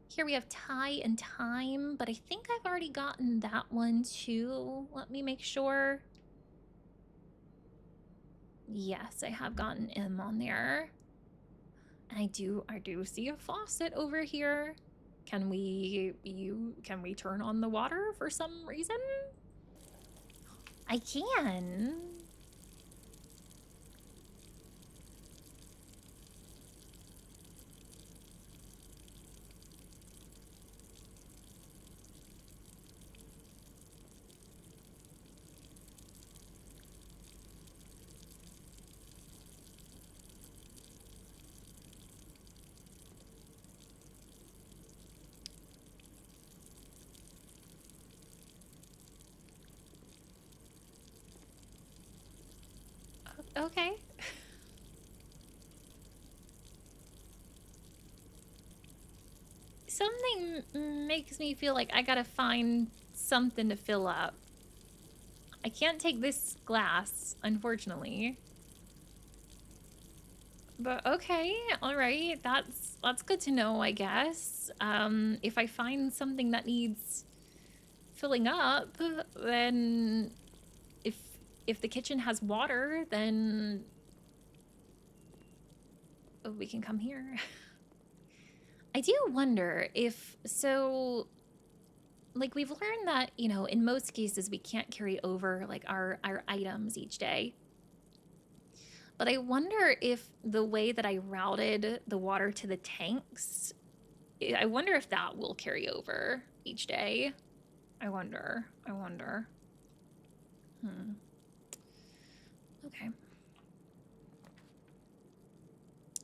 here we have tie and time, but I think I've already gotten that one too. Let me make sure. Yes, I have gotten M on there. And I do see a faucet over here. Can we turn on the water for some reason? I can. Okay. Something makes me feel like I gotta find something to fill up. I can't take this glass, unfortunately. But okay, all right. That's good to know, I guess. If I find something that needs filling up, then if the kitchen has water, then we can come here. I do wonder if, so, like, we've learned that, you know, in most cases we can't carry over like our items each day. But I wonder if the way that I routed the water to the tanks, I wonder if that will carry over each day. I wonder. Okay.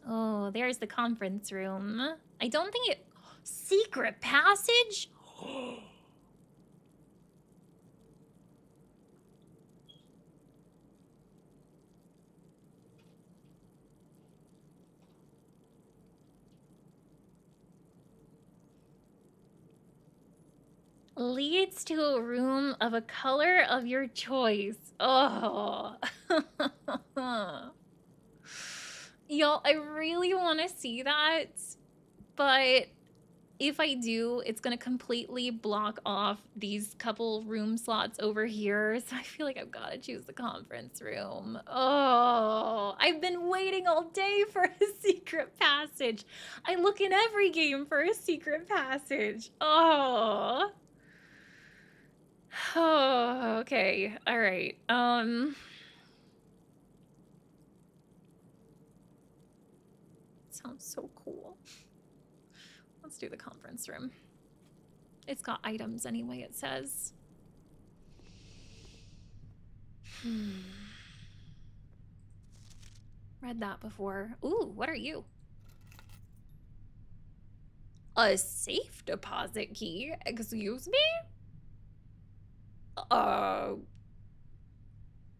Oh, there's the conference room. I don't think it... Secret passage? Leads to a room of a color of your choice. Oh. Y'all, I really want to see that, but if I do, it's going to completely block off these couple room slots over here, so I feel like I've got to choose the conference room. Oh, I've been waiting all day for a secret passage. I look in every game for a secret passage. Oh. Oh, okay. All right. Sounds so cool. Let's do the conference room. It's got items anyway, it says. Read that before. Ooh, what are you? A safe deposit key? Excuse me?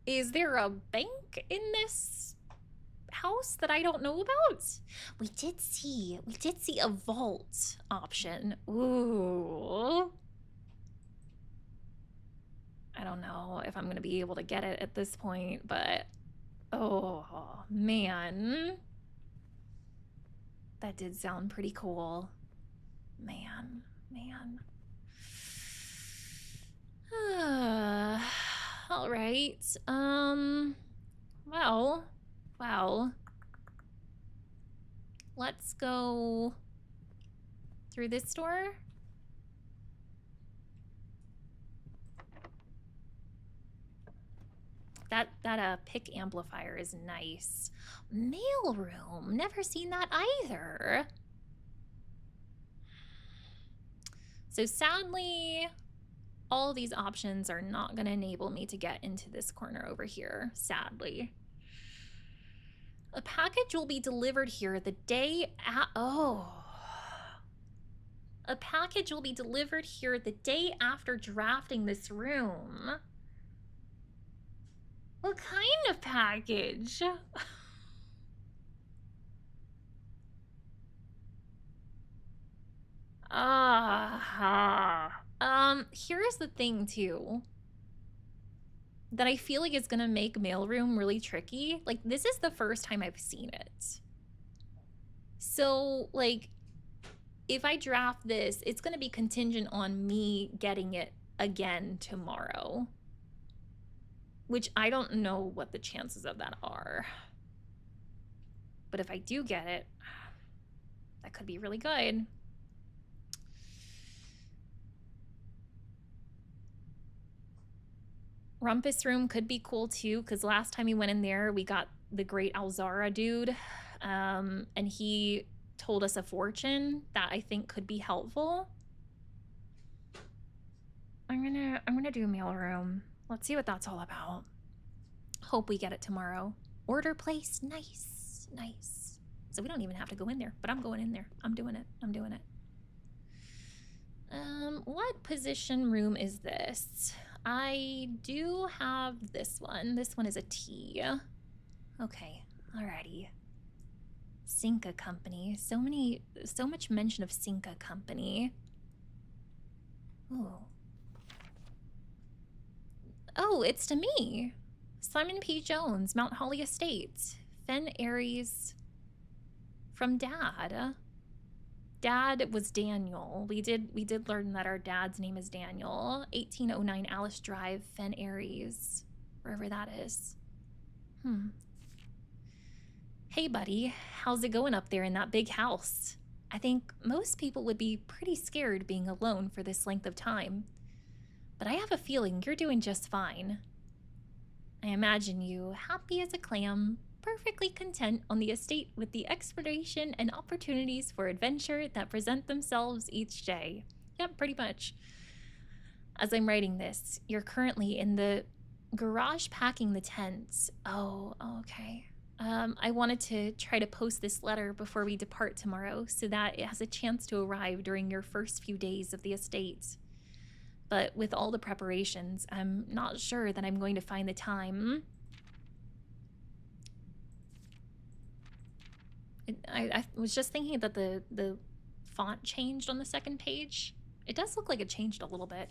Is there a bank in this house that I don't know about? We did see a vault option. Ooh. I don't know if I'm gonna be able to get it at this point, but oh man. That did sound pretty cool. Man. All right. Well. Let's go through this door. That pick amplifier is nice. Mailroom, never seen that either. So sadly, all these options are not going to enable me to get into this corner over here, sadly. A package will be delivered here the day a package will be delivered here the day after drafting this room. What kind of package? Here's the thing too, that I feel like is gonna make mailroom really tricky. Like, this is the first time I've seen it. So, like, if I draft this, it's gonna be contingent on me getting it again tomorrow. Which I don't know what the chances of that are. But if I do get it, that could be really good. Rumpus Room could be cool too, because last time we went in there, we got the great Alzara dude, and he told us a fortune that I think could be helpful. I'm gonna do mailroom. Let's see what that's all about. Hope we get it tomorrow. Order placed. Nice, nice. So we don't even have to go in there, but I'm going in there. I'm doing it. I'm doing it. What position room is this? I do have this one. This one is a T. Okay, alrighty. Cinca Company. So much mention of Cinca Company. Ooh. Oh, it's to me. Simon P. Jones, Mount Holly Estates. Fen Aries from Dad. Dad was Daniel. We did learn that our dad's name is Daniel. 1809 Alice Drive, Fen Aries. Wherever that is. Hey, buddy. How's it going up there in that big house? I think most people would be pretty scared being alone for this length of time. But I have a feeling you're doing just fine. I imagine you happy as a clam, perfectly content on the estate with the exploration and opportunities for adventure that present themselves each day. Yep, pretty much. As I'm writing this, you're currently in the garage packing the tents. Oh, okay. I wanted to try to post this letter before we depart tomorrow so that it has a chance to arrive during your first few days of the estate. But with all the preparations, I'm not sure that I'm going to find the time. I was just thinking that the font changed on the second page. It does look like it changed a little bit.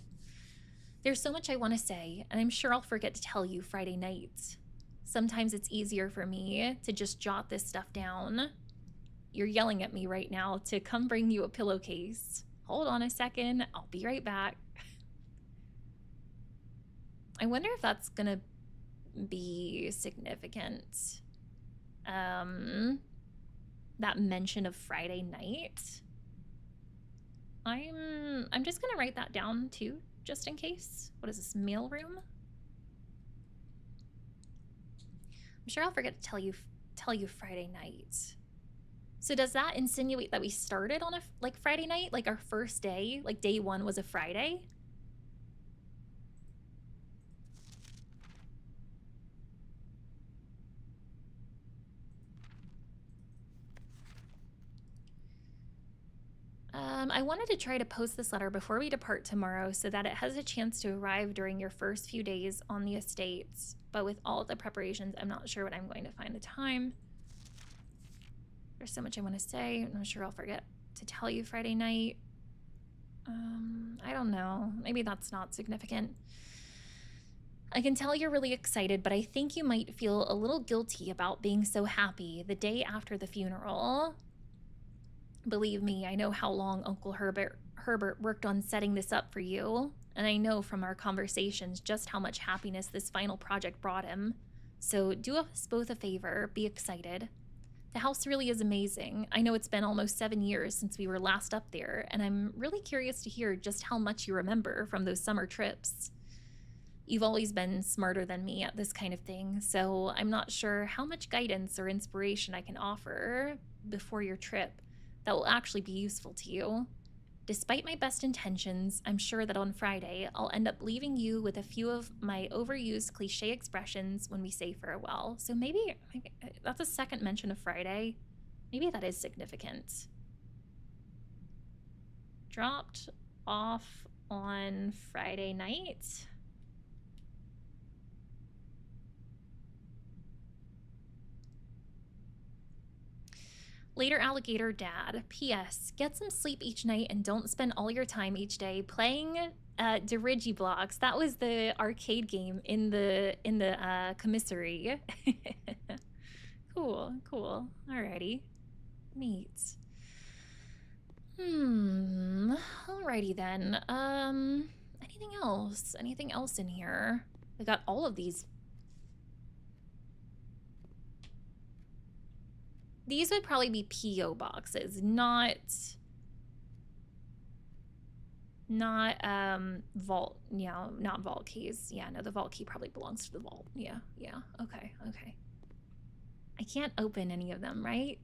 There's so much I want to say, and I'm sure I'll forget to tell you Friday night. Sometimes it's easier for me to just jot this stuff down. You're yelling at me right now to come bring you a pillowcase. Hold on a second, I'll be right back. I wonder if that's gonna be significant. That mention of Friday night. I'm just gonna write that down too, just in case. What is this, mailroom? I'm sure I'll forget to tell you Friday night. So does that insinuate that we started on a Friday night, like our first day, like day one was a Friday? I wanted to try to post this letter before we depart tomorrow so that it has a chance to arrive during your first few days on the estates. But with all the preparations, I'm not sure when I'm going to find the time. There's so much I want to say. I'm not sure I'll forget to tell you Friday night. I don't know. Maybe that's not significant. I can tell you're really excited, but I think you might feel a little guilty about being so happy the day after the funeral. Believe me, I know how long Uncle Herbert worked on setting this up for you, and I know from our conversations just how much happiness this final project brought him. So do us both a favor, be excited. The house really is amazing. I know it's been almost 7 years since we were last up there, and I'm really curious to hear just how much you remember from those summer trips. You've always been smarter than me at this kind of thing, so I'm not sure how much guidance or inspiration I can offer before your trip that will actually be useful to you. Despite my best intentions, I'm sure that on Friday I'll end up leaving you with a few of my overused cliche expressions when we say farewell. So maybe that's a second mention of Friday. Maybe that is significant. Dropped off on Friday night. Later, alligator dad. P.S. Get some sleep each night and don't spend all your time each day playing Dirigiblocks. That was the arcade game in the commissary. Cool, cool. Alrighty. Neat. Alrighty then. Anything else? Anything else in here? We got all of these. These would probably be P.O. boxes, not vault, yeah, not vault keys. Yeah, no, the vault key probably belongs to the vault. Yeah, okay. I can't open any of them, right?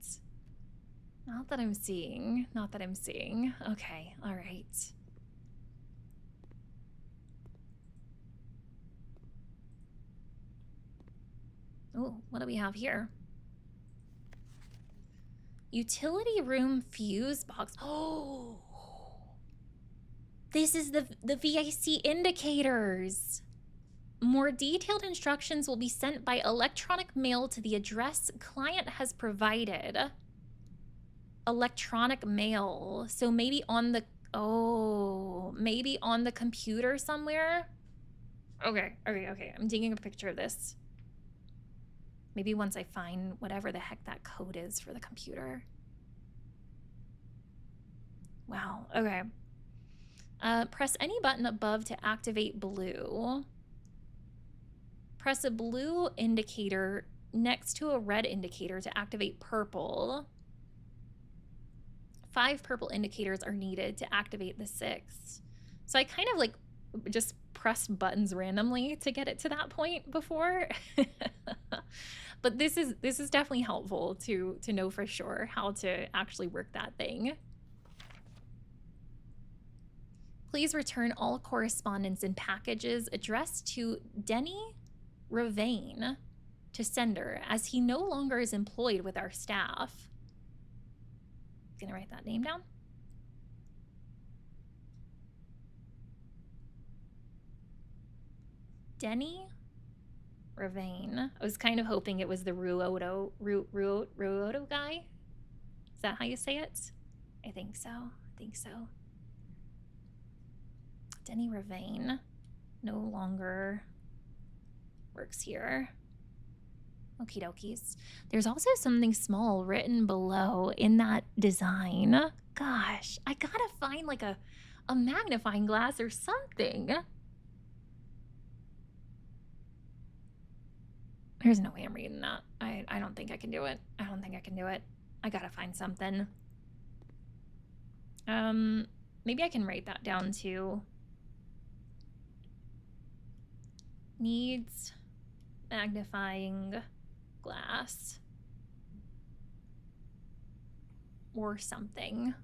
Not that I'm seeing. Okay, all right. Oh, what do we have here? Utility room fuse box. Oh, this is the VIC indicators. More detailed instructions will be sent by electronic mail to the address client has provided. Electronic mail. So maybe on the, maybe on the computer somewhere? Okay. I'm taking a picture of this. Maybe once I find whatever the heck that code is for the computer. Wow, okay. Press any button above to activate blue. Press a blue indicator next to a red indicator to activate purple. 5 purple indicators are needed to activate the 6th. So I kind of like just pressed buttons randomly to get it to that point before. But this is definitely helpful to know for sure how to actually work that thing. Please return all correspondence and packages addressed to Denny Ravane to sender, as he no longer is employed with our staff. Gonna write that name down. Denny Ravane. I was kind of hoping it was the Ruoto guy. Is that how you say it? I think so. Denny Ravane no longer works here. Okie dokies. There's also something small written below in that design. Gosh, I gotta find like a magnifying glass or something. There's no way I'm reading that. I don't think I can do it. I gotta find something. Maybe I can write that down too. Needs magnifying glass. Or something.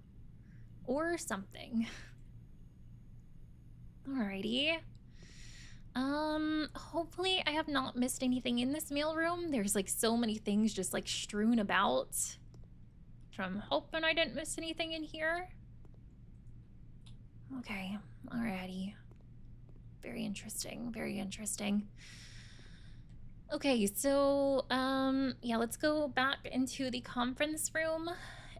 Alrighty. Hopefully I have not missed anything in this mailroom. There's like so many things just like strewn about. So I'm hoping I didn't miss anything in here. Okay, alrighty. Very interesting. Okay, so, yeah, let's go back into the conference room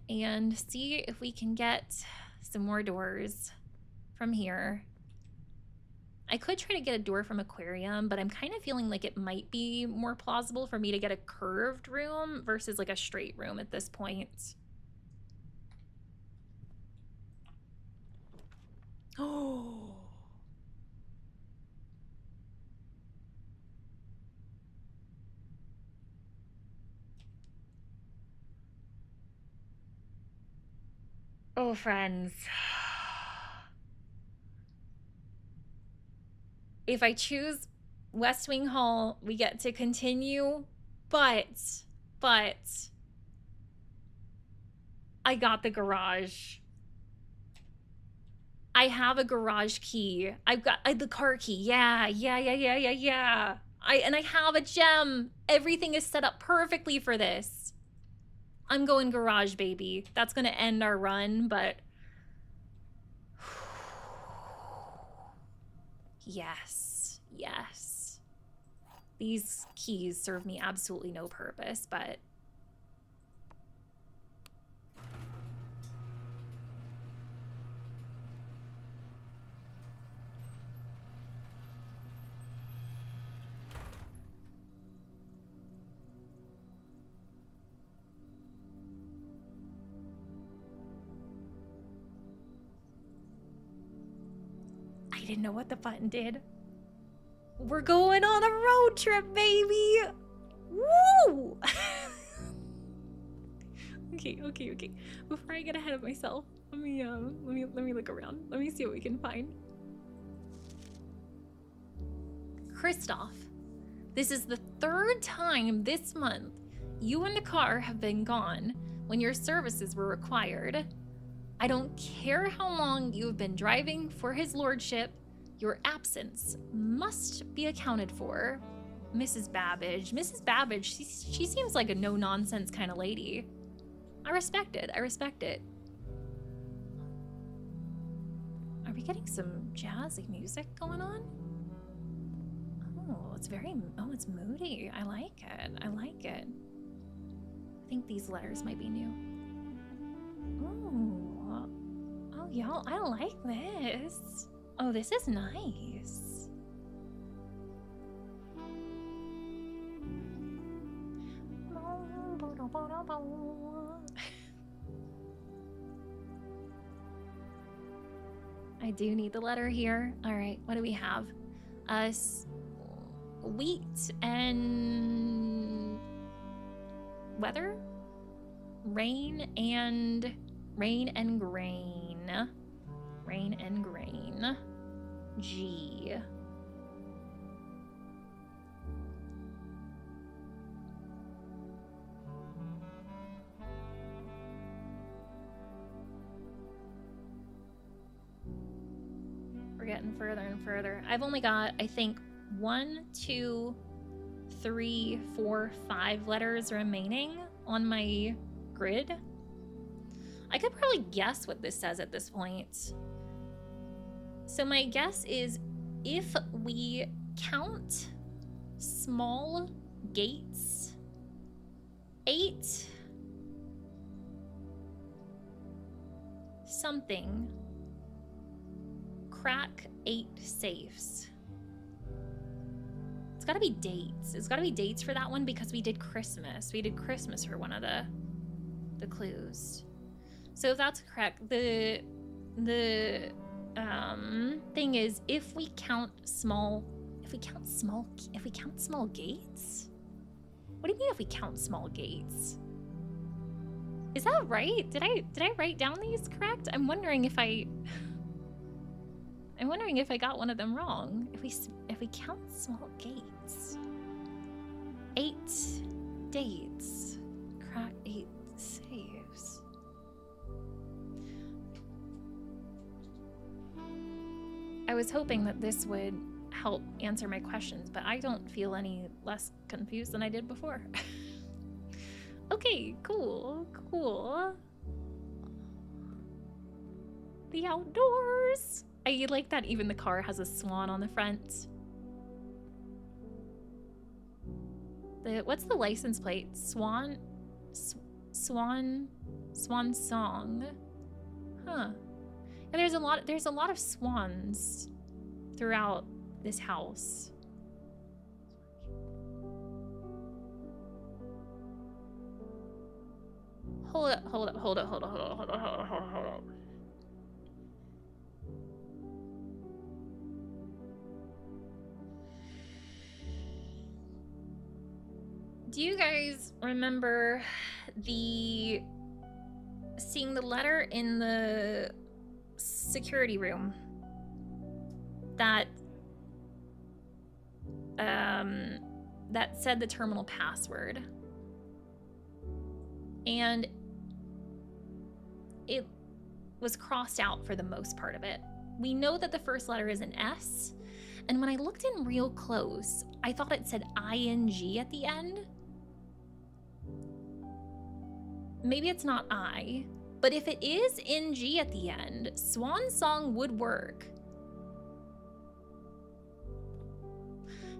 and see if we can get some more doors from here. I could try to get a door from aquarium, but I'm kind of feeling like it might be more plausible for me to get a curved room versus like a straight room at this point. Oh. Oh, friends. If I choose West Wing Hall, we get to continue, but I got the garage. I have a garage key. I've got the car key. Yeah. And I have a gem. Everything is set up perfectly for this. I'm going garage, baby. That's gonna end our run, but yes. These keys serve me absolutely no purpose, but I didn't know what the button did. We're going on a road trip, baby! Woo! Okay. Before I get ahead of myself, let me look around. Let me see what we can find. Kristoff, this is the 3rd time this month you and the car have been gone when your services were required. I don't care how long you have been driving for his lordship, your absence must be accounted for. Mrs. Babbage. Mrs. Babbage, she seems like a no-nonsense kind of lady. I respect it. Are we getting some jazzy music going on? Oh, it's moody. I like it. I think these letters might be new. Oh, y'all, I like this. Oh, this is nice. I do need the letter here. All right, what do we have? Wheat and weather? Rain and grain. G. We're getting further and further. I've only got, I think, 1, 2, 3, 4, 5 letters remaining on my grid. I could probably guess what this says at this point. So my guess is if we count small gates, 8 something, crack 8 safes. It's gotta be dates. It's gotta be dates for that one because we did Christmas. We did Christmas for one of the clues. So if that's correct, the thing is, if we count small gates? What do you mean if we count small gates? Is that right? Did I write down these correct? I'm wondering if I got one of them wrong. If we count small gates, 8 dates, crack 8 saves. I was hoping that this would help answer my questions, but I don't feel any less confused than I did before. Okay, cool. The outdoors. I like that even the car has a swan on the front. What's the license plate? Swan song. Huh. And there's a lot of swans throughout this house. Hold up. Do you guys remember seeing the letter in the security room that that said the terminal password. And it was crossed out for the most part of it. We know that the first letter is an S, and when I looked in real close, I thought it said ING at the end. Maybe it's not I, but if it is NG at the end, Swan Song would work.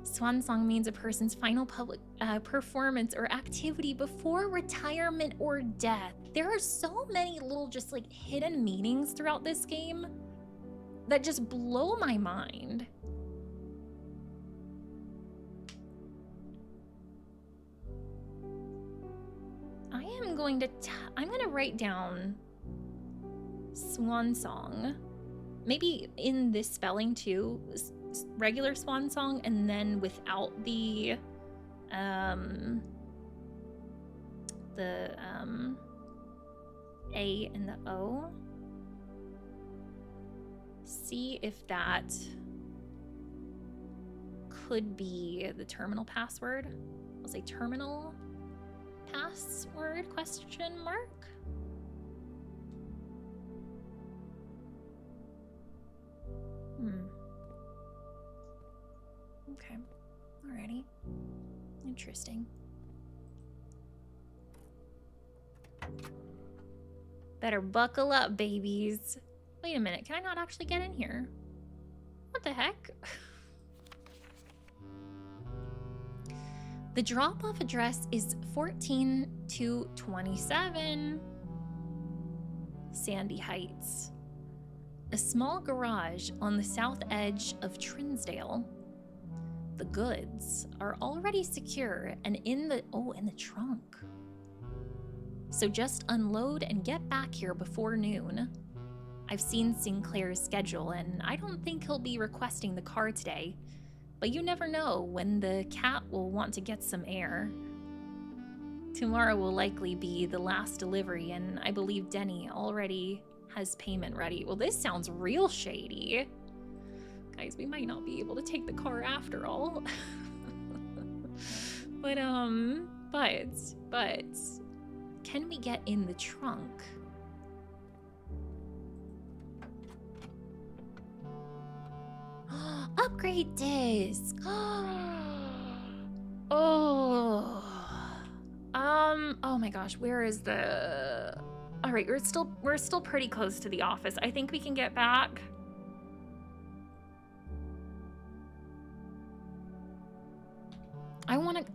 Swan Song means a person's final public performance or activity before retirement or death. There are so many little just like hidden meanings throughout this game that just blow my mind. I'm going to write down Swan Song. Maybe in this spelling too, regular Swan Song, and then without the A and the O. See if that could be the terminal password. I'll say terminal password question mark. Okay. Alrighty. Interesting. Better buckle up, babies. Wait a minute, can I not actually get in here? What the heck? The drop-off address is 14227 Sandy Heights. A small garage on the south edge of Trinsdale. The goods are already secure and in the trunk. So just unload and get back here before noon. I've seen Sinclair's schedule and I don't think he'll be requesting the car today, but you never know when the cat will want to get some air. Tomorrow will likely be the last delivery and I believe Denny already has payment ready. Well, this sounds real shady. Guys, we might not be able to take the car after all. but can we get in the trunk? Upgrade disc. Oh my gosh, where is the... All right, we're still pretty close to the office. I think we can get back.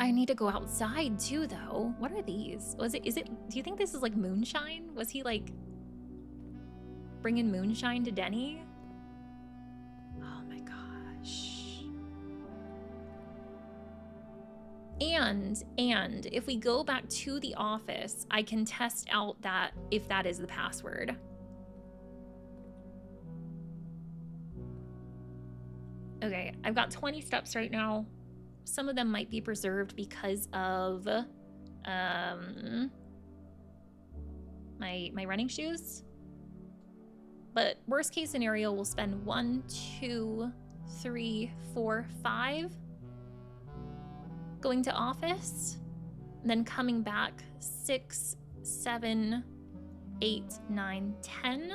I need to go outside too, though. What are these? Do you think this is like moonshine? Was he like bringing moonshine to Denny? Oh my gosh. And if we go back to the office, I can test out that if that is the password. Okay, I've got 20 steps right now. Some of them might be preserved because of my running shoes. But worst case scenario, we'll spend 1, 2, 3, 4, 5 going to office, then coming back 6, 7, 8, 9, 10.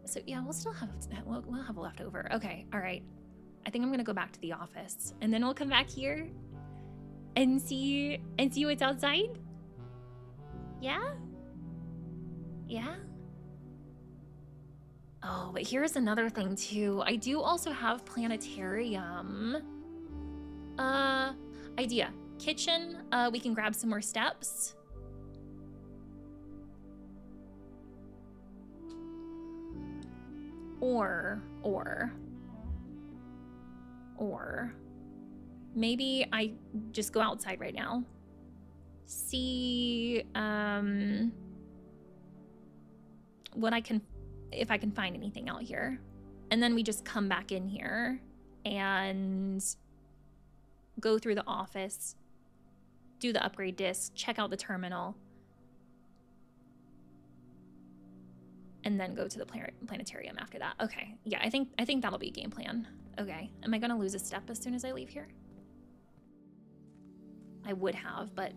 So yeah, we'll still have we'll have a leftover. Okay, all right. I think I'm gonna go back to the office and then we'll come back here and see what's outside. Yeah? Yeah? Oh, but here's another thing too. I do also have planetarium. Idea. Kitchen, we can grab some more steps. Or maybe I just go outside right now. See if I can find anything out here. And then we just come back in here and go through the office, do the upgrade disc, check out the terminal, and then go to the planetarium after that. Okay, yeah, I think that'll be a game plan. Okay, am I gonna lose a step as soon as I leave here? I would have, but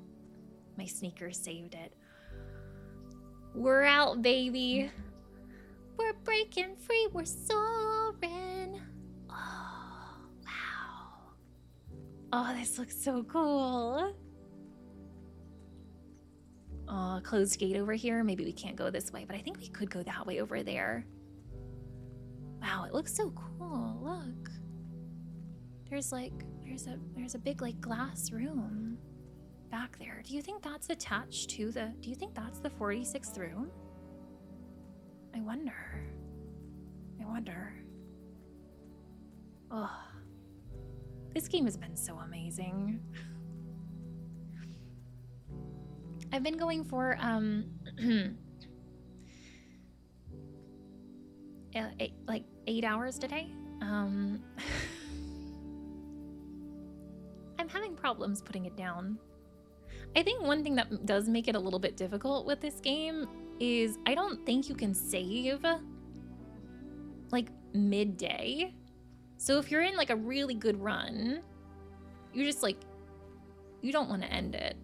my sneakers saved it. We're out, baby. We're breaking free. We're soaring. Oh, wow. Oh, this looks so cool. Oh, closed gate over here. Maybe we can't go this way, but I think we could go that way over there. Wow, it looks so cool. Look. There's a big like glass room back there. Do you think that's attached to the, do you think that's the 46th room? I wonder. Oh, this game has been so amazing. I've been going for like 8 hours today. I'm having problems putting it down. I think one thing that does make it a little bit difficult with this game is I don't think you can save like midday. So if you're in like a really good run, you just like, you don't want to end it.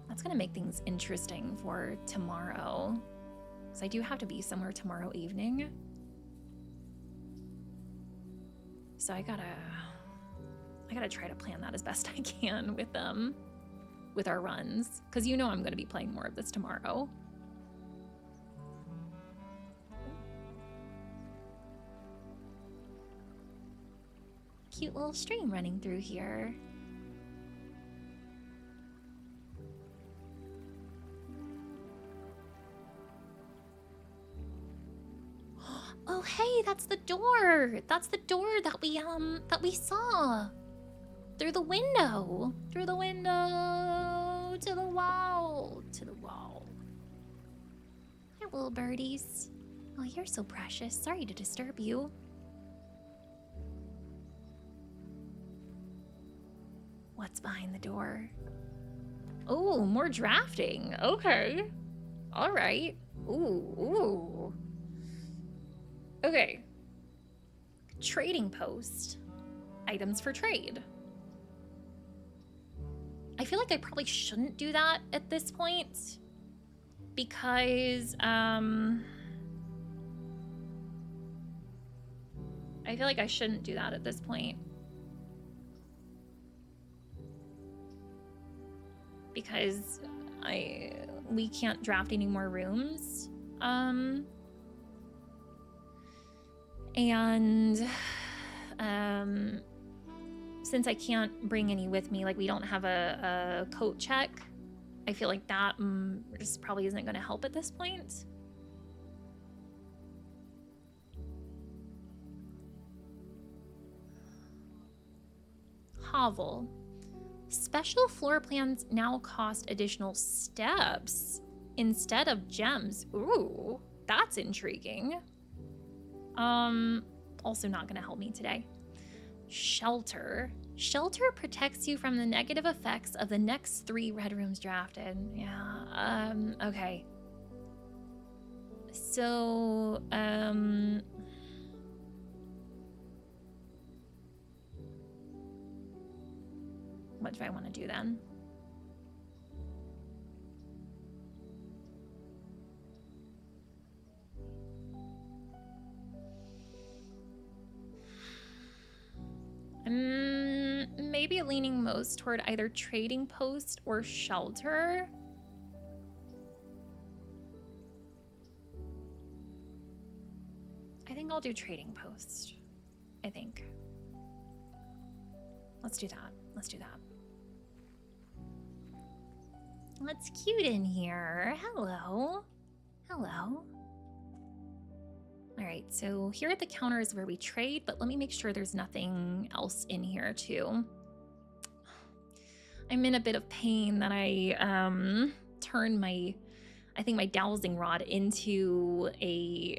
That's gonna make things interesting for tomorrow. So I do have to be somewhere tomorrow evening. So I gotta try to plan that as best I can with our runs, because you know I'm gonna be playing more of this tomorrow. Cute little stream running through here. Oh, hey, that's the door. That's the door that we saw. Through the window. Through the window. To the wall. To the wall. Hi, little birdies. Oh, you're so precious. Sorry to disturb you. What's behind the door? Oh, more drafting. Okay. All right. Ooh. Okay. Trading post. Items for trade. I feel like I probably shouldn't do that at this point because I feel like I shouldn't do that at this point. Because we can't draft any more rooms. Since I can't bring any with me, like we don't have a coat check, I feel like that just probably isn't going to help at this point. Hovel. Special floor plans now cost additional steps instead of gems. Ooh, that's intriguing. Also not gonna help me today. Shelter. Shelter protects you from the negative effects of the next 3 red rooms drafted. Yeah, okay. So, what do I want to do then? Maybe leaning most toward either trading post or shelter. I think I'll do trading post. I think. Let's do that. Let's do that. What's cute in here? Hello. Hello. All right, so here at the counter is where we trade, but let me make sure there's nothing else in here too. I'm in a bit of pain that I turned my dowsing rod into I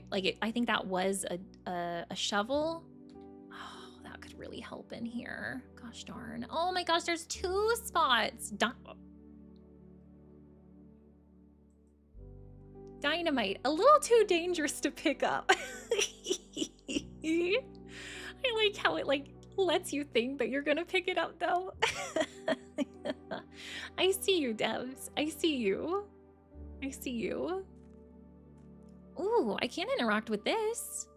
think that was a shovel. Oh, that could really help in here. Gosh darn. Oh my gosh, there's 2 spots. Dynamite, a little too dangerous to pick up. I like how it like lets you think that you're gonna pick it up though. I see you, devs. I see you. I see you. Ooh, I can't interact with this.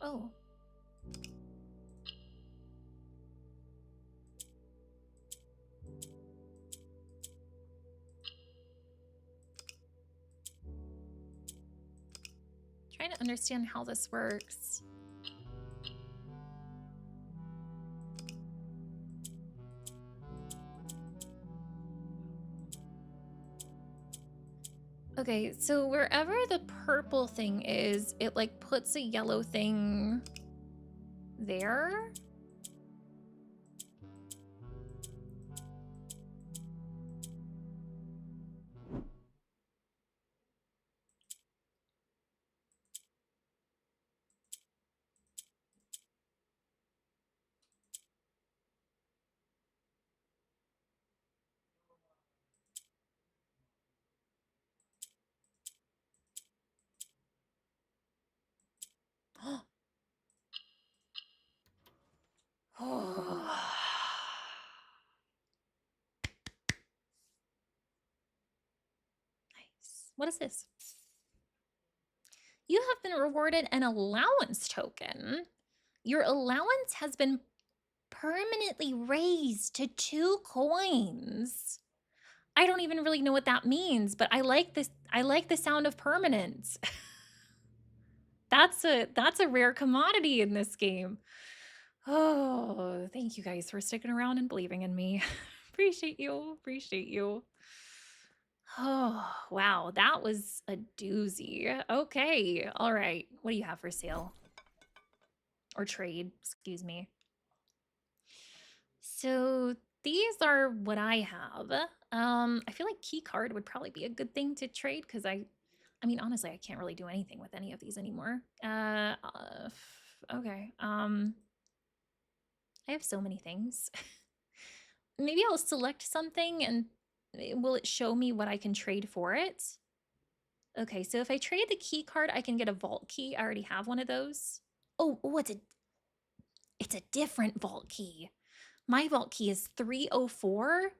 Oh. Trying to understand how this works. Okay, so wherever the purple thing is, it like puts a yellow thing there. Oh. Nice. What is this? You have been rewarded an allowance token. Your allowance has been permanently raised to 2 coins. I don't even really know what that means, but I like this. I like the sound of permanence. That's a rare commodity in this game. Oh, thank you guys for sticking around and believing in me. Appreciate you. Appreciate you. Oh, wow. That was a doozy. Okay. All right. What do you have for sale? Or trade, excuse me. So these are what I have. I feel like key card would probably be a good thing to trade because I mean, honestly, I can't really do anything with any of these anymore. Okay. I have so many things. Maybe I'll select something and will it show me what I can trade for it? Okay, so if I trade the key card, I can get a vault key. I already have one of those. Oh, it's a different vault key. My vault key is 304.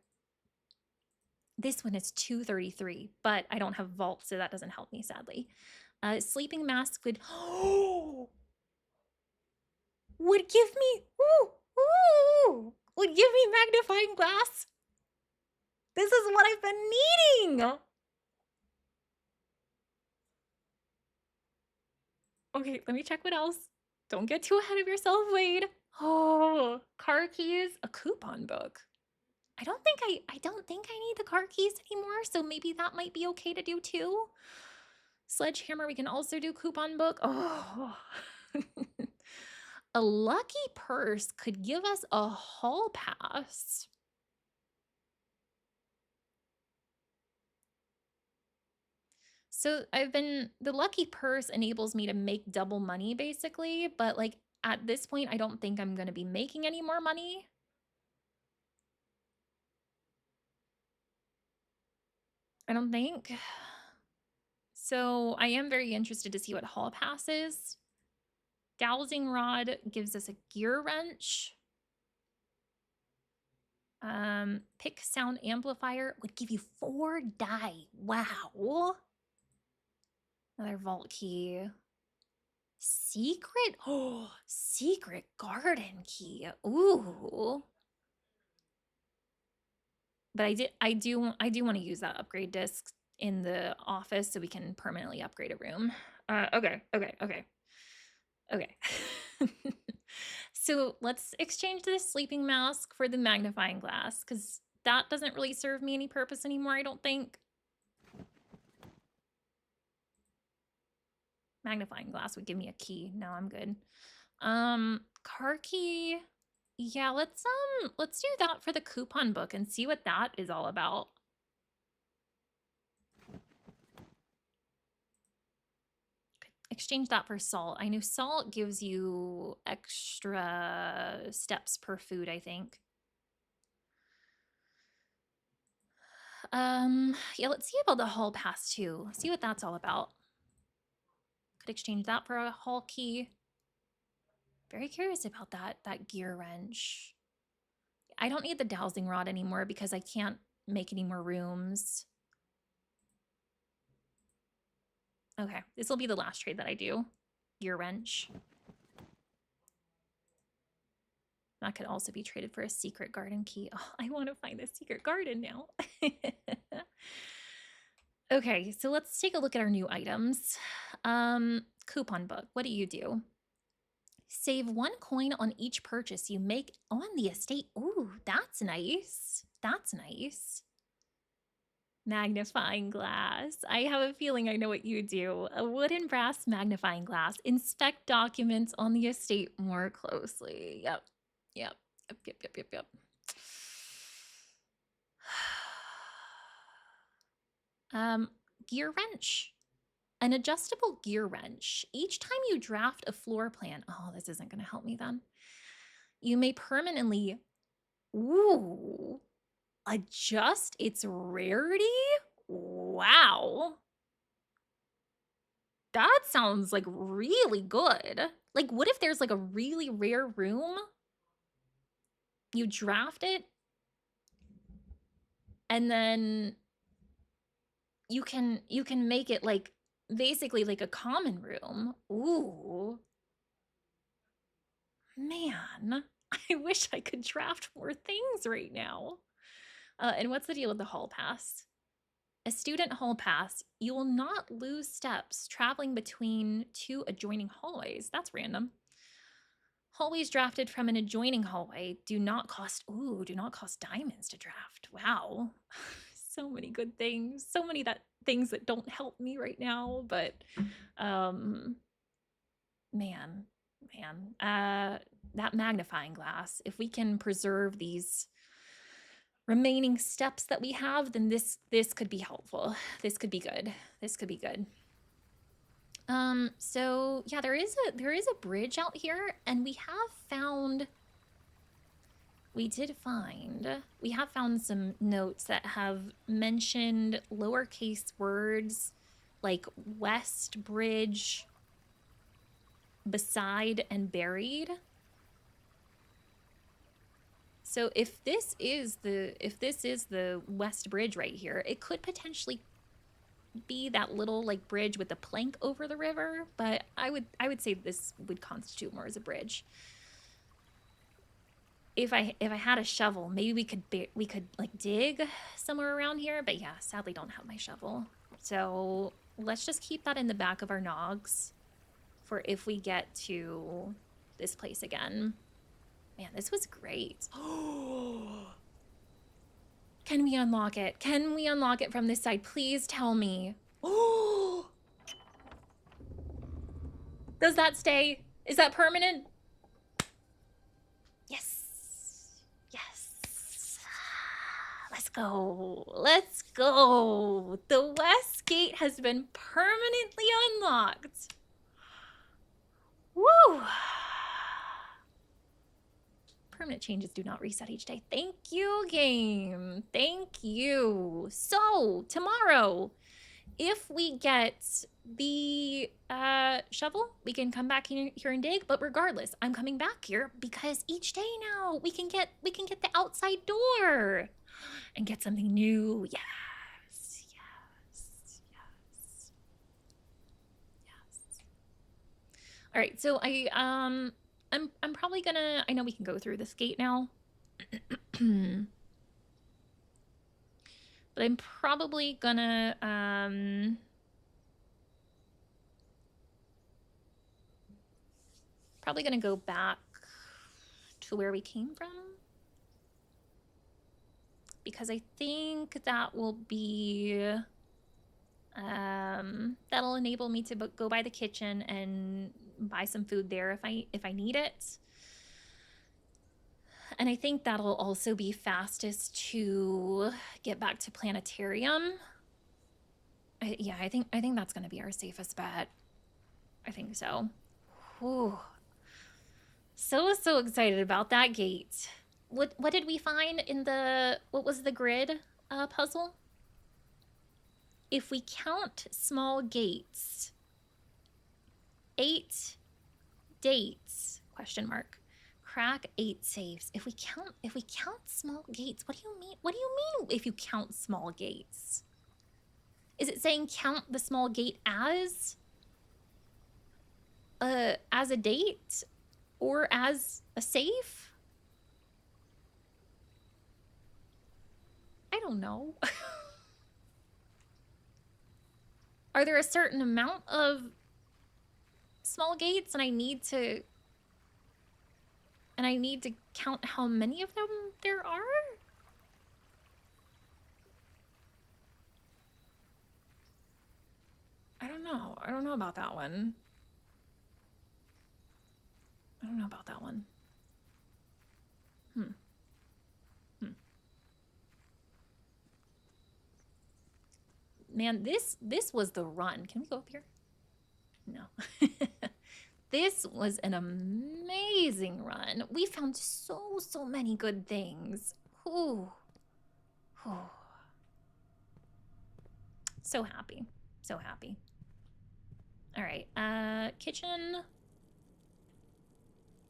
This one is 233, but I don't have vault, so that doesn't help me, sadly. Sleeping mask would would give me would give me magnifying glass. This is what I've been needing. Okay, let me check what else. Don't get too ahead of yourself, Wade. Oh, car keys, a coupon book. I don't think I need the car keys anymore, so maybe that might be okay to do too. Sledgehammer, we can also do coupon book. Oh. A lucky purse could give us a hall pass. So the lucky purse enables me to make double money basically, but like at this point, I don't think I'm going to be making any more money. I don't think. So I am very interested to see what hall pass is. Dowsing rod gives us a gear wrench. Pick sound amplifier would give you 4 die. Wow. Another vault key. Secret? Oh, secret garden key. Ooh. But I do want to use that upgrade disc in the office so we can permanently upgrade a room. Okay. So let's exchange this sleeping mask for the magnifying glass because that doesn't really serve me any purpose anymore, I don't think. Magnifying glass would give me a key. No, I'm good. Car key. Yeah, let's do that for the coupon book and see what that is all about. Exchange that for salt. I know salt gives you extra steps per food, I think. Yeah, let's see about the hall pass too. See what that's all about. Could exchange that for a hall key. Very curious about that gear wrench. I don't need the dowsing rod anymore because I can't make any more rooms. Okay, this will be the last trade that I do. Gear wrench. That could also be traded for a secret garden key. Oh, I want to find the secret garden now. Okay, so let's take a look at our new items. Coupon book. What do you do? Save 1 coin on each purchase you make on the estate. Ooh, that's nice. That's nice. Magnifying glass. I have a feeling I know what you do. A wood and brass magnifying glass. Inspect documents on the estate more closely. Yep. Gear wrench. An adjustable gear wrench. Each time you draft a floor plan, oh, this isn't going to help me then. You may permanently, adjust its rarity? Wow. That sounds like really good. Like, what if there's like a really rare room? You draft it, and then you can make it like basically like a common room. Ooh. Man, I wish I could draft more things right now. And what's the deal with the hall pass? A student hall pass, you will not lose steps traveling between 2 adjoining hallways. That's random. Hallways drafted from an adjoining hallway do not cost diamonds to draft. Wow. So many good things. So many things that don't help me right now, but man, that magnifying glass, if we can preserve these remaining steps that we have, then this could be helpful. This could be good. So yeah, there is a bridge out here, and we have found some notes that have mentioned lowercase words like West Bridge, beside, and buried. So if this is the West Bridge right here, it could potentially be that little like bridge with the plank over the river, but I would say this would constitute more as a bridge. If I had a shovel, maybe we could like dig somewhere around here, but yeah, sadly don't have my shovel. So let's just keep that in the back of our nogs for if we get to this place again. Man, this was great. Can we unlock it? Can we unlock it from this side? Please tell me. Oh! Does that stay? Is that permanent? Yes. Yes. Let's go. Let's go. The west gate has been permanently unlocked. Woo! Permanent changes do not reset each day. Thank you, game. Thank you. So, tomorrow, if we get the shovel, we can come back here and dig. But regardless, I'm coming back here because each day now we can get the outside door and get something new. Yes. All right, so I'm probably gonna, I know we can go through this gate now. But I'm probably gonna go back to where we came from, because I think that will be that'll enable me to go by the kitchen and buy some food there if I need it. And I think that'll also be fastest to get back to planetarium. I think that's going to be our safest bet. I think so. Whew. So excited about that gate. What did we find in the, what was the grid puzzle? If we count small gates, 8 dates, question mark. Crack 8 safes. If we count small gates, what do you mean? What do you mean if you count small gates? Is it saying count the small gate as a date or as a safe? I don't know. Are there a certain amount of small gates and I need to count how many of them there are? I don't know. I don't know about that one. I don't know about that one. Man, this was the run. Can we go up here? No. This was an amazing run. We found so many good things. Ooh. Ooh. So happy. So happy. All right. Kitchen.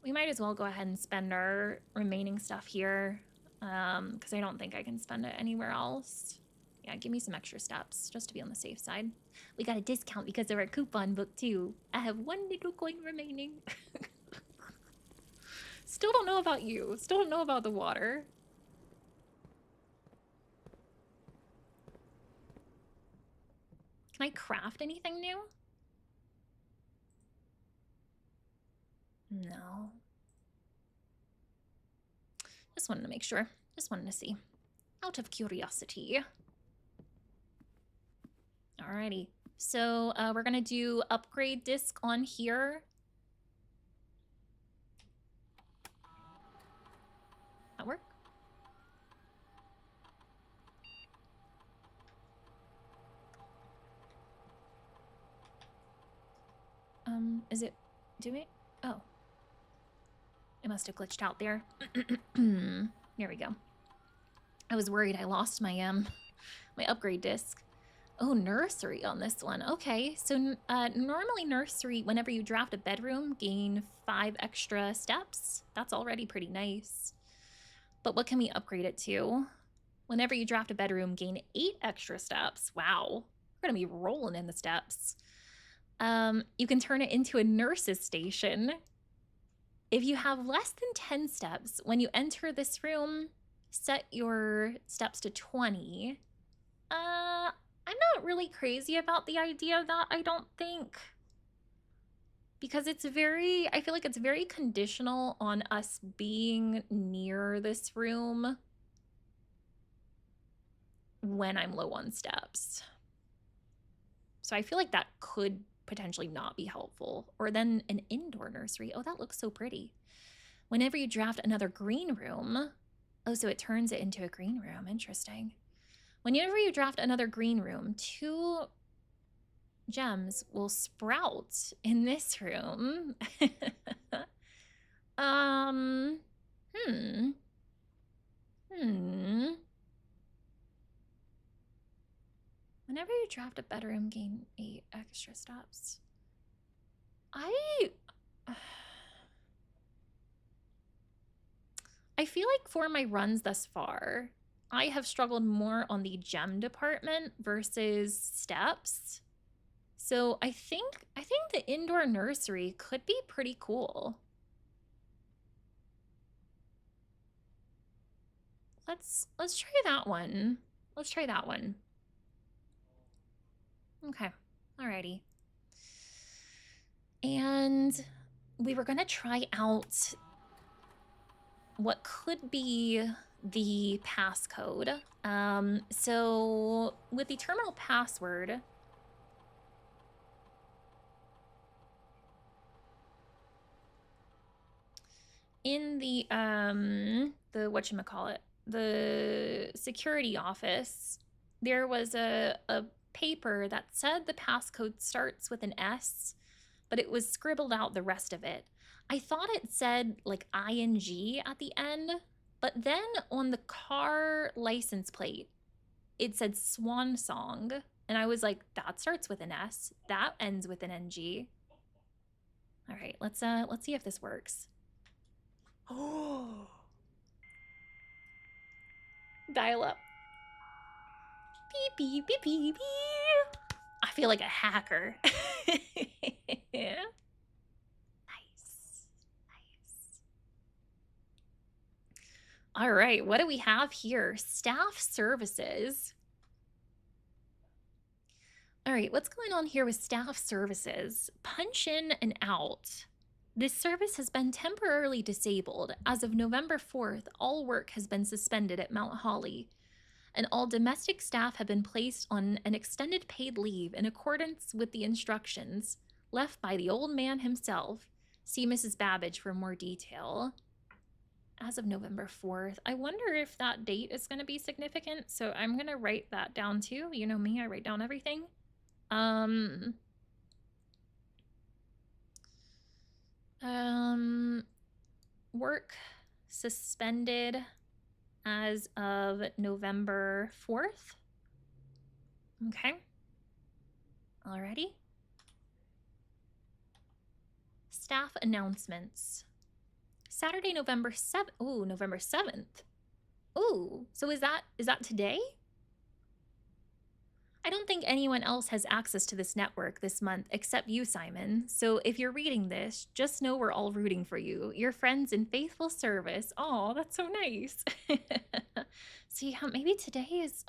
We might as well go ahead and spend our remaining stuff here. Because I don't think I can spend it anywhere else. Yeah, give me some extra steps just to be on the safe side. We got a discount because of our coupon book too. I have 1 little coin remaining. Still don't know about you. Still don't know about the water. Can I craft anything new? No. Just wanted to make sure. Just wanted to see. Out of curiosity. Alrighty. So we're gonna do upgrade disc on here. That work? Is it doing? Oh. It must have glitched out there. Here we go. I was worried I lost my my upgrade disc. Oh, nursery on this one. Okay, so normally nursery, whenever you draft a bedroom, gain 5 extra steps. That's already pretty nice. But what can we upgrade it to? Whenever you draft a bedroom, gain 8 extra steps. Wow, we're gonna be rolling in the steps. You can turn it into a nurse's station. If you have less than 10 steps, when you enter this room, set your steps to 20. I'm not really crazy about the idea of that, I don't think. Because it's very, I feel like it's very conditional on us being near this room when I'm low on steps. So I feel like that could potentially not be helpful. Or then an indoor nursery. Oh, that looks so pretty. Whenever you draft another green room, oh, so it turns it into a green room. Interesting. Whenever you draft another green room, 2 gems will sprout in this room. Whenever you draft a bedroom, gain 8 extra steps. I feel like for my runs thus far, I have struggled more on the gem department versus steps. So I think the indoor nursery could be pretty cool. Let's try that one. Let's try that one. Okay. Alrighty. And we were gonna try out what could be the passcode. So with the terminal password, in the whatchamacallit, the security office, there was a paper that said the passcode starts with an S, but it was scribbled out the rest of it. I thought it said like ing at the end, but then on the car license plate, it said Swan Song. And I was like, that starts with an S, that ends with an NG. All right, let's see if this works. Oh. Dial up. Beep, beep, beep, beep, beep. I feel like a hacker. Nice. Nice. All right, what do we have here? Staff services. All right, what's going on here with staff services? Punch in and out. This service has been temporarily disabled. As of November 4th, all work has been suspended at Mount Holly, and all domestic staff have been placed on an extended paid leave in accordance with the instructions left by the old man himself. See Mrs. Babbage for more detail. As of November 4th. I wonder if that date is going to be significant, so I'm going to write that down too. You know me, I write down everything. Work suspended as of November 4th. Okay. Alrighty. Staff announcements. Saturday, November 7th. Ooh, November 7th. Ooh, so is that today? I don't think anyone else has access to this network this month except you, Simon. So if you're reading this, just know we're all rooting for you. Your friends in faithful service. Oh, that's so nice. So yeah, maybe today is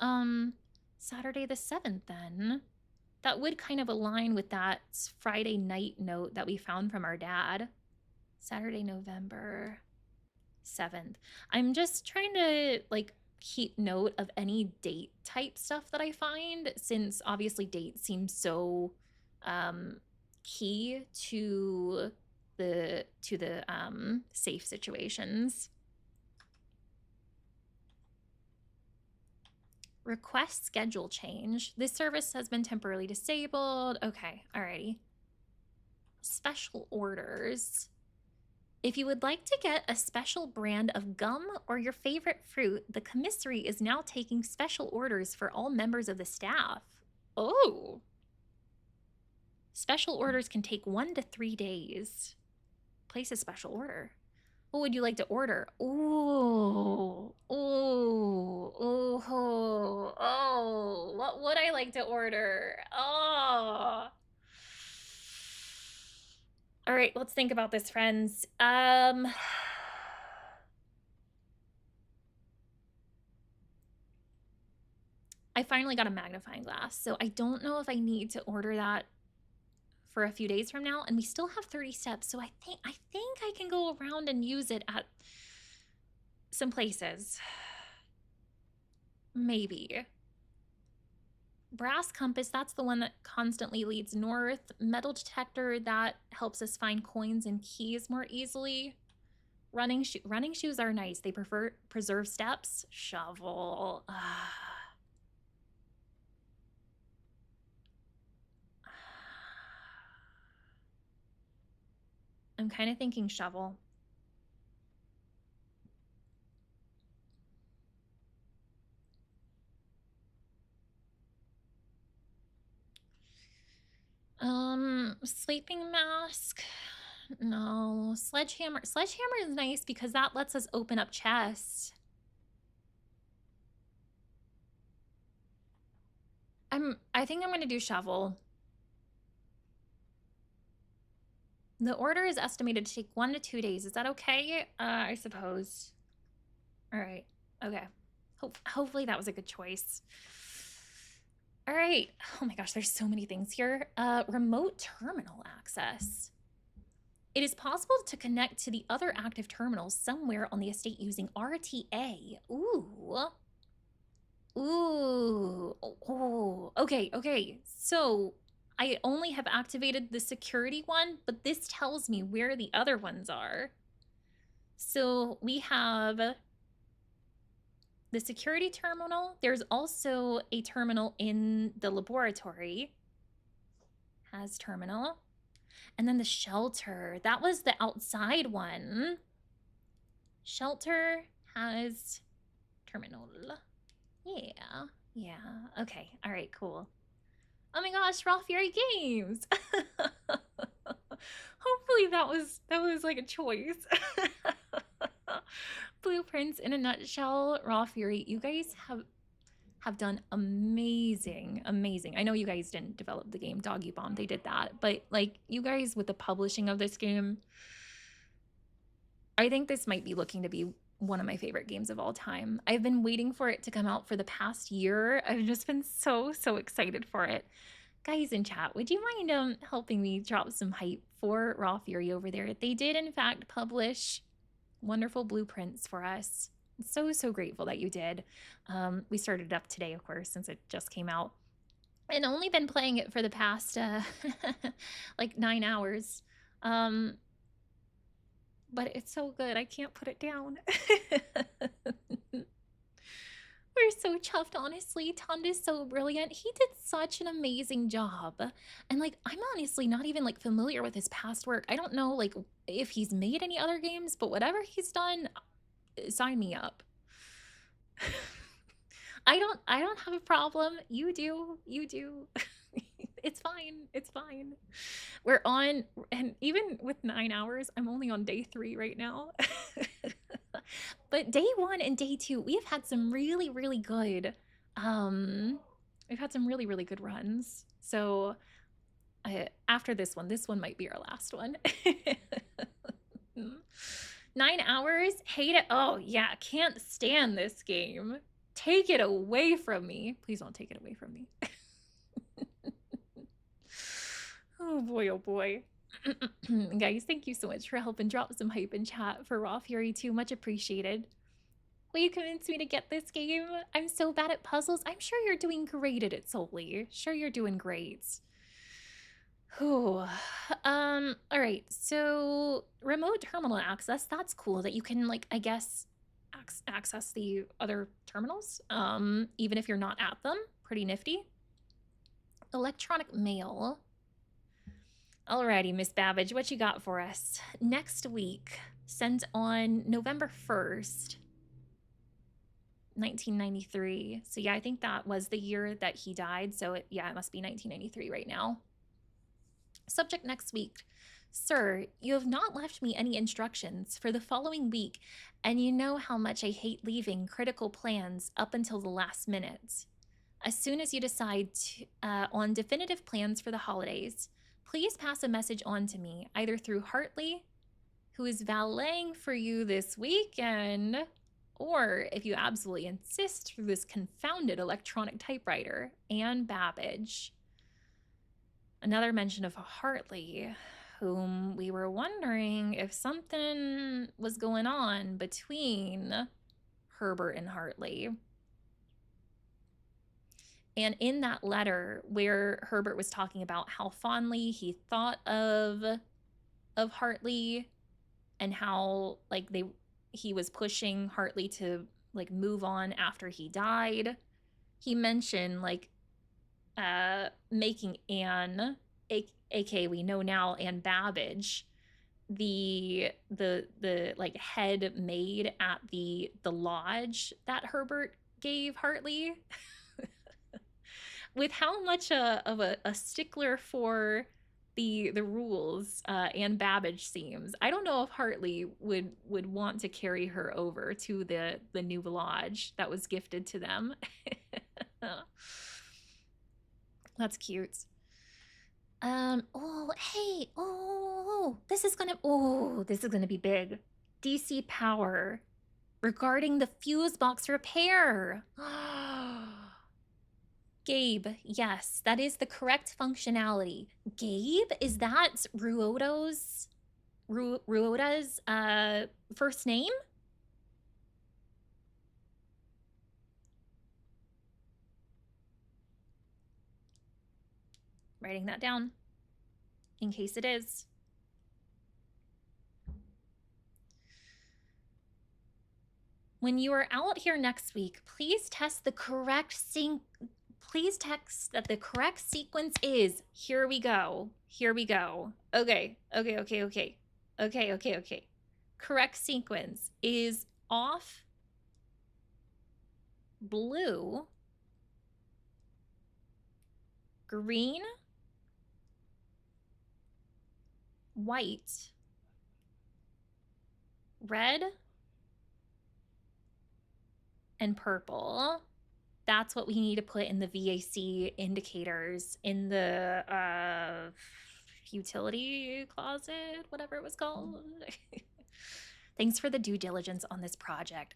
Saturday the 7th then. That would kind of align with that Friday night note that we found from our dad. Saturday, November 7th. I'm just trying to like keep note of any date type stuff that I find, since obviously date seems so key to the safe situations. Request schedule change. This service has been temporarily disabled. Okay, alrighty. Special orders. If you would like to get a special brand of gum or your favorite fruit, the commissary is now taking special orders for all members of the staff. Oh. Special orders can take 1 to 3 days. Place a special order. What would you like to order? Ooh. Ooh. Ooh. Oh. What would I like to order? Oh. All right, let's think about this, friends. I finally got a magnifying glass, so I don't know if I need to order that for a few days from now, and we still have 30 steps, so I think I can go around and use it at some places. Maybe. Brass compass, that's the one that constantly leads north. Metal detector, that helps us find coins and keys more easily. Running shoes are nice. They preserve steps. Shovel. I'm kind of thinking shovel. Sleeping mask. No. Sledgehammer. Sledgehammer is nice because that lets us open up chests. I think I'm going to do shovel. The order is estimated to take 1 to 2 days. Is that okay? I suppose. All right. Okay. Hopefully that was a good choice. All right. Oh my gosh, there's so many things here. Remote terminal access. It is possible to connect to the other active terminals somewhere on the estate using RTA. Ooh. Ooh. Oh. Okay. So I only have activated the security one, but this tells me where the other ones are. So we have the security terminal. There's also a terminal in the laboratory. Has terminal. And then the shelter, that was the outside one. Shelter has terminal. Yeah, yeah. Okay, all right, cool. Oh my gosh, Raw Fury Games. Hopefully that was like a choice. Blueprince in a nutshell, Raw Fury. You guys have done amazing. I know you guys didn't develop the game Doggy Bomb, they did that, but like you guys with the publishing of this game, I think this might be looking to be one of my favorite games of all time. I've been waiting for it to come out for the past year. I've just been so excited for it. Guys in chat, would you mind helping me drop some hype for Raw Fury over there? They did in fact publish wonderful blueprints for us. So grateful that you did. We started it up today, of course, since it just came out, and only been playing it for the past like 9 hours. But it's so good, I can't put it down. We're so chuffed, honestly. Tunda's so brilliant. He did such an amazing job. And like, I'm honestly not even like familiar with his past work. I don't know like if he's made any other games, but whatever he's done, sign me up. I don't have a problem. You do. It's fine. We're on, and even with 9 hours, I'm only on day 3 right now. But day 1 and day 2, we have had some really good we've had some really good runs. So after this one might be our last one. 9 hours, hate it. Oh yeah, can't stand this game. Take it away from me. Please don't take it away from me. Oh boy. Guys, thank you so much for helping drop some hype in chat for Raw Fury 2. Much appreciated. Will you convince me to get this game? I'm so bad at puzzles. I'm sure you're doing great at it, Solely. Sure you're doing great. Whew. All right, so remote terminal access, that's cool that you can like, I guess, access the other terminals, even if you're not at them. Pretty nifty. Electronic mail. Alrighty, Miss Babbage, what you got for us? Next week, sent on November 1st, 1993. So yeah, I think that was the year that he died. So it must be 1993 right now. Subject next week. Sir, you have not left me any instructions for the following week, and you know how much I hate leaving critical plans up until the last minute. As soon as you decide on definitive plans for the holidays, please pass a message on to me, either through Hartley, who is valeting for you this weekend, or if you absolutely insist, through this confounded electronic typewriter, Anne Babbage. Another mention of Hartley, whom we were wondering if something was going on between Herbert and Hartley. And in that letter where Herbert was talking about how fondly he thought of Hartley and how like he was pushing Hartley to like move on after he died, he mentioned like making Anne, aka we know now Anne Babbage, the like head maid at the lodge that Herbert gave Hartley. With how much of a stickler for the rules Anne Babbage seems, I don't know if Hartley would want to carry her over to the new lodge that was gifted to them. That's cute. Oh, hey, this is gonna be big. DC Power regarding the fuse box repair. Gabe, yes, that is the correct functionality. Gabe, is that Ruota's first name? Writing that down in case it is. When you are out here next week, please test the correct sync Please text that the correct sequence is, here we go. Here we go. Okay. Correct sequence is off, blue, green, white, red, and purple. That's what we need to put in the VAC indicators in the utility closet, whatever it was called. Thanks for the due diligence on this project.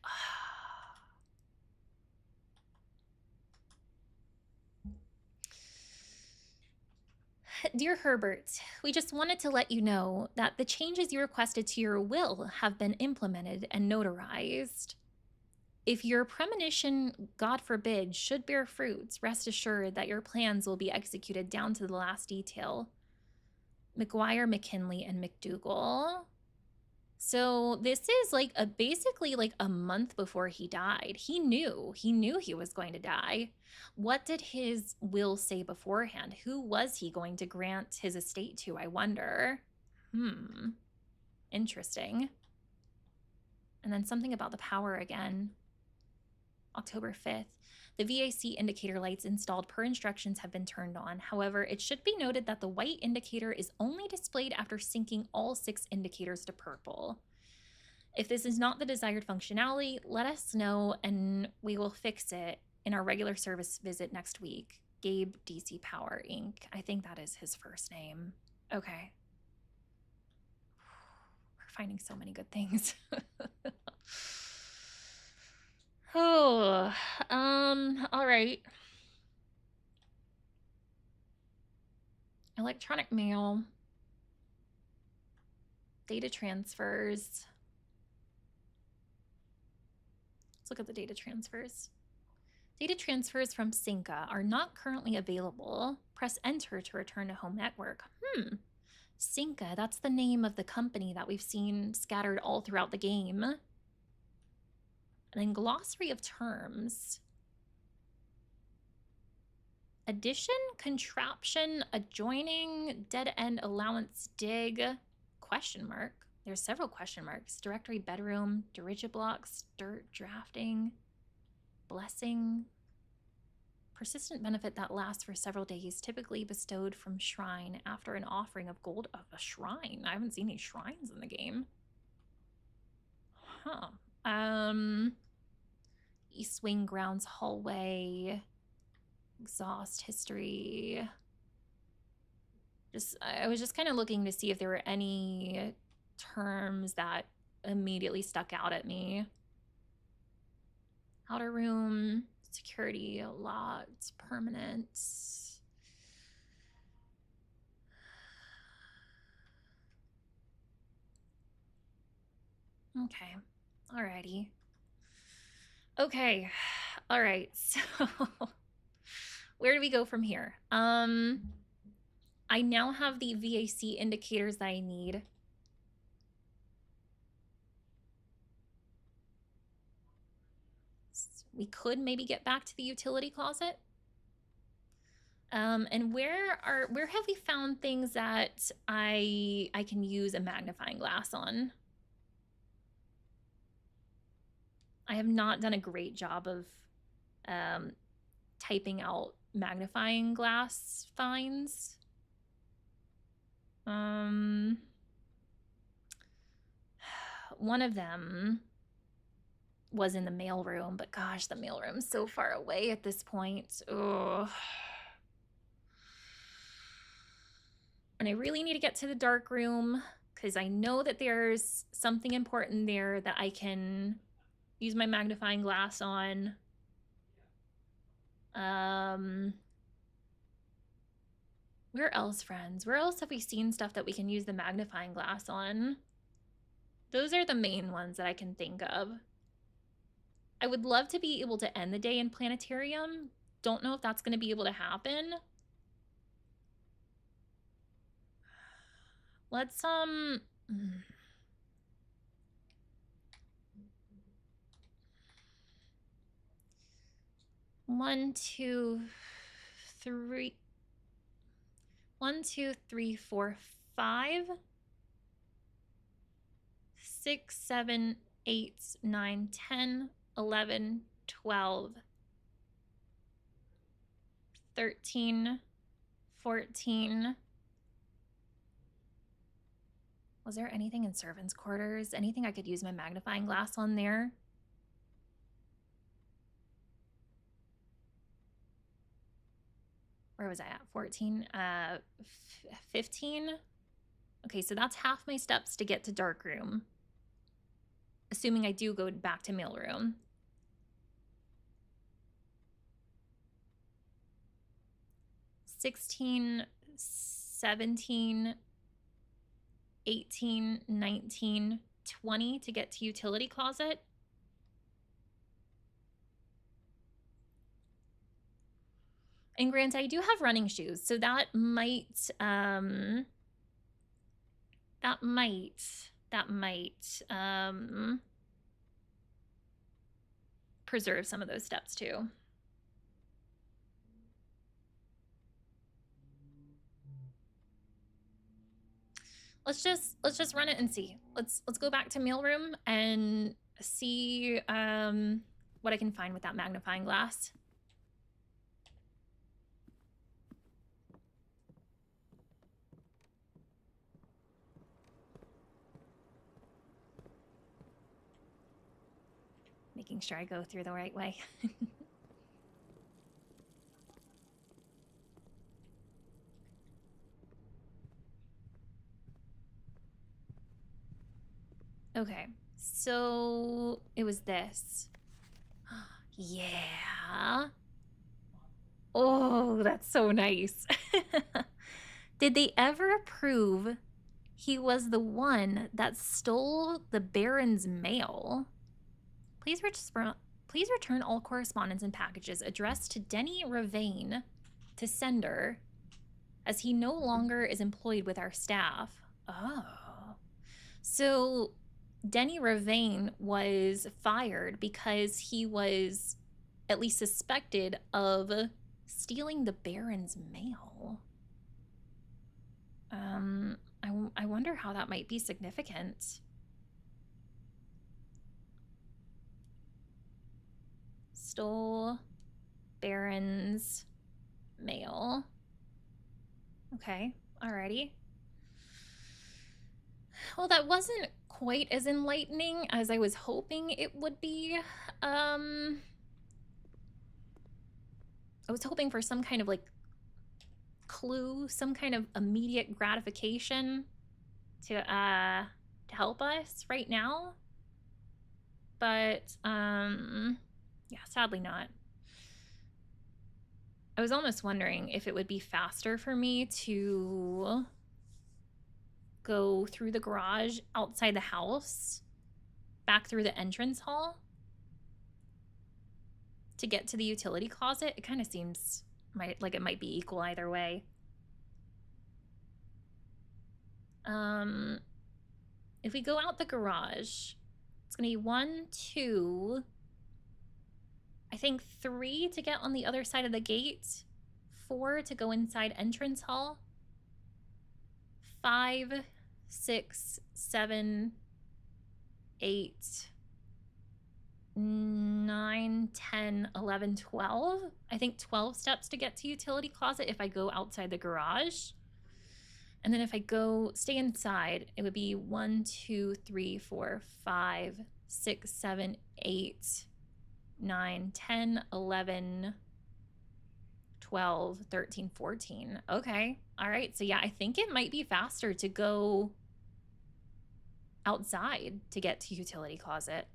Dear Herbert, we just wanted to let you know that the changes you requested to your will have been implemented and notarized. If your premonition, God forbid, should bear fruits, rest assured that your plans will be executed down to the last detail. McGuire, McKinley, and McDougal. So this is like basically like a month before he died. He knew he was going to die. What did his will say beforehand? Who was he going to grant his estate to, I wonder? Interesting. And then something about the power again. October 5th. The VAC indicator lights installed per instructions have been turned on. However, it should be noted that the white indicator is only displayed after syncing all 6 indicators to purple. If this is not the desired functionality, let us know and we will fix it in our regular service visit next week. Gabe DC Power Inc. I think that is his first name. Okay. We're finding so many good things. Oh, all right. Electronic mail. Data transfers. Let's look at the data transfers. Data transfers from Cinca are not currently available. Press enter to return to home network. Cinca, that's the name of the company that we've seen scattered all throughout the game. And then glossary of terms. Addition, contraption, adjoining, dead end allowance, dig, question mark. There's several question marks. Directory, bedroom, dirigiblocks, dirt, drafting, blessing. Persistent benefit that lasts for several days, typically bestowed from shrine after an offering of gold of a shrine. I haven't seen any shrines in the game. East Wing grounds hallway. Exhaust history. I was just kind of looking to see if there were any terms that immediately stuck out at me. Outer room, security, lots, permanent. Okay, alrighty. Okay, all right, so where do we go from here? I now have the VAC indicators that I need. We could maybe get back to the utility closet. And where have we found things that I can use a magnifying glass on? I have not done a great job of typing out magnifying glass finds. One of them was in the mailroom, but gosh, the mailroom's so far away at this point. Ugh. And I really need to get to the dark room because I know that there's something important there that I can use my magnifying glass on. Where else, friends? Where else have we seen stuff that we can use the magnifying glass on? Those are the main ones that I can think of. I would love to be able to end the day in planetarium. Don't know if that's going to be able to happen. Let's, 1, 2, 3. 1, 2, 3, 4, 5, 6, 7, 8, 9, 10, 11, 12, 13, 14. Was there anything in servants' quarters? Anything I could use my magnifying glass on there? Where was I at? 14? 15? Okay, so that's half my steps to get to dark room. Assuming I do go back to mailroom. 16, 17, 18, 19, 20 to get to utility closet. And granted, I do have running shoes, so that might preserve some of those steps too. Let's just run it and see. Let's go back to mailroom and see what I can find with that magnifying glass. Making sure I go through the right way. Okay, so it was this. Yeah. Oh, that's so nice. Did they ever prove he was the one that stole the Baron's mail? Please return all correspondence and packages addressed to Denny Ravane to sender, as he no longer is employed with our staff. Oh. So Denny Ravane was fired because he was at least suspected of stealing the Baron's mail. I wonder how that might be significant. Stole Baron's mail. Okay, alrighty. Well, that wasn't quite as enlightening as I was hoping it would be. I was hoping for some kind of like clue, some kind of immediate gratification to help us right now. But yeah, sadly not. I was almost wondering if it would be faster for me to go through the garage outside the house, back through the entrance hall to get to the utility closet. It kind of seems like it might be equal either way. If we go out the garage, it's gonna be 1, 2, I think 3 to get on the other side of the gate, 4 to go inside entrance hall, 5, 6, 7, 8, 9, 10, 11, 12. I think 12 steps to get to utility closet if I go outside the garage. And then if I stay inside, it would be 1, 2, 3, 4, 5, 6, 7, 8, 9, 10, 11, 12, 13, 14. Okay. All right. So yeah, I think it might be faster to go outside to get to utility closet.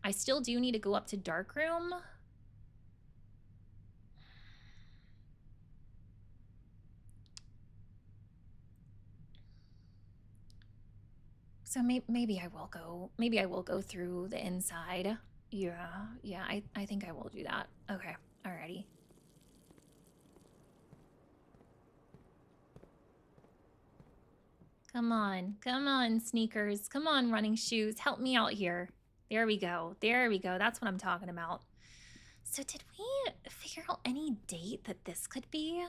I still do need to go up to darkroom. So maybe I will go. Maybe I will go through the inside. Yeah, I think I will do that. Okay, alrighty. Come on, sneakers. Come on, running shoes. Help me out here. There we go. That's what I'm talking about. So did we figure out any date that this could be?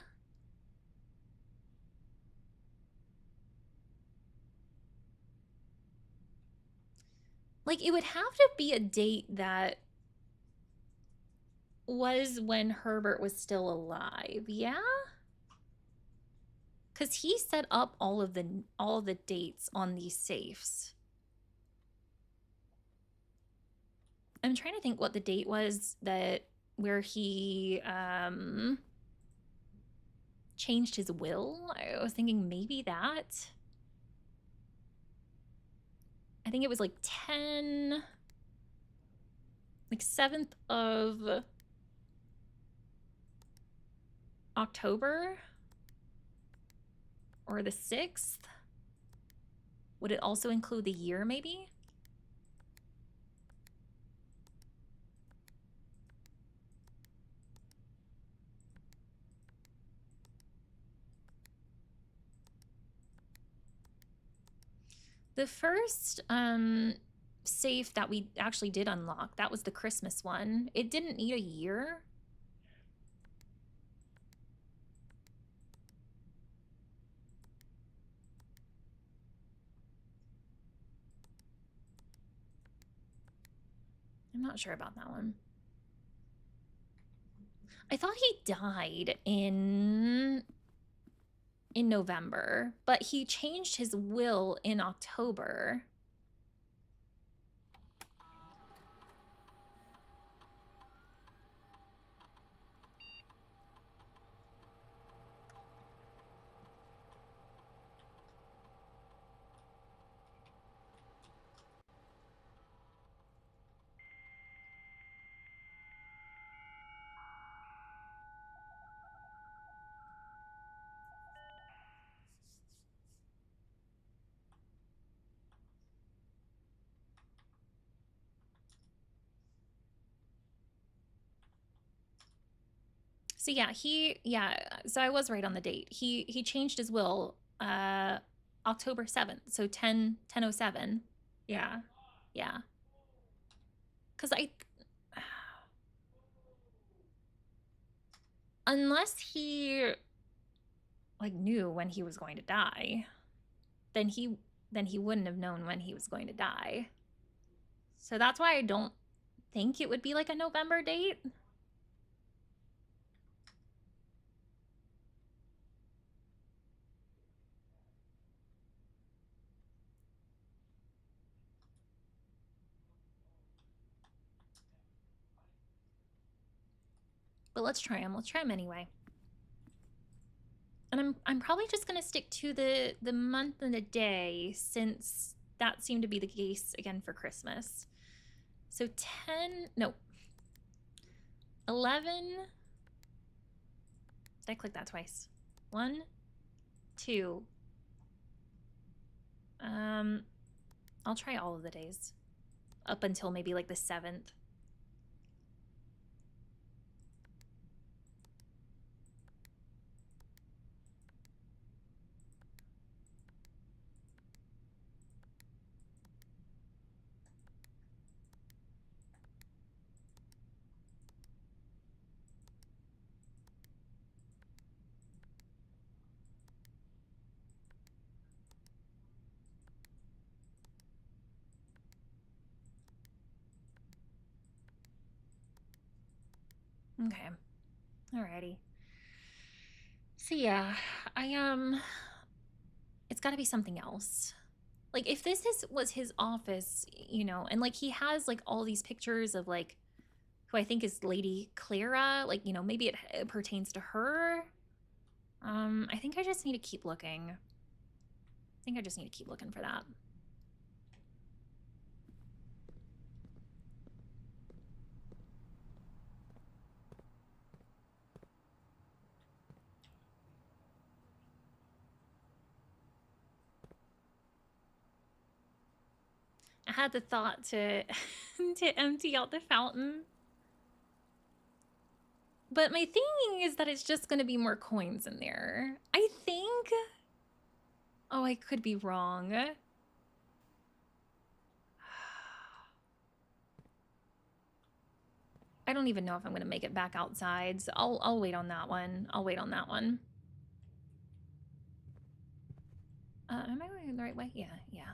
Like, it would have to be a date that was when Herbert was still alive, yeah? Because he set up all of the dates on these safes. I'm trying to think what the date was that where he changed his will. I was thinking maybe that. I think it was like 7th of October or the 6th. Would it also include the year maybe? The first safe that we actually did unlock, that was the Christmas one. It didn't need a year. I'm not sure about that one. I thought he died in November, but he changed his will in October. So so I was right on the date. He changed his will October 7th, so 10/10/07. Yeah. Yeah. Cuz I unless he like knew when he was going to die, then he wouldn't have known when he was going to die. So that's why I don't think it would be like a November date. But let's try him. Let's try him anyway. And I'm probably just gonna stick to the month and the day, since that seemed to be the case again for Christmas. So 11. Did I click that twice? 1, 2. I'll try all of the days up until maybe like the 7th. Okay. Alrighty. So yeah, it's got to be something else. Like if this was his office, and like he has like all these pictures of like who I think is Lady Clara, like maybe it pertains to her. I think I just need to keep looking. I think I just need to keep looking for that. I had the thought to to empty out the fountain. But my thinking is that it's just going to be more coins in there. I think. Oh, I could be wrong. I don't even know if I'm gonna make it back outside, so I'll wait on that one. I'll wait on that one. Am I going the right way? Yeah, yeah.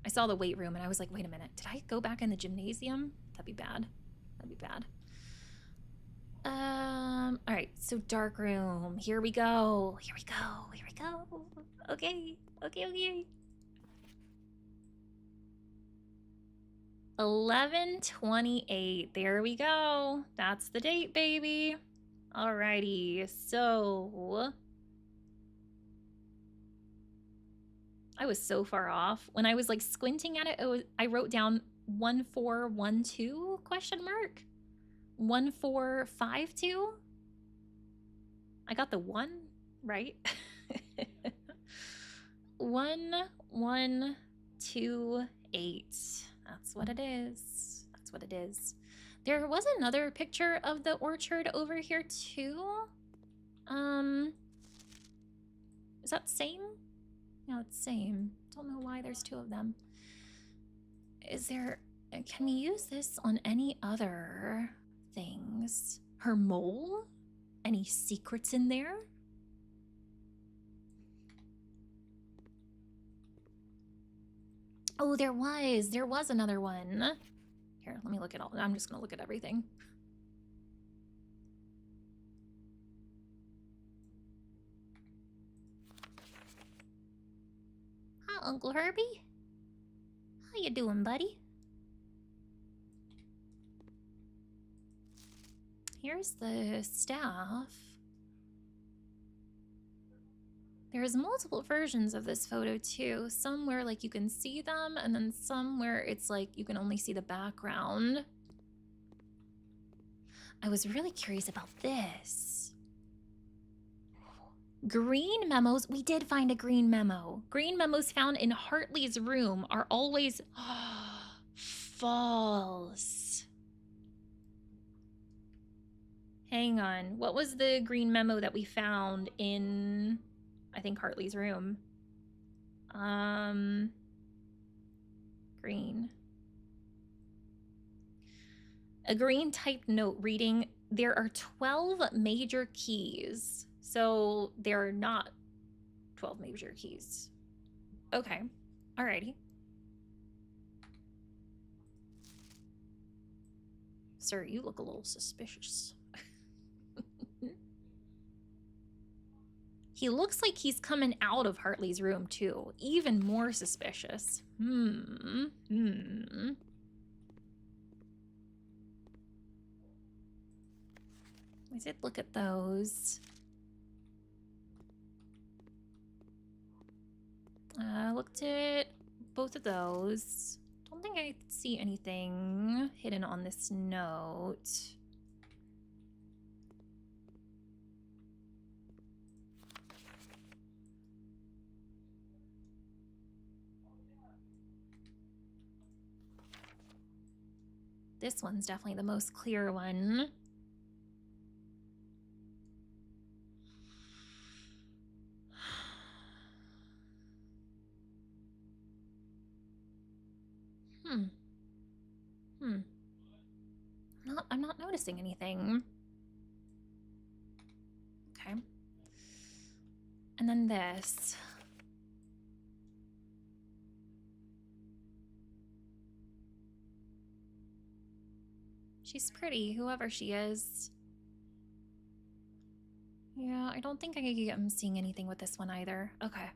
I saw the weight room and I was like, wait a minute, did I go back in the gymnasium? That'd be bad. That'd be bad. All right, so dark room. Here we go. Here we go. Here we go. Okay, okay, okay. 11/28. There we go. That's the date, baby. Alrighty, so I was so far off. When I was like squinting at it, I wrote down 1412 question mark 1452. I got the 1 right. 1128. That's what it is. That's what it is. There was another picture of the orchard over here too. Is that same? No, it's same. Don't know why there's 2 of them. Is there, can we use this on any other things? Her mole? Any secrets in there? Oh, there was another one. Here, let me look at all. I'm just gonna look at everything. Hi, Uncle Herbie. How you doing, buddy? Here's the staff. There's multiple versions of this photo too. Some where like you can see them, and then some where it's like you can only see the background. I was really curious about this. Green memos. We did find a green memo. Green memos found in Hartley's room are always false. Hang on. What was the green memo that we found in, I think, Hartley's room? Green. A green typed note reading, there are 12 major keys. So there are not 12 major keys. Okay. Alrighty. Sir, you look a little suspicious. He looks like he's coming out of Hartley's room too. Even more suspicious. We did look at those. Looked at both of those. Don't think I see anything hidden on this note. This one's definitely the most clear one. I'm not noticing anything. Okay. And then this. She's pretty, whoever she is. Yeah, I don't think I'm seeing anything with this one either. Okay.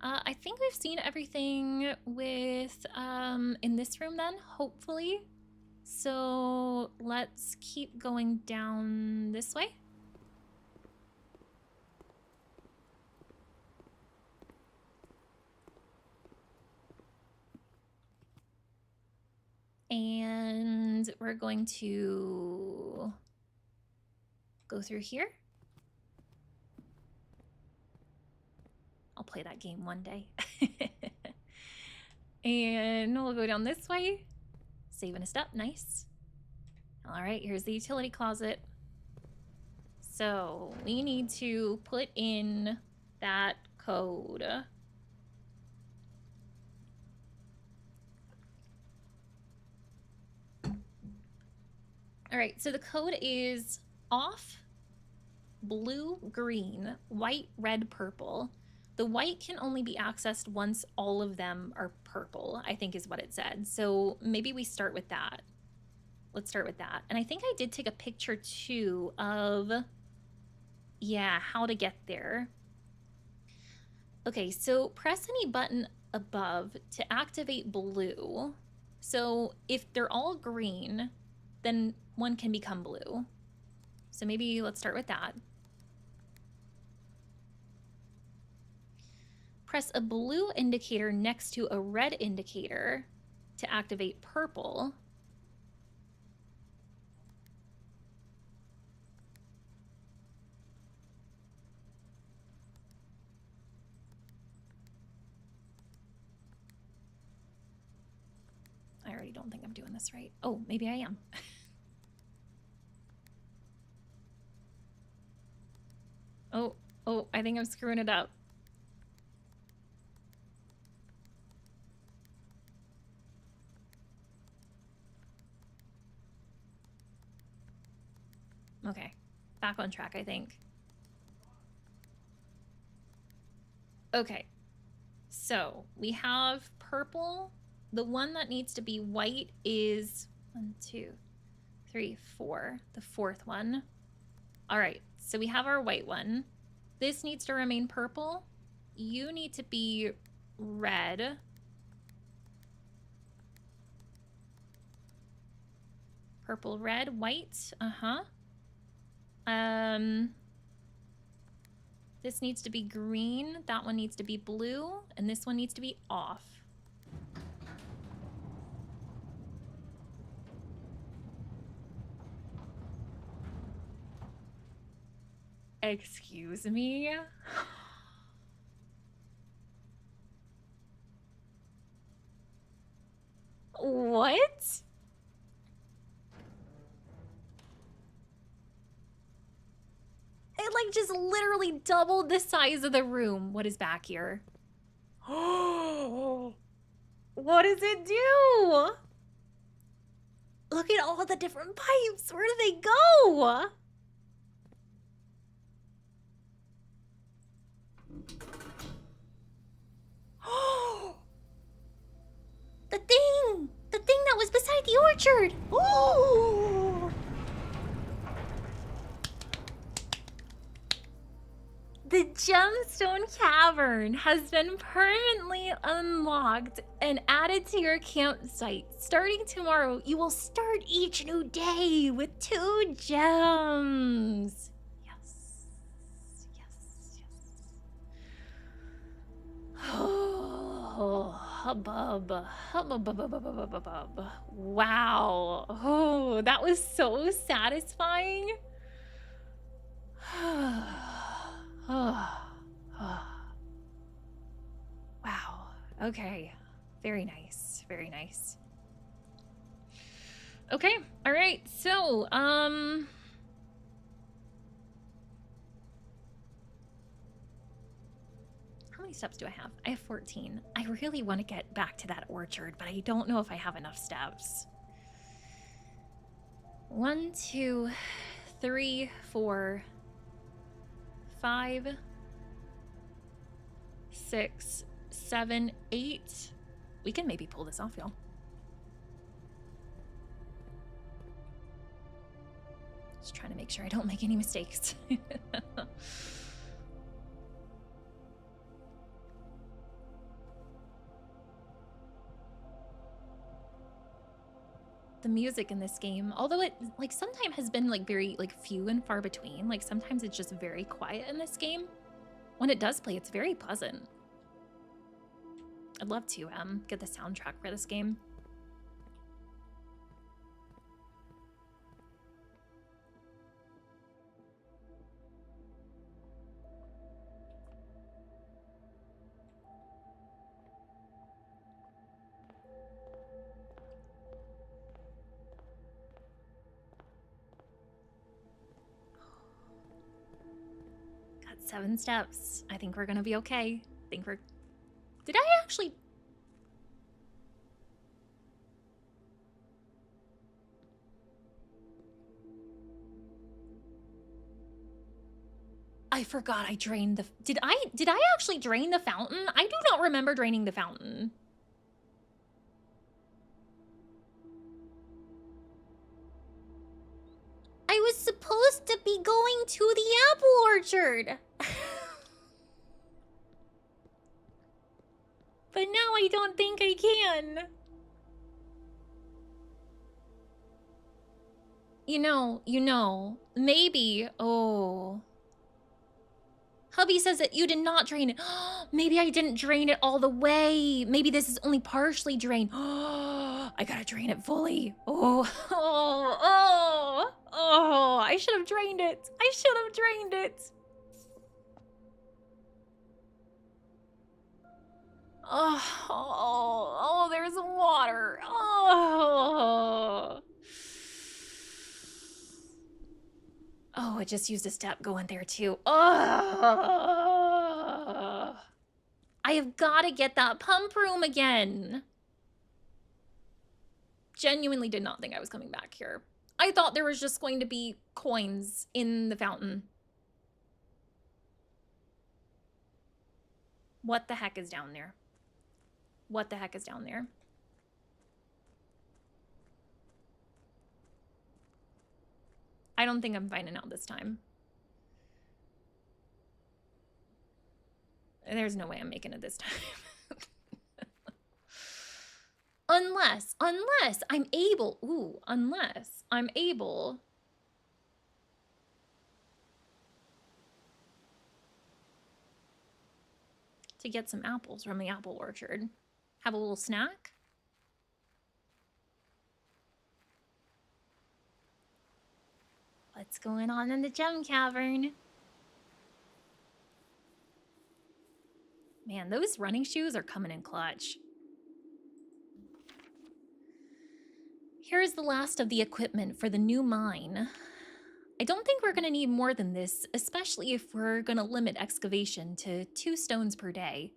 I think we've seen everything with, in this room then, hopefully. So let's keep going down this way. And we're going to go through here. I'll play that game one day. And we'll go down this way. Saving a step, nice. All right, here's the utility closet. So we need to put in that code. All All right, so the code is off, blue, green, white, red, purple. The white can only be accessed once all of them are purple, I think is what it said. So maybe we start with that. Let's start with that. And I think I did take a picture too of, yeah, how to get there. Okay, so press any button above to activate blue. So if they're all green, then one can become blue. So maybe let's start with that. Press a blue indicator next to a red indicator to activate purple. I already don't think I'm doing this right. Oh, maybe I am. Oh, I think I'm screwing it up. Okay, back on track, I think. Okay, so we have purple. The one that needs to be white is 1, 2, 3, 4, the fourth one. All right, so we have our white one. This needs to remain purple. You need to be red. Purple, red, white. This needs to be green. That one needs to be blue. And this one needs to be off. Excuse me? What? It like just literally doubled the size of the room. What is back here? Oh, what does it do? Look at all the different pipes. Where do they go? The thing that was beside the orchard. Oh! The Gemstone Cavern has been permanently unlocked and added to your campsite. Starting tomorrow, you will start each new day with 2 gems. Yes. Yes, yes. Oh, hubbub. Hubbub. Wow. Oh, that was so satisfying. Wow. Okay. Very nice. Very nice. Okay. All right. So, how many steps do I have? I have 14. I really want to get back to that orchard, but I don't know if I have enough steps. 1, 2, 3, 4, 5, 6, 7, 8. We can maybe pull this off, y'all. Just trying to make sure I don't make any mistakes. The music in this game, although it like sometimes has been like very like few and far between, like sometimes it's just very quiet in this game. When it does play, it's very pleasant. I'd love to get the soundtrack for this game. Got 7 steps. I think we're gonna be okay. I think we're... Did I actually... I forgot I drained the... Did I actually drain the fountain? I do not remember draining the fountain. I was supposed to be going to the apple orchard. But now I don't think I can. You know, maybe... Oh... Hubby says that you did not drain it. Maybe I didn't drain it all the way. Maybe this is only partially drained. I gotta drain it fully. Oh, I should have drained it. I should have drained it. Oh, there's water. Oh, it just used a step going there too. I have got to get that pump room again. Genuinely did not think I was coming back here. I thought there was just going to be coins in the fountain. What the heck is down there? What the heck is down there? I don't think I'm finding out this time. There's no way I'm making it this time. Unless I'm able, unless I'm able to get some apples from the apple orchard. Have a little snack. What's going on in the gem cavern? Man, those running shoes are coming in clutch. Here's the last of the equipment for the new mine. I don't think we're going to need more than this, especially if we're going to limit excavation to 2 stones per day.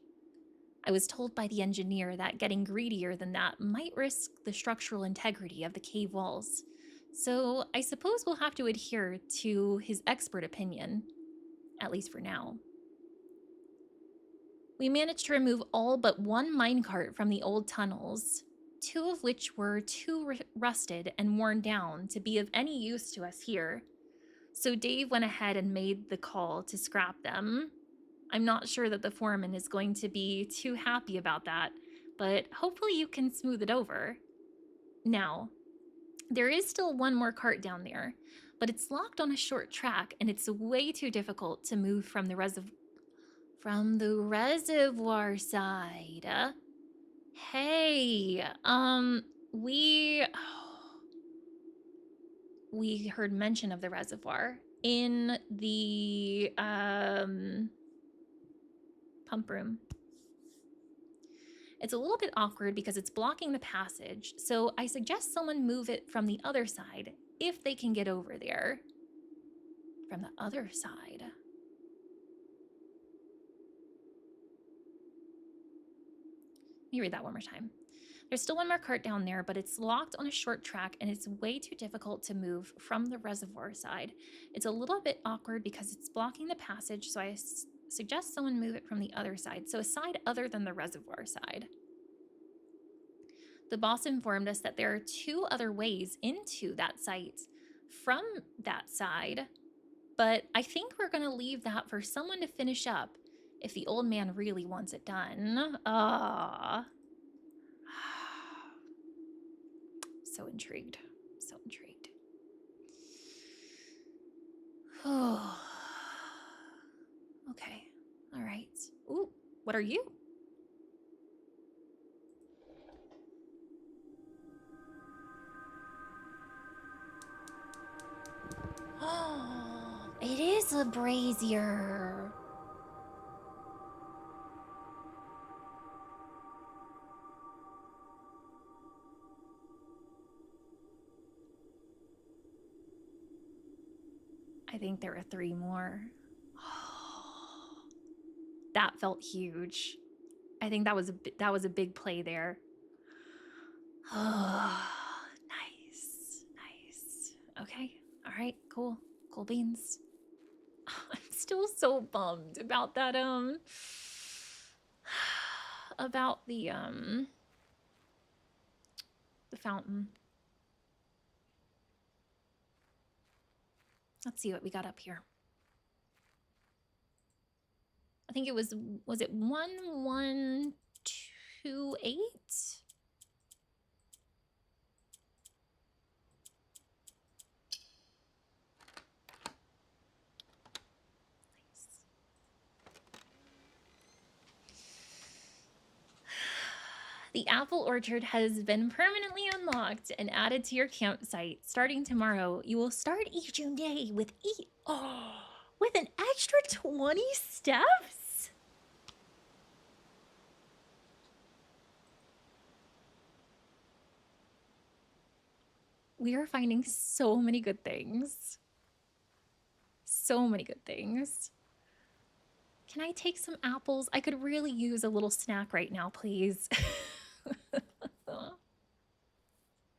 I was told by the engineer that getting greedier than that might risk the structural integrity of the cave walls. So I suppose we'll have to adhere to his expert opinion, at least for now. We managed to remove all but 1 minecart from the old tunnels, 2 of which were too rusted and worn down to be of any use to us here. So Dave went ahead and made the call to scrap them. I'm not sure that the foreman is going to be too happy about that, but hopefully you can smooth it over. Now, there is still 1 more cart down there, but it's locked on a short track and it's way too difficult to move from the reservoir side. Hey, we heard mention of the reservoir in the pump room. It's a little bit awkward because it's blocking the passage, so I suggest someone move it from the other side if they can get over there. From the other side. Let me read that one more time. There's still 1 more cart down there, but it's locked on a short track and it's way too difficult to move from the reservoir side. It's a little bit awkward because it's blocking the passage, so I suggest someone move it from the other side, so a side other than the reservoir side. The boss informed us that there are 2 other ways into that site from that side, but I think we're going to leave that for someone to finish up if the old man really wants it done. So intrigued. So intrigued. Okay. All right. Ooh, what are you? Oh, it is a brazier. I think there are 3 more. That felt huge. I think that was a big play there. Oh, nice. Okay. All right. Cool beans. I'm still so bummed about that, about the fountain. Let's see what we got up here. I think it was it 1128? The apple orchard has been permanently unlocked and added to your campsite. Starting tomorrow, you will start each new day with with an extra 20 steps? We are finding so many good things. So many good things. Can I take some apples? I could really use a little snack right now, please.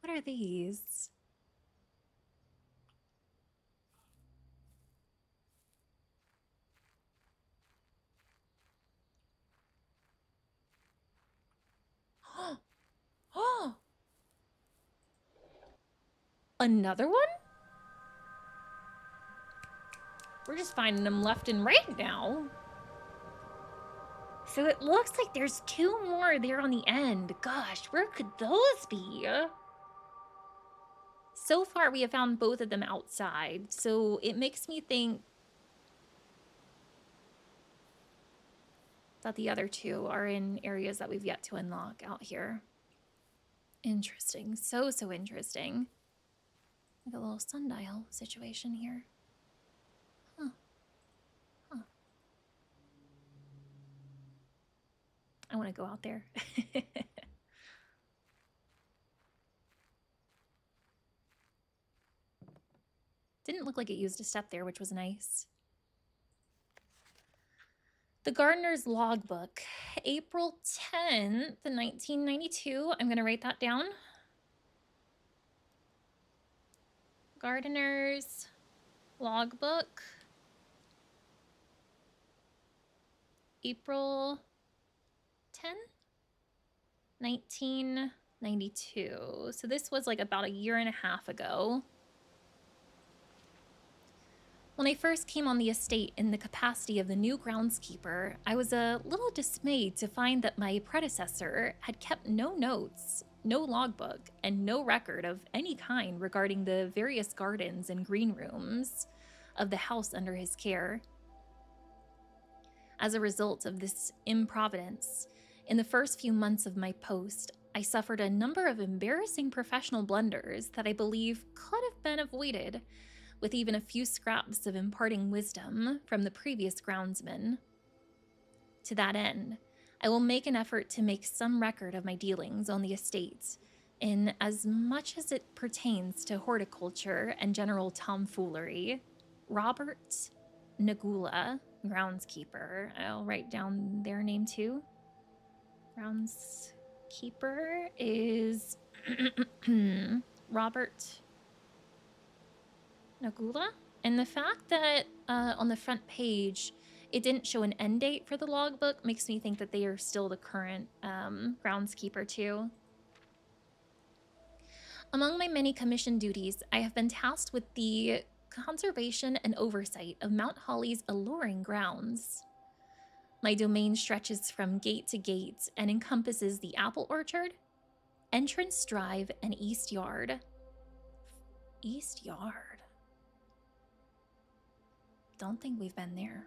What are these? Oh! Another one? We're just finding them left and right now. So it looks like there's 2 more there on the end. Gosh, where could those be? So far, we have found both of them outside, so it makes me think that the other 2 are in areas that we've yet to unlock out here. Interesting. So interesting. Like a little sundial situation here. Huh. I want to go out there. Didn't look like it used a step there, which was nice. The Gardener's Logbook, April 10th, 1992. I'm going to write that down. Gardener's Logbook, April 10, 1992. So this was like about a year and a half ago. When I first came on the estate in the capacity of the new groundskeeper, I was a little dismayed to find that my predecessor had kept no notes, no logbook, and no record of any kind regarding the various gardens and green rooms of the house under his care. As a result of this improvidence, in the first few months of my post, I suffered a number of embarrassing professional blunders that I believe could have been avoided with even a few scraps of imparting wisdom from the previous groundsman. To that end, I will make an effort to make some record of my dealings on the estate, in as much as it pertains to horticulture and general tomfoolery. Robert Nagula, groundskeeper. I'll write down their name too. Groundskeeper is Robert Nagula. And the fact that on the front page it didn't show an end date for the logbook makes me think that they are still the current groundskeeper too. Among my many commission duties, I have been tasked with the conservation and oversight of Mount Holly's alluring grounds. My domain stretches from gate to gate and encompasses the apple orchard, entrance drive, and east yard. East yard. Don't think we've been there.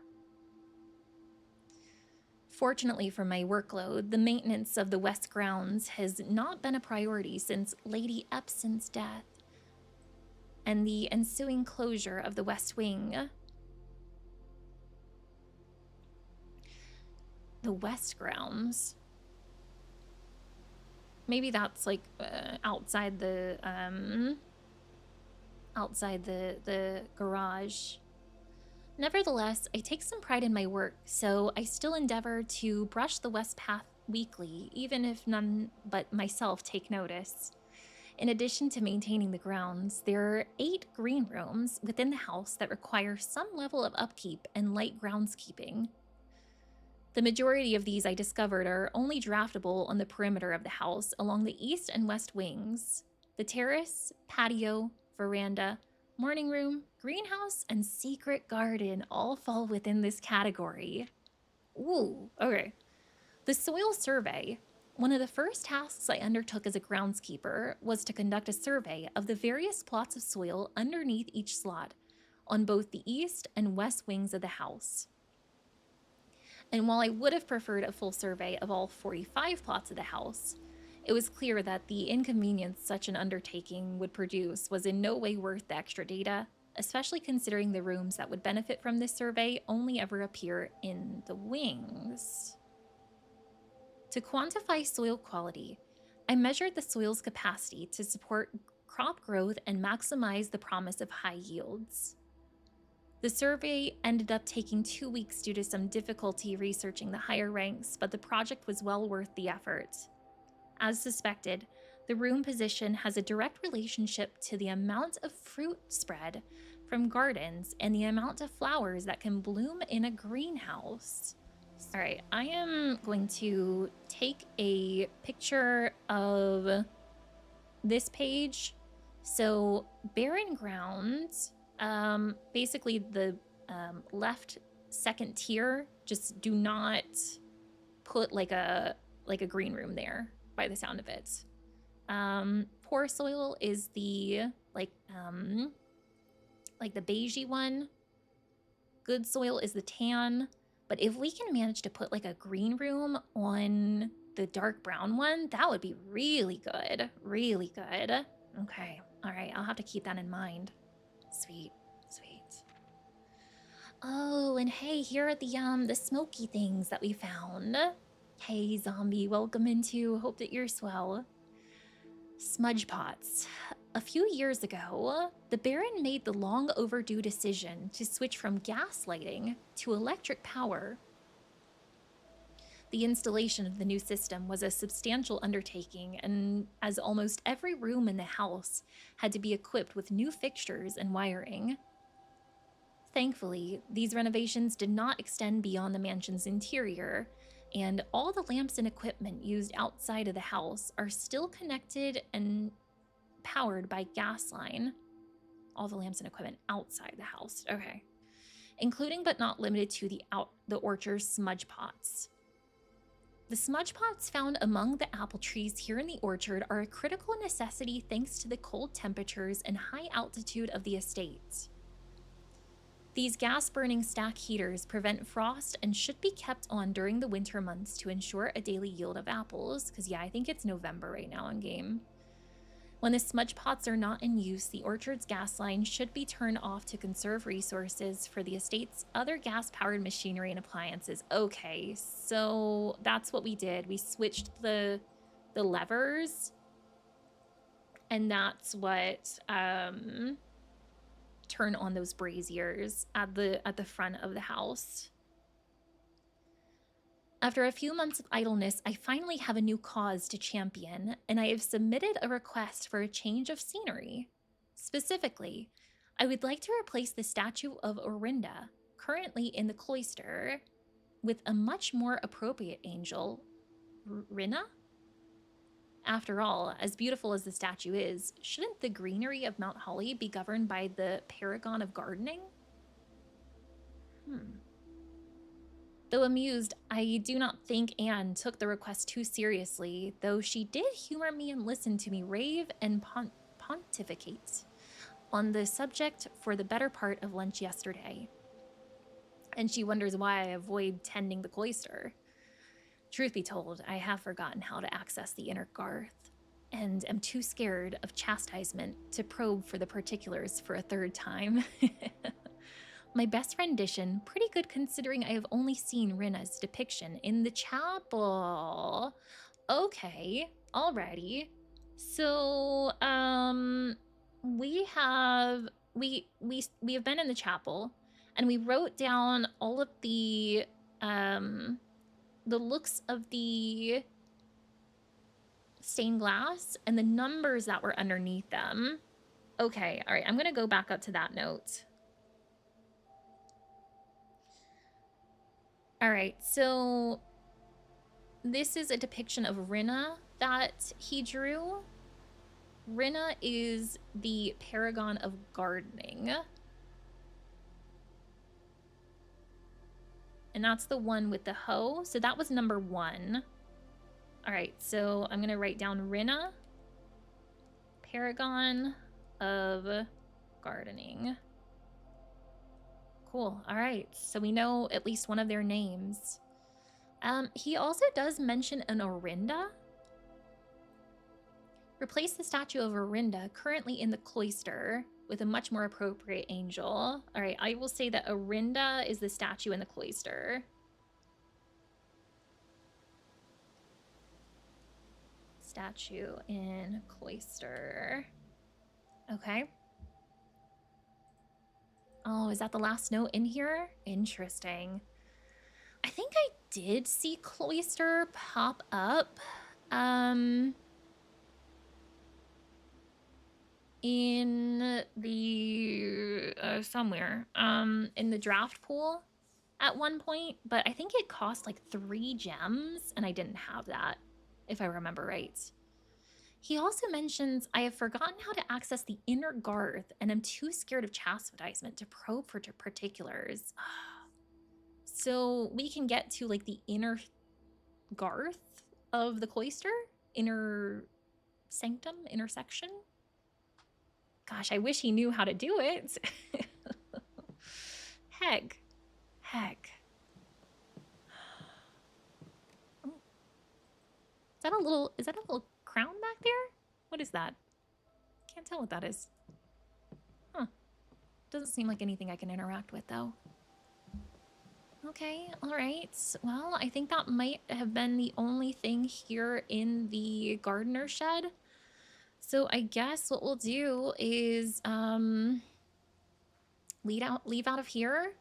Fortunately for my workload, the maintenance of the west grounds has not been a priority since Lady Epson's death and the ensuing closure of the west wing. The west grounds. Maybe that's like outside the garage. Nevertheless, I take some pride in my work, so I still endeavor to brush the west path weekly, even if none but myself take notice. In addition to maintaining the grounds, there are 8 green rooms within the house that require some level of upkeep and light groundskeeping. The majority of these I discovered are only draftable on the perimeter of the house along the east and west wings. The terrace, patio, veranda, morning room, greenhouse, and secret garden all fall within this category. Ooh, okay. The soil survey. One of the first tasks I undertook as a groundskeeper was to conduct a survey of the various plots of soil underneath each slot on both the east and west wings of the house. And while I would have preferred a full survey of all 45 plots of the house, it was clear that the inconvenience such an undertaking would produce was in no way worth the extra data, especially considering the rooms that would benefit from this survey only ever appear in the wings. To quantify soil quality, I measured the soil's capacity to support crop growth and maximize the promise of high yields. The survey ended up taking 2 weeks due to some difficulty researching the higher ranks, but the project was well worth the effort. As suspected, the room position has a direct relationship to the amount of fruit spread from gardens and the amount of flowers that can bloom in a greenhouse. All right, I am going to take a picture of this page. So, barren grounds, basically the left second tier, just do not put like a green room there by the sound of it. Poor soil is the like the beigey one. Good soil is the tan. But if we can manage to put like a green room on the dark brown one, that would be really good. Really good. Okay. All right. I'll have to keep that in mind. Sweet. Sweet. Oh, and hey, here are the smoky things that we found. Hey, zombie, welcome into. Hope that you're swell. Smudge pots. A few years ago, the Baron made the long overdue decision to switch from gas lighting to electric power. The installation of the new system was a substantial undertaking, and as almost every room in the house had to be equipped with new fixtures and wiring. Thankfully, these renovations did not extend beyond the mansion's interior, and all the lamps and equipment used outside of the house are still connected and powered by gas line. All the lamps and equipment outside the house. Okay. Including but not limited to the orchard's smudge pots. The smudge pots found among the apple trees here in the orchard are a critical necessity thanks to the cold temperatures and high altitude of the estate. These gas-burning stack heaters prevent frost and should be kept on during the winter months to ensure a daily yield of apples, because yeah, I think it's November right now in game. When the smudge pots are not in use, the orchard's gas line should be turned off to conserve resources for the estate's other gas-powered machinery and appliances. Okay, so that's what we did. We switched the levers, and that's what turn on those braziers at the front of the house. After a few months of idleness, I finally have a new cause to champion, and I have submitted a request for a change of scenery. Specifically, I would like to replace the statue of Orinda, currently in the cloister, with a much more appropriate angel, Rinna? After all, as beautiful as the statue is, shouldn't the greenery of Mount Holly be governed by the paragon of gardening? Though amused, I do not think Anne took the request too seriously, though she did humor me and listen to me rave and pontificate on the subject for the better part of lunch yesterday. And she wonders why I avoid tending the cloister. Truth be told, I have forgotten how to access the inner garth, and am too scared of chastisement to probe for the particulars for a third time. My best rendition, pretty good considering I have only seen Rinna's depiction in the chapel. Okay, alrighty. So, we have been in the chapel, and we wrote down all of the looks of the stained glass and the numbers that were underneath them. Okay, all right, I'm gonna go back up to that note. All right, so this is a depiction of Rinna that he drew. Rinna is the paragon of gardening. And that's the one with the hoe. So that was number 1. All right, so I'm gonna write down Rinna, paragon of gardening. Cool, all right, so we know at least one of their names. He also does mention an Orinda. Replace the statue of Orinda, currently in the cloister, with a much more appropriate angel. All right, I will say that Orinda is the statue in the cloister. Statue in cloister. Okay. Oh, is that the last note in here? Interesting. I think I did see cloister pop up. In the somewhere in the draft pool at one point, but I think it cost like 3 gems and I didn't have that, if I remember right. He also mentions, I have forgotten how to access the inner Garth and am too scared of chastisement to probe for particulars. So we can get to like the inner Garth of the cloister, inner sanctum, intersection. Gosh, I wish he knew how to do it. Heck. Oh. Is that a little crown back there? What is that? Can't tell what that is. Huh. Doesn't seem like anything I can interact with though. Okay, all right. Well, I think that might have been the only thing here in the gardener shed. So I guess what we'll do is leave out of here.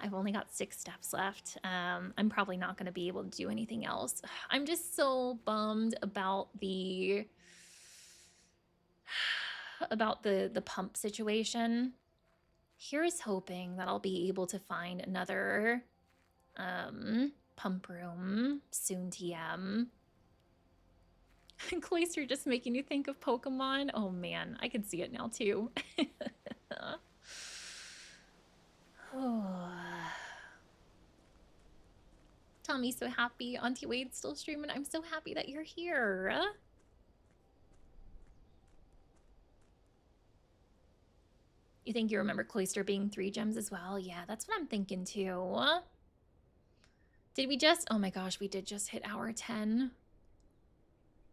I've only got 6 steps left. I'm probably not going to be able to do anything else. I'm just so bummed about the pump situation. Here's hoping that I'll be able to find another pump room soon. TM. Cloister just making you think of Pokemon. Oh man, I can see it now too. Oh. Tommy's so happy. Auntie Wade's still streaming. I'm so happy that you're here. You think you remember Cloister being 3 gems as well? Yeah, that's what I'm thinking too. Did we just... Oh my gosh, we did just hit hour 10.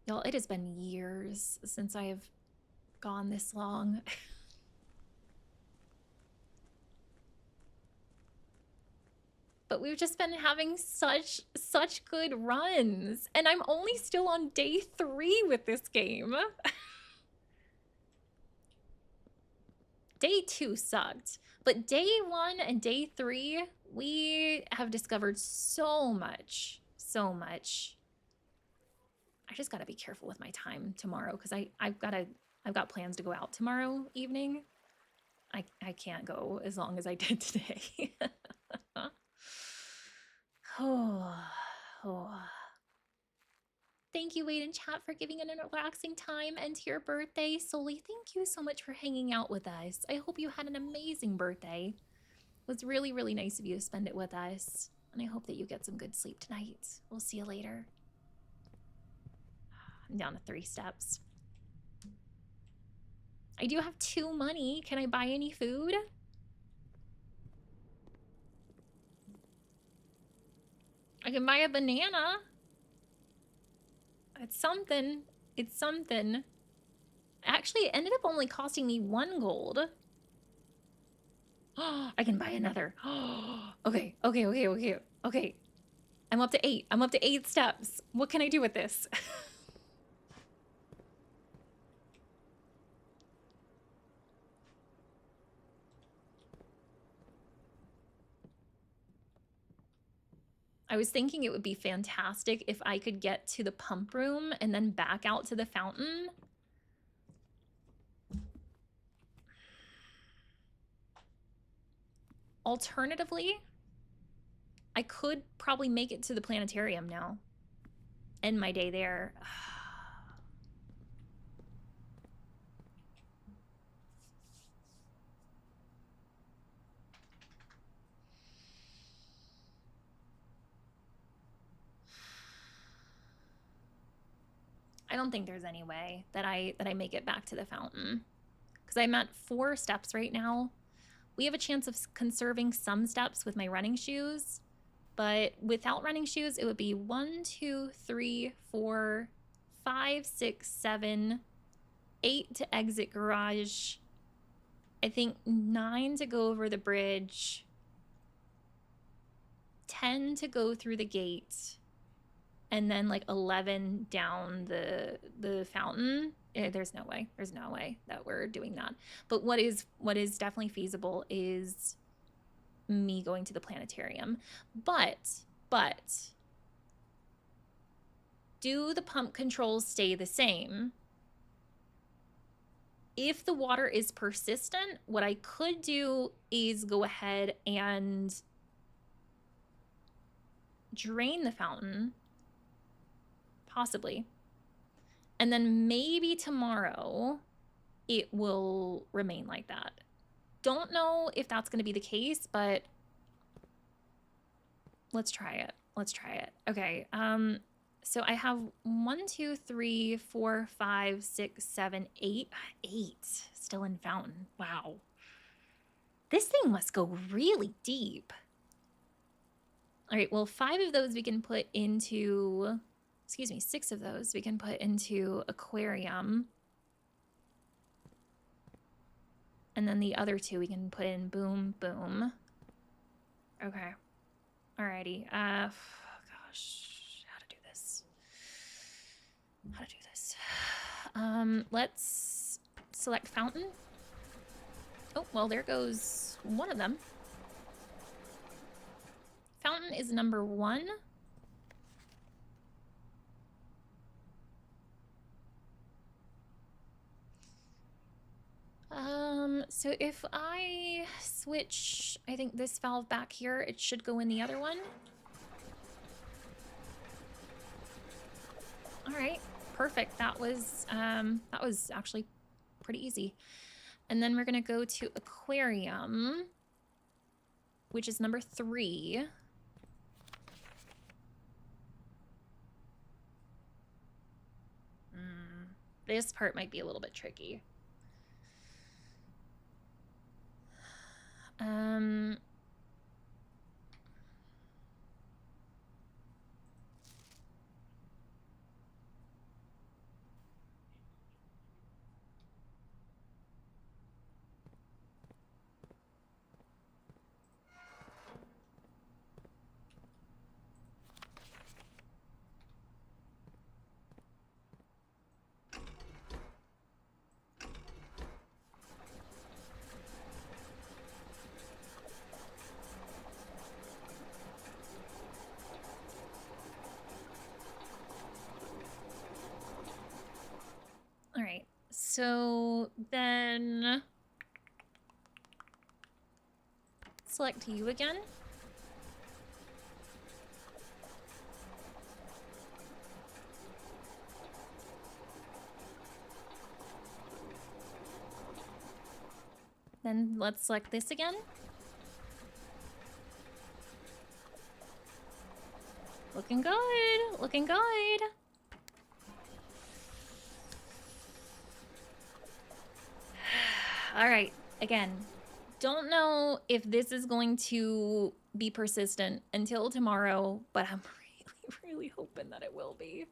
Y'all, it has been years since I have gone this long. But we've just been having such good runs. And I'm only still on day 3 with this game. Day 2 sucked. But day 1 and day 3, we have discovered so much. So much. I just gotta be careful with my time tomorrow because I've got plans to go out tomorrow evening. I can't go as long as I did today. Oh. Thank you, Wade and chat, for giving it a relaxing time and to your birthday. Soli, thank you so much for hanging out with us. I hope you had an amazing birthday. It was really, really nice of you to spend it with us. And I hope that you get some good sleep tonight. We'll see you later. I'm down to 3 steps. I do have 2 money. Can I buy any food? I can buy a banana. It's something. It's something. Actually, it ended up only costing me 1 gold. Oh, I can buy another. Okay. I'm up to 8. I'm up to 8 steps. What can I do with this? I was thinking it would be fantastic if I could get to the pump room and then back out to the fountain. Alternatively, I could probably make it to the planetarium now. End my day there. I don't think there's any way that I make it back to the fountain. Because I'm at 4 steps right now. We have a chance of conserving some steps with my running shoes, but without running shoes, it would be 1, 2, 3, 4, 5, 6, 7, 8 to exit garage. I think 9 to go over the bridge, 10 to go through the gate, and then like 11 down the fountain. There's no way that we're doing that. But what is definitely feasible is me going to the planetarium. But do the pump controls stay the same? If the water is persistent, what I could do is go ahead and drain the fountain, possibly. And then maybe tomorrow it will remain like that. Don't know if that's going to be the case, but let's try it. Okay. So I have 1, 2, 3, 4, 5, 6, 7, 8. 8 still in fountain. Wow. This thing must go really deep. All right, well, 5 of those we can put into, 6 of those we can put into aquarium. And then the other 2 we can put in boom, boom. Okay. Alrighty. Gosh, how to do this. Let's select fountain. Oh, well, there goes one of them. Fountain is number 1. So if I switch, I think this valve back here, it should go in the other one. All right, perfect. That was actually pretty easy. And then we're gonna go to aquarium, which is number 3. This part might be a little bit tricky. All right, so then select you again. Then let's select this again. Looking good, looking good. All right, again, don't know if this is going to be persistent until tomorrow, but I'm really hoping that it will be.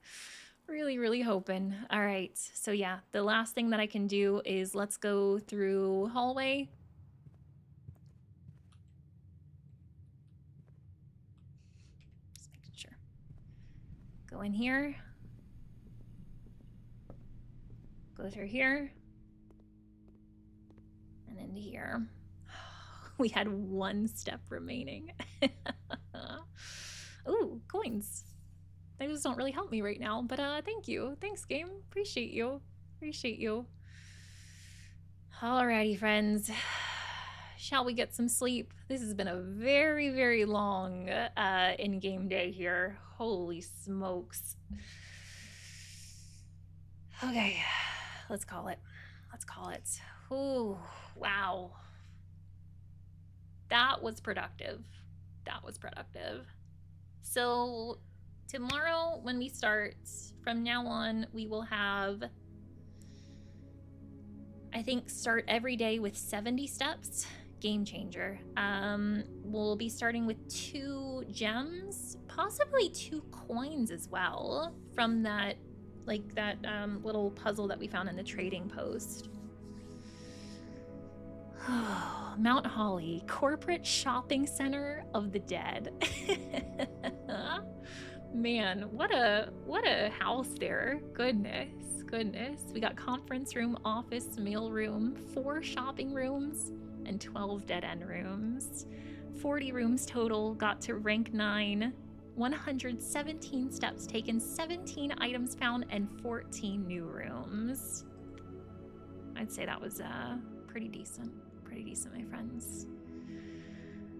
Really hoping. All right, so yeah, the last thing that I can do is let's go through hallway. Just making sure. Go in here. Go through here. And into here. We had 1 step remaining. Ooh, coins. They just don't really help me right now, but thank you. Thanks, game. Appreciate you. Appreciate you. Alrighty, friends. Shall we get some sleep? This has been a very, very long in-game day here. Holy smokes. Okay, let's call it. Let's call it. Ooh, wow. That was productive. That was productive. So tomorrow when we start, from now on, we will have, I think, start every day with 70 steps. Game changer. We'll be starting with 2 gems, possibly 2 coins as well, from that, like that little puzzle that we found in the trading post. Mount Holly, corporate shopping center of the dead. Man, what a house there. Goodness. We got conference room, office, mail room, 4 shopping rooms, and 12 dead-end rooms. 40 rooms total, got to rank 9. 117 steps taken, 17 items found, and 14 new rooms. I'd say that was pretty decent. Pretty decent, my friends.